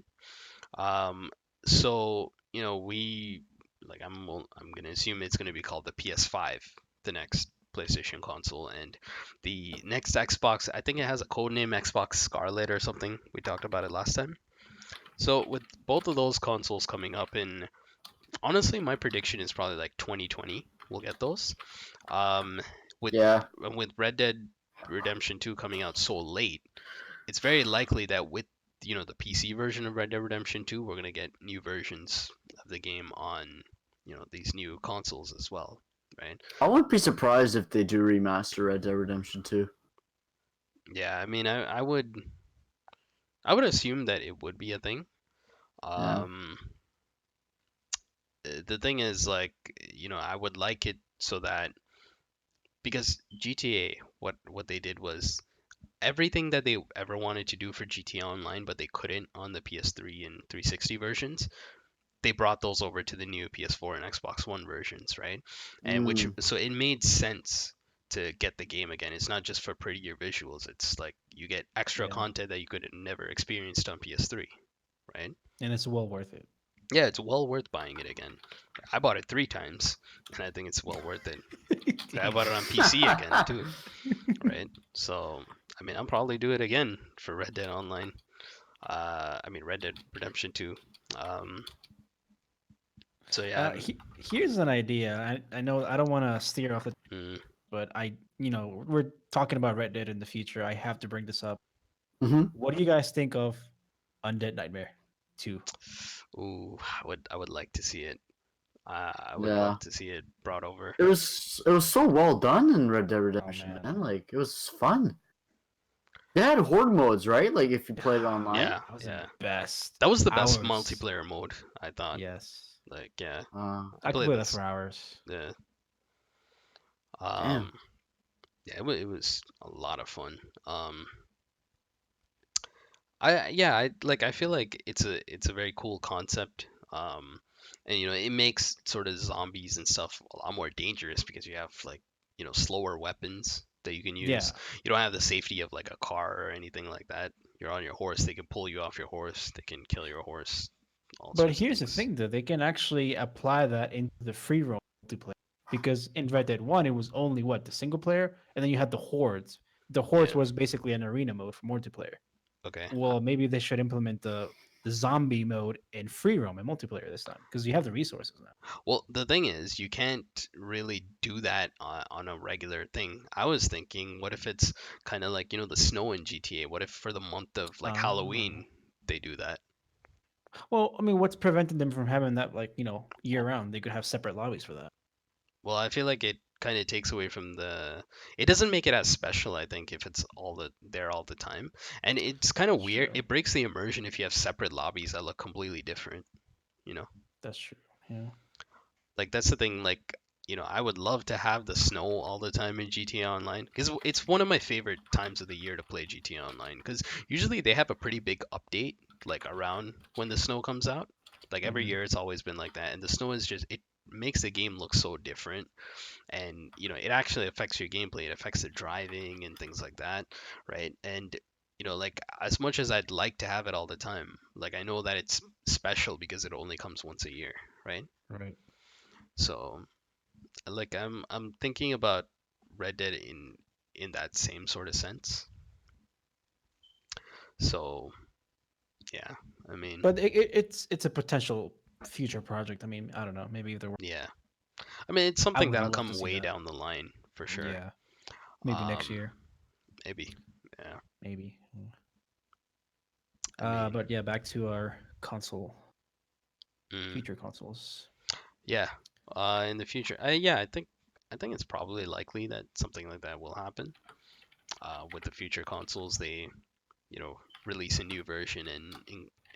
So, I'm going to assume it's going to be called the PS5, the next PlayStation console, and the next Xbox, I think it has a code name, Xbox Scarlet or something. We talked about it last time. So with both of those consoles coming up in, honestly, my prediction is probably like 2020 we'll get those. With Red Dead Redemption 2 coming out so late, it's very likely that with the PC version of Red Dead Redemption 2, we're gonna get new versions of the game on these new consoles as well, right? I wouldn't be surprised if they do remaster Red Dead Redemption 2. Yeah, I mean, I would assume that it would be a thing. The thing is, like, I would like it so that, because GTA, what they did was everything that they ever wanted to do for GTA Online, but they couldn't on the PS3 and 360 versions, they brought those over to the new PS4 and Xbox One versions, right? And so it made sense to get the game again. It's not just for prettier visuals. It's like you get extra content that you could have never experienced on PS3, right? And it's well worth it. Yeah, it's well worth buying it again. I bought it 3 times, and I think it's well worth it. I bought it on PC again too, right? So, I mean, I'll probably do it again for Red Dead Online. Red Dead Redemption 2. So yeah. Here's an idea. I know I don't want to steer off the, but we're talking about Red Dead in the future. I have to bring this up. What do you guys think of Undead Nightmare 2? Ooh, I would like to see it. I would love to see it brought over. It was so well done in Red Dead Redemption, man. Like, it was fun. They had horde modes, right? Like, if you played it online. Yeah, that was the best. That was the best multiplayer mode, I thought. Yes. Like, yeah. I could play that for hours. Yeah. Yeah, it was a lot of fun. I feel like it's a very cool concept. And it makes sort of zombies and stuff a lot more dangerous because you have like slower weapons that you can use. Yeah. You don't have the safety of like a car or anything like that. You're on your horse. They can pull you off your horse. They can kill your horse. But here's the thing, though. They can actually apply that into the free roam multiplayer. Because in Red Dead 1, it was only, the single player? And then you had the hordes. The hordes was basically an arena mode for multiplayer. Okay. Well, maybe they should implement the zombie mode in free roam and multiplayer this time. Because you have the resources now. Well, the thing is, you can't really do that on a regular thing. I was thinking, what if it's kind of like, the snow in GTA? What if for the month of like Halloween, they do that? Well, I mean, what's preventing them from having that, year round? They could have separate lobbies for that. Well, I feel like it kind of takes away from it doesn't make it as special, I think, if it's there all the time. And it's kind of weird. It breaks the immersion if you have separate lobbies that look completely different, That's true. Yeah. Like, that's the thing, like, I would love to have the snow all the time in GTA Online, because it's one of my favorite times of the year to play GTA Online, because usually they have a pretty big update, like, around when the snow comes out. Like, every year it's always been like that, and the snow is just, it makes the game look so different, and it actually affects your gameplay. It affects the driving and things like that, right? And like as much as I'd like to have it all the time, like I know that it's special because it only comes once a year, right? Right. So like I'm thinking about Red Dead in that same sort of sense. So yeah, I mean, But it's a potential future project. I mean, I don't know. Maybe if there were, yeah, I mean it's I something would that'll love to come see way that. down the line for sure. Yeah. Maybe next Um, year. maybe, yeah. Maybe. I mean, But yeah, back to our console, mm, future consoles. yeah. In the future, yeah, I think it's probably likely that something like that will happen. With the future consoles, they release a new version, and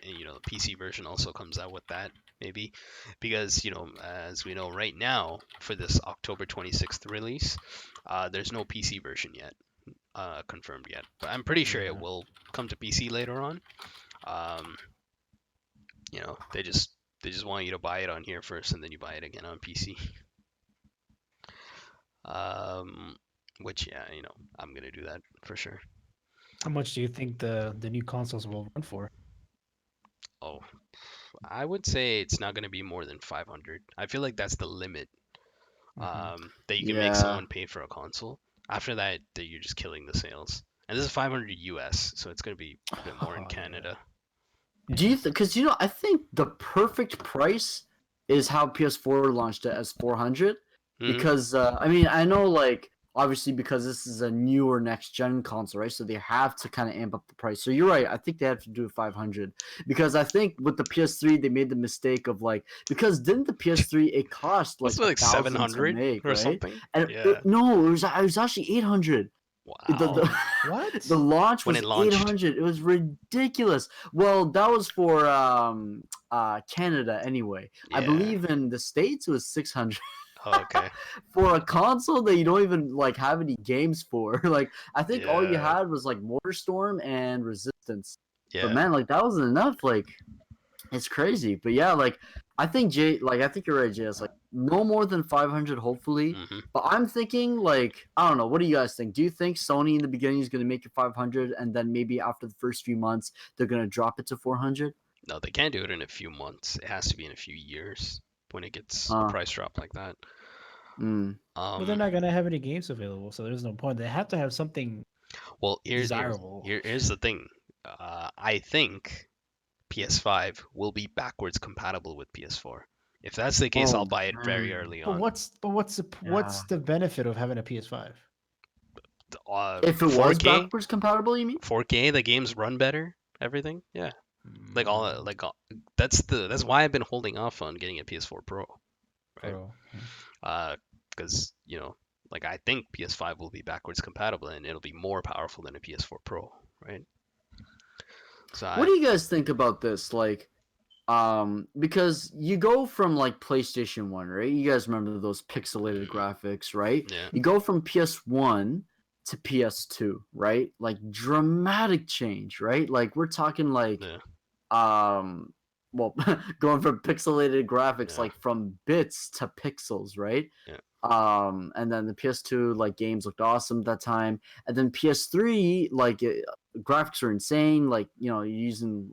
the PC version also comes out with that maybe, because as we know right now for this October 26th release, there's no PC version yet confirmed yet, but I'm pretty sure it Yeah. will come to PC later on. Um, they just want you to buy it on here first, and then you buy it again on PC. Um, which yeah, I'm gonna do that for sure. How much do you think the new consoles will run for? Oh, I would say it's not gonna be more than 500. I feel like that's the limit Hmm. that you can make Yeah. someone pay for a console. After that, you're just killing the sales. And this is 500 US, so it's gonna be a bit more in Oh yeah. Canada. Do you? Because I think the perfect price is how PS4 launched it as 400. Hmm. Because I mean, I know like obviously because this is a newer next gen console, right? So they have to kind of amp up the price. So you're right. I think they have to do 500 because I think with the PS3 they made the mistake of like because didn't the PS3 it cost What's like it like 1,000 to 700 make, or right? something? And Yeah. no, it was actually 800. The Wow. the What? launch When was it launched. 800. It was ridiculous. Well, that was for Canada anyway. I Yeah. believe in the States it was 600 Oh, okay. for a console that you don't even like have any games for. Like I think all you Yeah. had was like Motorstorm and Resistance. But Yeah. man, like that wasn't enough. Like it's crazy. But yeah, like I think you're right, JS. Like no more than 500 hopefully. Hmm. But I'm thinking like I don't know, what do you guys think? Do you think Sony in the beginning is going to make it 500 and then maybe after the first few months they're going to drop it to 400? No, they can't do it in a few months. It has to be in a few years when it gets a Uh price drop like that. mm, But they're Um, not gonna have any games available, so there's no point. They have to have something well, desirable. here's the thing. I think PS5 will be backwards compatible with PS4. If that's the case, I'll oh buy it very man. early But on. what's Yeah. the benefit of having a PS5? If it was 4K, backwards compatible, you mean? 4K, the games run better. Everything, yeah. Mm, That's why I've been holding off on getting a PS4 Pro, right? Pro. Because like I think PS5 will be backwards compatible and it'll be more powerful than a PS4 Pro, right? So What I do you guys think about this? Like because you go from like PlayStation 1, right? You guys remember those pixelated mm, graphics, right? yeah, You go from PS1 to PS2, right? Like dramatic change, right? Like we're talking like yeah, um well going from pixelated graphics yeah, like from bits to pixels, right? yeah, And then the PS2 like games looked awesome at that time, and then PS3 like graphics are insane, like you're using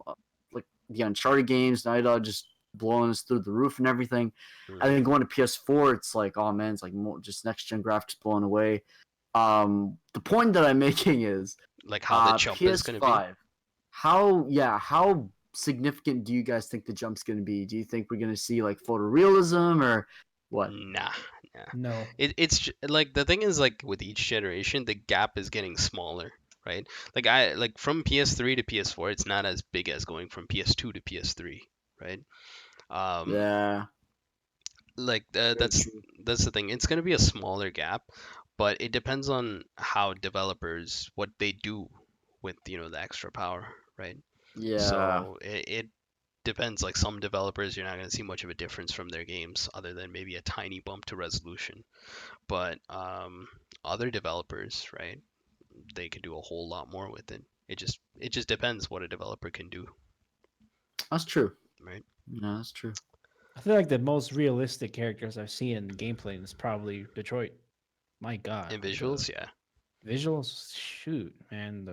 like the Uncharted games, Night Dog just blowing us through the roof and everything. And mm. then going to PS4, it's like, oh man, it's like more just next gen graphics blowing away. The point that I'm making is Like how the jump is gonna be? PS5. How significant do you guys think the jump's going to be? Do you think we're going to see like photorealism or what? Nah, nah. No. Like the thing is like with each generation, the gap is getting smaller, right? Like from PS3 to PS4, it's not as big as going from PS2 to PS3, right? Um, Yeah, like very true. that's the thing. It's gonna be a smaller gap, but it depends on how developers what they do with the extra power, right? Yeah, So it depends. Like some developers, you're not gonna see much of a difference from their games, other than maybe a tiny bump to resolution. But other developers, right? They could do a whole lot more with it. It just depends what a developer can do, that's true. right? Yeah, that's true. I feel like the most realistic characters I've seen in gameplay is probably Detroit. My God, In like visuals, yeah. the visuals, shoot, man. I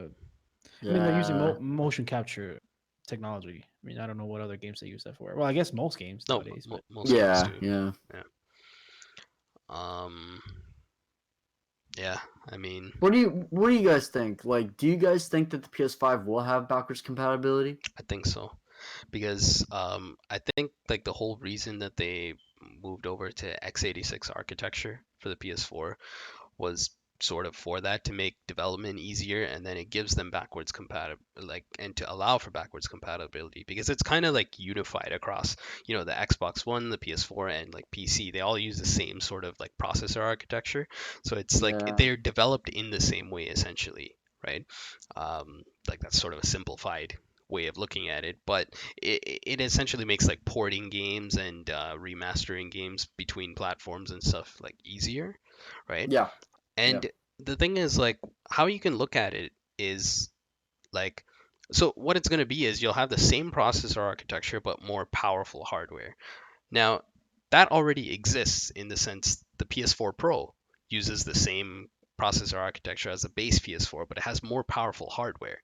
mean, they're using Yeah. motion capture technology. I mean, I don't know what other games they use that for. Well, I guess most games No, nowadays, but most games Yeah. do. Yeah. Yeah. Um. Yeah. I mean, What do you guys think? Like, do you guys think that the PS5 will have backwards compatibility? I think so, because I think like the whole reason that they moved over to x86 architecture for the PS4 was sort of for that, to make development easier, and then it gives them backwards compatible, like, and to allow for backwards compatibility, because it's kind of like unified across, the Xbox One, the PS4, and like PC. They all use the same sort of like processor architecture, so it's like Yeah. they're developed in the same way essentially, right? Like that's sort of a simplified way of looking at it, but it essentially makes like porting games and remastering games between platforms and stuff like easier, right? Yeah. Yeah. And the thing is, like, how you can look at it is like, so what it's going to be is you'll have the same processor architecture, but more powerful hardware. Now, that already exists in the sense the PS4 Pro uses the same processor architecture as the base PS4, but it has more powerful hardware,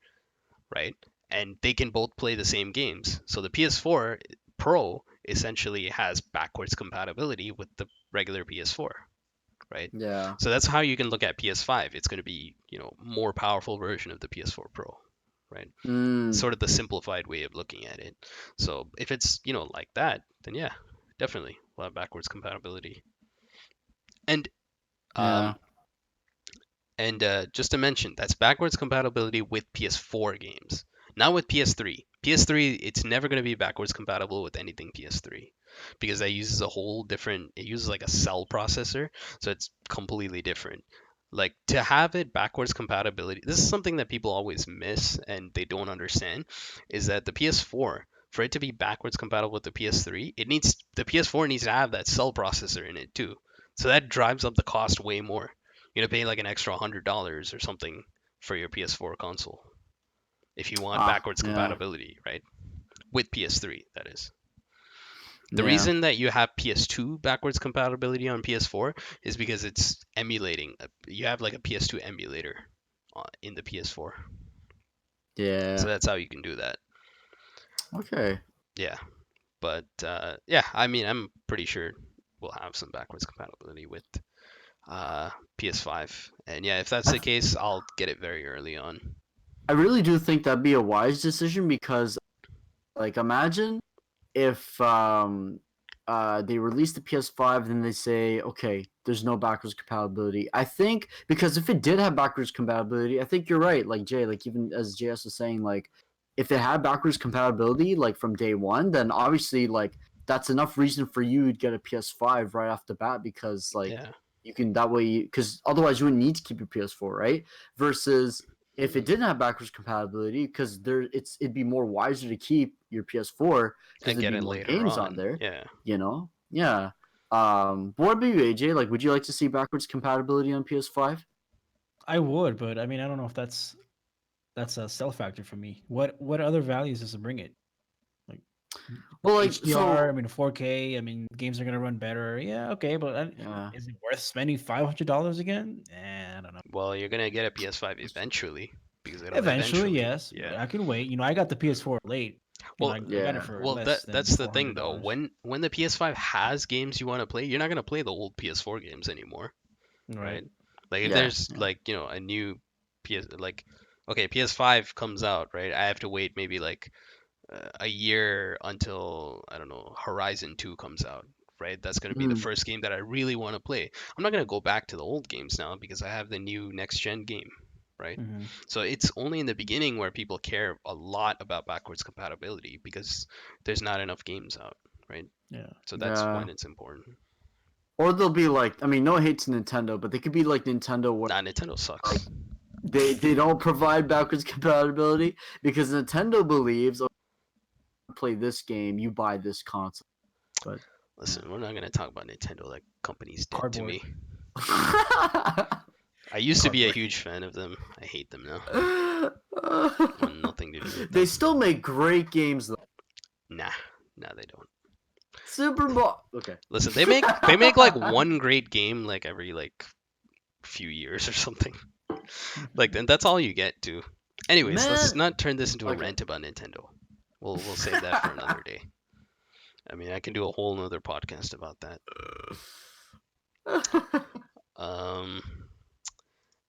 right? And they can both play the same games. So the PS4 Pro essentially has backwards compatibility with the regular PS4, right? Yeah. So that's how you can look at PS5. It's going to be, more powerful version of the PS4 Pro, right? Mm, Sort of the simplified way of looking at it. So if it's, like that, then yeah, definitely we'll have backwards compatibility. And yeah. um just to mention, that's backwards compatibility with PS4 games, not with PS3. PS3, it's never going to be backwards compatible with anything PS3, because that uses a whole different, it uses like a cell processor, so it's completely different. Like, to have it backwards compatibility, this is something that people always miss and they don't understand, is that the PS4, for it to be backwards compatible with the PS3, the PS4 needs to have that cell processor in it too. So that drives up the cost way more. You're gonna pay like an extra $100 or something for your PS4 console if you want backwards Yeah. compatibility, right? With PS3, that is. The Yeah. reason that you have PS2 backwards compatibility on PS4 is because it's emulating. You have like a PS2 emulator in the PS4, so Yeah. that's how you can do that. Okay. Yeah, but yeah, I mean, I'm pretty sure we'll have some backwards compatibility with PS5, and yeah, if that's the case, I'll get it very early on. I really do think that'd be a wise decision because, like, imagine if they release the PS5 and they say, okay, there's no backwards compatibility. I think because if it did have backwards compatibility, I think you're right. Like Jay, like even as JS was saying, like if it had backwards compatibility like from day one, then obviously like that's enough reason for you to get a PS5 right off the bat because like Yeah. you can that way because otherwise you wouldn't need to keep your PS4, right? Versus if it didn't have backwards compatibility, because it'd be more wiser to keep your PS4 because And there'd get be it more later games on on. there. Yeah. Yeah. What about you, AJ? Like, would you like to see backwards compatibility on PS5? I would. But I mean, I don't know if that's a sell factor for me. What other values does it bring it? Like Well, like HDR, I so. mean 4K. I mean games are gonna run better. Yeah, okay, but Yeah. is it worth spending $500 again? I don't know. Well, you're gonna get a PS5 eventually because it'll Eventually, eventually. yes, Yeah. but I can wait. I got the PS4 late. Well, I got it Yeah. for well, less than that's the thing though. $400. When the PS5 has games you want to play, you're not gonna play the old PS4 games anymore, Right. right? Like if Yeah. there's Yeah. like a new like, okay, PS5 comes out, right? I have to wait maybe like a year until, I don't know, Horizon 2 comes out, right? That's going to be the Mm. first game that I really want to play. I'm not going to go back to the old games now because I have the new next gen game, right? Hmm. So it's only in the beginning where people care a lot about backwards compatibility because there's not enough games out, right? Yeah. So that's Yeah. when it's important. Or they'll be like, I mean, no hate to Nintendo, but they could be like Nintendo where Nah, Nintendo like sucks. they don't provide backwards compatibility because Nintendo believes, oh, play this game, you buy this console. But Listen, we're not going to talk about Nintendo. That company's dead to Cardboard. me. I used to be a Cardboard. huge fan of them. I hate them now. Want nothing to do with They them. still make great games though. Nah, they don't. Super Bowl. Okay. Listen, they make like one great game like every like few years or something. Like then that's all you get too. Anyways, let's Man. not turn this into a Okay. rant about Nintendo. We'll save that for another day. I mean, I can do a whole nother podcast about that. Um.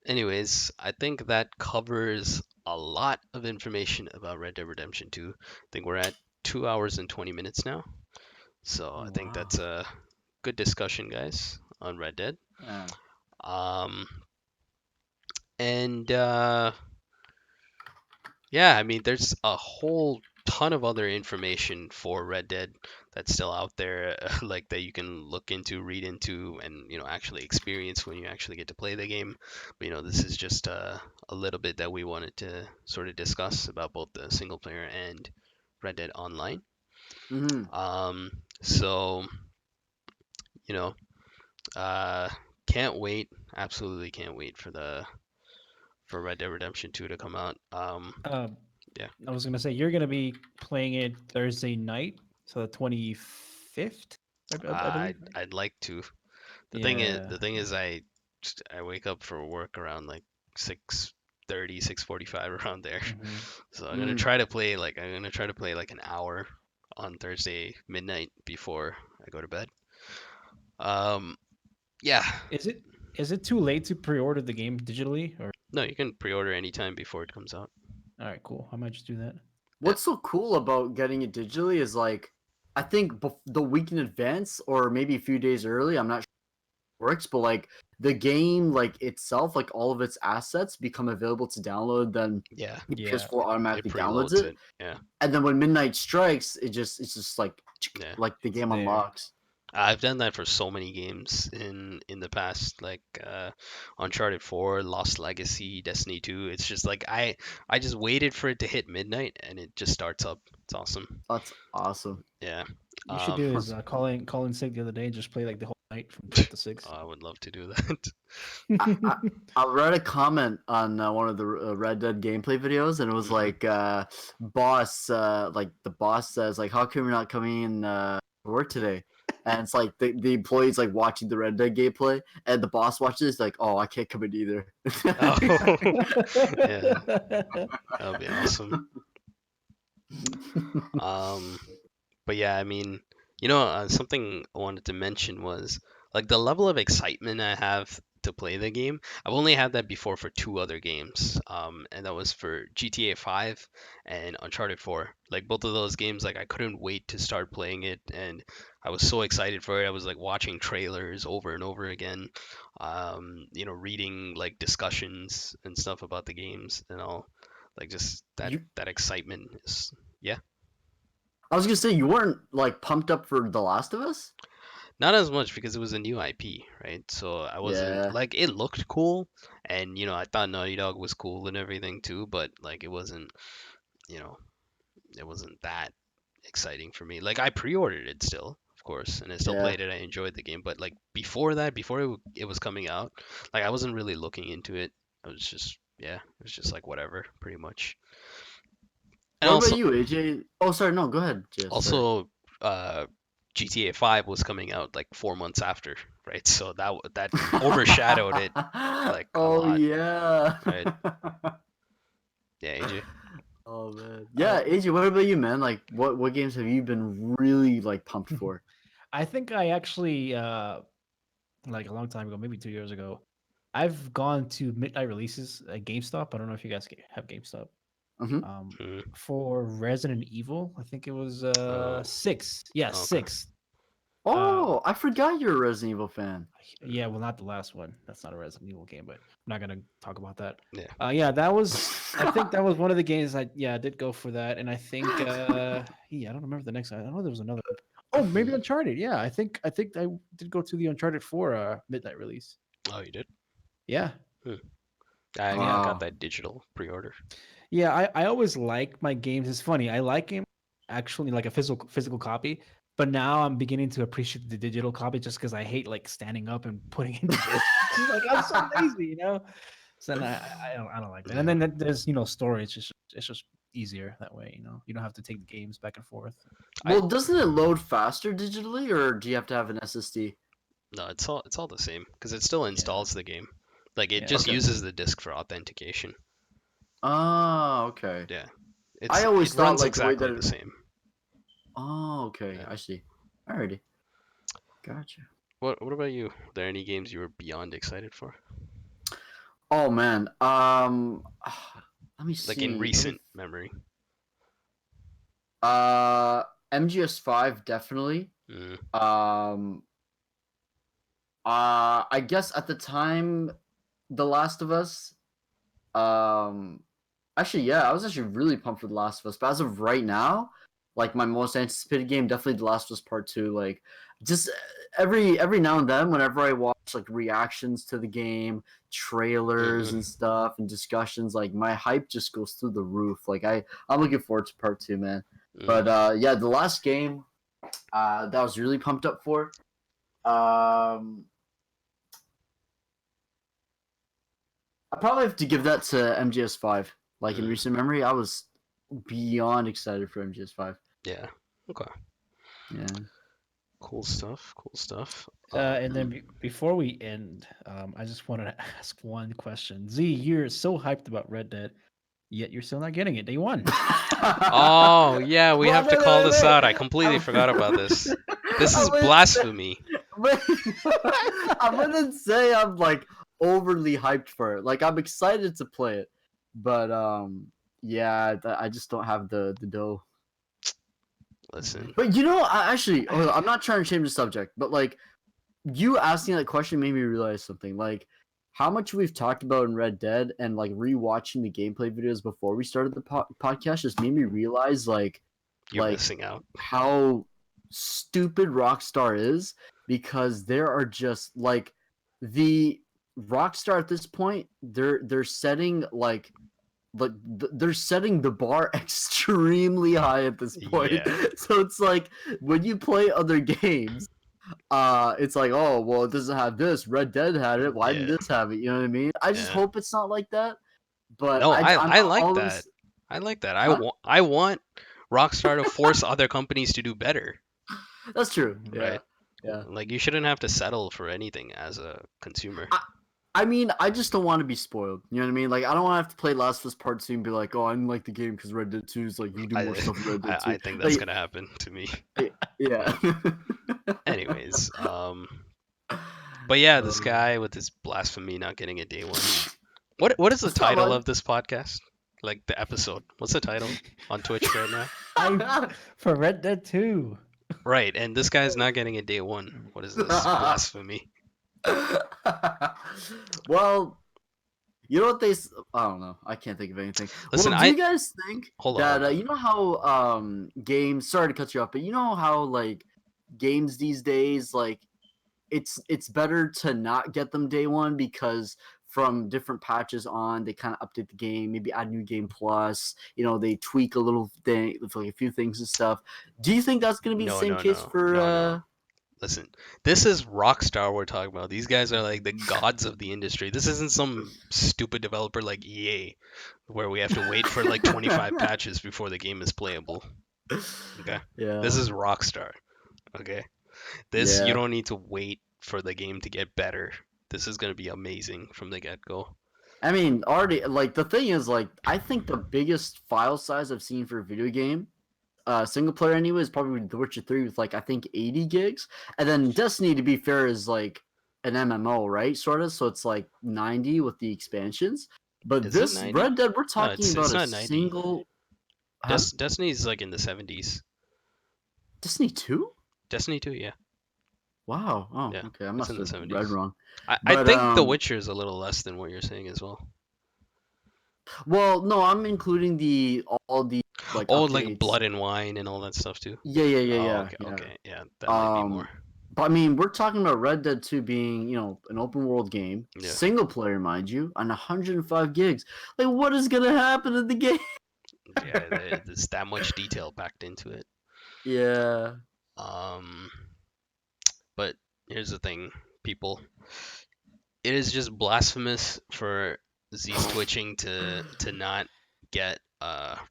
Anyways, I think that covers a lot of information about Red Dead Redemption 2. I think we're at 2 hours and 20 minutes now. So I think Wow. that's a good discussion, guys, on Red Dead. Yeah. Um, and yeah, I mean, there's a whole ton of other information for Red Dead that's still out there, like that you can look into, read into, and actually experience when you actually get to play the game. But this is just a little bit that we wanted to sort of discuss about both the single player and Red Dead Online. So you know, can't wait. Absolutely can't wait for Red Dead Redemption 2 to come out. Yeah. I was gonna say you're gonna be playing it Thursday night, so the 25th, I believe. I'd like to. The thing is, I wake up for work around like 6:30, 6:45 around there. So I'm gonna try to play like an hour on Thursday midnight before I go to bed. Yeah. Is it too late to pre-order the game digitally or? No, you can pre-order anytime before it comes out. All right, cool. I might just do that. What's so cool about getting it digitally is like, I think the week in advance or maybe a few days early, I'm not sure how it works, but like the game like itself, like all of its assets become available to download. Then Yeah. PS4 automatically downloads preloads it. Yeah. And then when midnight strikes, it's just like the game there. unlocks. I've done that for so many games in the past, like Uncharted 4, Lost Legacy, Destiny 2. It's just like I just waited for it to hit midnight and it just starts up. It's awesome. That's awesome. Yeah. You should do is call in sick the other day and just play like the whole night from 12 to 6. I would love to do that. I read a comment on one of the Red Dead gameplay videos, and it was like, boss, like the boss says, like, how come you're not coming in to work today? And it's like the employees like watching the Red Dead gameplay, and the boss watches like, oh, I can't come in either. Oh. Yeah, that would be awesome. But yeah, I mean, something I wanted to mention was like the level of excitement I have to play the game. I've only had that before for 2 other games, and that was for GTA 5 and Uncharted 4. Like both of those games, like I couldn't wait to start playing it, and I was so excited for it. I was like watching trailers over and over again, reading like discussions and stuff about the games and all. Like just that excitement is, yeah. I was gonna say, you weren't like pumped up for The Last of Us? Not as much because it was a new IP, right? So I wasn't like, it looked cool, and I thought Naughty Dog was cool and everything too, but like it wasn't that exciting for me. Like I pre-ordered it still, of course, and I still played it. I enjoyed the game, but like before that, before it was coming out, like I wasn't really looking into it. I was just it was just like whatever, pretty much. And what about you, AJ? Oh, sorry, no, go ahead. Also, GTA 5 was coming out like 4 months after, right? So that overshadowed it like a lot. Yeah. Right? Yeah, AJ. Oh man. Yeah, AJ, what about you, man? Like what games have you been really like pumped for? I think I actually like a long time ago, maybe 2 years ago, I've gone to midnight releases at GameStop. I don't know if you guys have GameStop. For Resident Evil, I think it was 6. Yeah, Okay. 6. Oh, I forgot you're a Resident Evil fan. Yeah, well, not the last one. That's not a Resident Evil game, but I'm not gonna talk about that. Yeah. Yeah, that was. I think that was one of the games I did go for that, and I think I don't remember the next. I know there was another. Oh, maybe Uncharted. Yeah, I think I did go to the Uncharted 4 midnight release. Oh, you did? Yeah. I got that digital pre-order. Yeah, I always like my games. It's funny. I like them actually like a physical copy, but now I'm beginning to appreciate the digital copy just because I hate like standing up and putting it in the like I'm so lazy, So I don't like that. And then there's storage. It's just easier that way. You don't have to take the games back and forth. Well, doesn't it load faster digitally, or do you have to have an SSD? No, it's all the same because it still installs the game. Like it Yeah. just Okay. uses the disk for authentication. Oh, okay. Yeah, I always it thought runs like the way exactly that the same. Oh, okay. Yeah. I see. Alrighty. Gotcha. What about you? Are there any games you were beyond excited for? Oh man. Let me see. Like in recent memory. MGS5 definitely. Mm. I guess at the time, The Last of Us. Actually, yeah, I was actually really pumped for The Last of Us. But as of right now, like my most anticipated game, definitely The Last of Us Part 2. Like, just every now and then, whenever I watch like reactions to the game, trailers and stuff, and discussions, like my hype just goes through the roof. Like I'm looking forward to Part 2, man. But yeah, the last game that I was really pumped up for. I probably have to give that to MGS5. Like in recent memory, I was beyond excited for MGS5. Yeah. Okay. Yeah. Cool stuff. Cool stuff. And then before we end, I just wanted to ask one question. Z, you're so hyped about Red Dead, yet you're still not getting it day one. Oh yeah, we have to call this out. I completely I- forgot about this. This I is wouldn't- blasphemy. I wouldn't say I'm like overly hyped for it. Like I'm excited to play it, but yeah, I just don't have the dough. Listen. But I'm not trying to change the subject, but like you asking that question made me realize something. Like how much we've talked about in Red Dead and like rewatching the gameplay videos before we started the podcast just made me realize like You're missing out. how stupid Rockstar is, because there are just like the Rockstar at this point, they're setting like they're setting the bar extremely high at this point. Yeah. So it's like when you play other games, it's like, oh well, it doesn't have this. Red Dead had it. Why didn't Yeah. this have it? You know what I mean? I just Yeah. hope it's not like that. But No, I I'm like always- that. I like that. Huh? I want Rockstar to force other companies to do better. That's true. Yeah. Right. Yeah. Like you shouldn't have to settle for anything as a consumer. I mean, I just don't want to be spoiled. You know what I mean? Like, I don't want to have to play Last of Us Part 2 and be like, oh, I didn't like the game because Red Dead 2 is like, you do more stuff in Red Dead 2. I think that's Like, gonna happen to me. Yeah. Anyways, but yeah, this guy with his blasphemy not getting a day one. What is the It's not title like- of this podcast? Like the episode. What's the title on Twitch right now? For Red Dead 2. Right, and this guy's not getting a day one. What is this blasphemy? Well, you know what I don't know. I can't think of anything. Listen, well, do you guys think Hold that on. you know how games? Sorry to cut you off, but you know how like games these days, like it's better to not get them day one, because from different patches on, they kind of update the game, maybe add new game plus. You know, they tweak a little thing, like a few things and stuff. Do you think that's going to be the same case for? No. Listen, this is Rockstar we're talking about. These guys are like the gods of the industry. This isn't some stupid developer like EA, where we have to wait for like 25 patches before the game is playable. Okay. Yeah. This is Rockstar. Okay. This Yeah. you don't need to wait for the game to get better. This is gonna be amazing from the get-go. I mean, already, like, the thing is, like, I think the biggest file size I've seen for a video game, single player anyway, is probably The Witcher 3 with, like, I think 80 gigs. And then Destiny, to be fair, is, like, an MMO, right? Sort of. So it's, like, 90 with the expansions. But Is it this 90? Red Dead, we're talking it's about a not 90. single... Huh? Destiny's like in the 70s. Destiny 2? Destiny 2, yeah. Wow. Oh, Yeah, okay. I it's must in the have 70s. read wrong. I But, think The Witcher is a little less than what you're saying as well. Well, no, I'm including all the, like, Oh, like updates. Blood and Wine and all that stuff too. Yeah. Oh, Yeah. okay, yeah, that might be Um, more. But I mean, we're talking about Red Dead 2 being, you know, an open world game, Yeah. single player, mind you, on 105 gigs. Like, what is gonna happen in the game? Yeah, there's that much detail packed into it. Yeah. But here's the thing, people. It is just blasphemous for Z's twitching to not get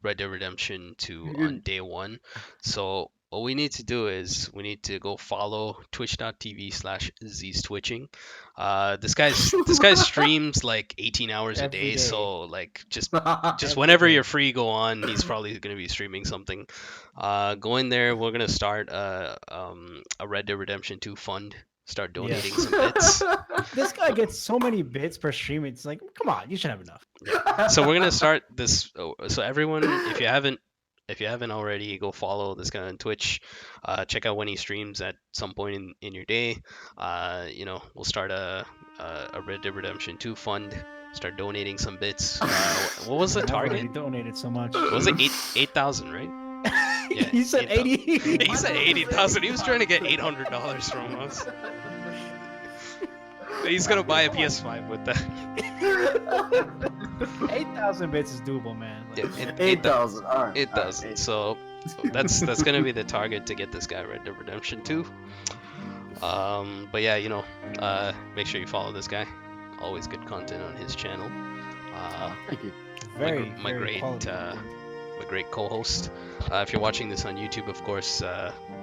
Red Dead Redemption 2 You- on day one. So what we need to do is we need to go follow twitch.tv/Z's Twitching. This guy streams like 18 hours a Every day, day. so like just Every whenever day. you're free, go on. He's probably gonna be streaming something. Go in there. We're gonna start a Red Dead Redemption 2 fund. Start donating some bits. This guy gets so many bits per stream. It's like, come on, you should have enough. So we're gonna start this. So everyone, if you haven't already, go follow this guy on Twitch. Check out when he streams at some point in your day. We'll start a Red Dead Redemption 2 fund. Start donating some bits. What was the I've already target? donated so much. What was it 8,000, right? Yeah, He said 80. He said 80,000. He was trying to get $800 from us. He's gonna buy a PS5 with that. 8,000 bits is doable, man. Like, 8,000. All right. 8,000. So that's gonna be the target to get this guy Red Dead Redemption 2. But yeah, make sure you follow this guy. Always good content on his channel. Thank you. My great co-host. If you're watching this on YouTube, of course,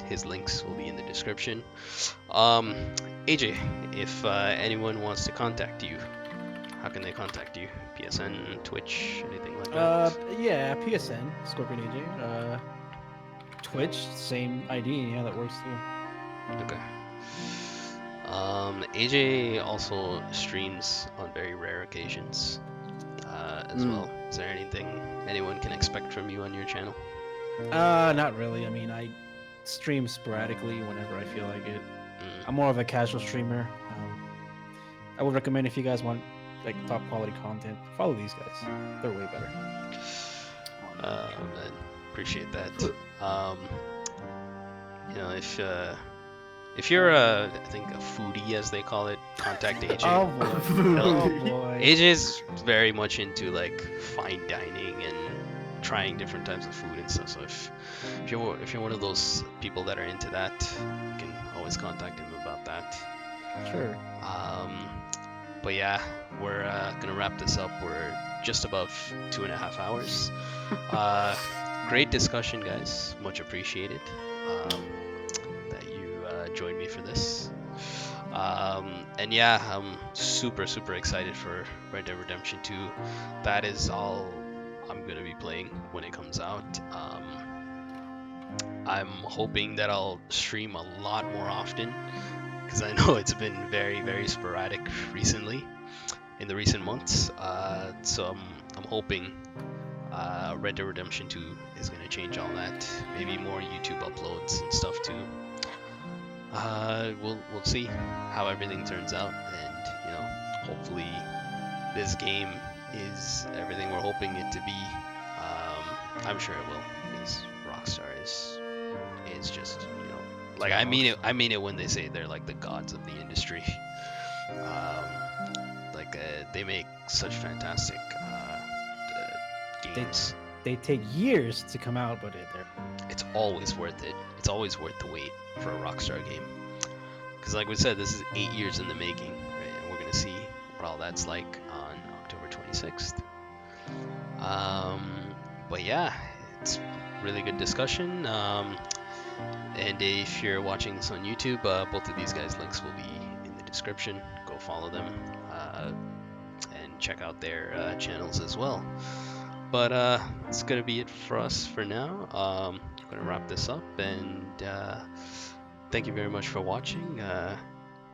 his links will be in the description. AJ, if anyone wants to contact you, how can they contact you? PSN, Twitch, anything like that? Yeah, PSN, scorpionaj. Twitch, same ID. Yeah, that works too. Okay. AJ also streams on very rare occasions as well. Is there anything anyone can expect from you on your channel? Not really. I mean, I stream sporadically whenever I feel like it. I'm more of a casual streamer. I would recommend if you guys want like top quality content, follow these guys. They're way better. I appreciate that. If you're I think a foodie as they call it, contact AJ. Oh boy. Oh boy. AJ's very much into like fine dining and trying different types of food and stuff. So if you're one of those people that are into that, you can always contact him about that. Sure. But yeah, we're gonna wrap this up. We're just above 2.5 hours. Great discussion, guys. Much appreciated that you joined me for this. And yeah, I'm super excited for Red Dead Redemption 2. That is all I'm gonna be playing when it comes out. I'm hoping that I'll stream a lot more often, because I know it's been very sporadic recently, in the recent months. So I'm hoping Red Dead Redemption 2 is gonna change all that. Maybe more YouTube uploads and stuff too. We'll see how everything turns out, and hopefully this game is everything we're hoping it to be. I'm sure it will, because Rockstar is just like, I mean it when they say they're like the gods of the industry. They make such fantastic games. They take years to come out, but It's always worth it. It's always worth the wait for a Rockstar game. Because like we said, this is 8 years in the making, right? And we're going to see what all that's like on October 26th. But yeah, it's really good discussion. And if you're watching this on YouTube, both of these guys' links will be in the description. Go follow them and check out their channels as well. But that's going to be it for us for now. I'm going to wrap this up, and thank you very much for watching.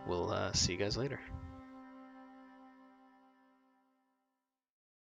We'll see you guys later.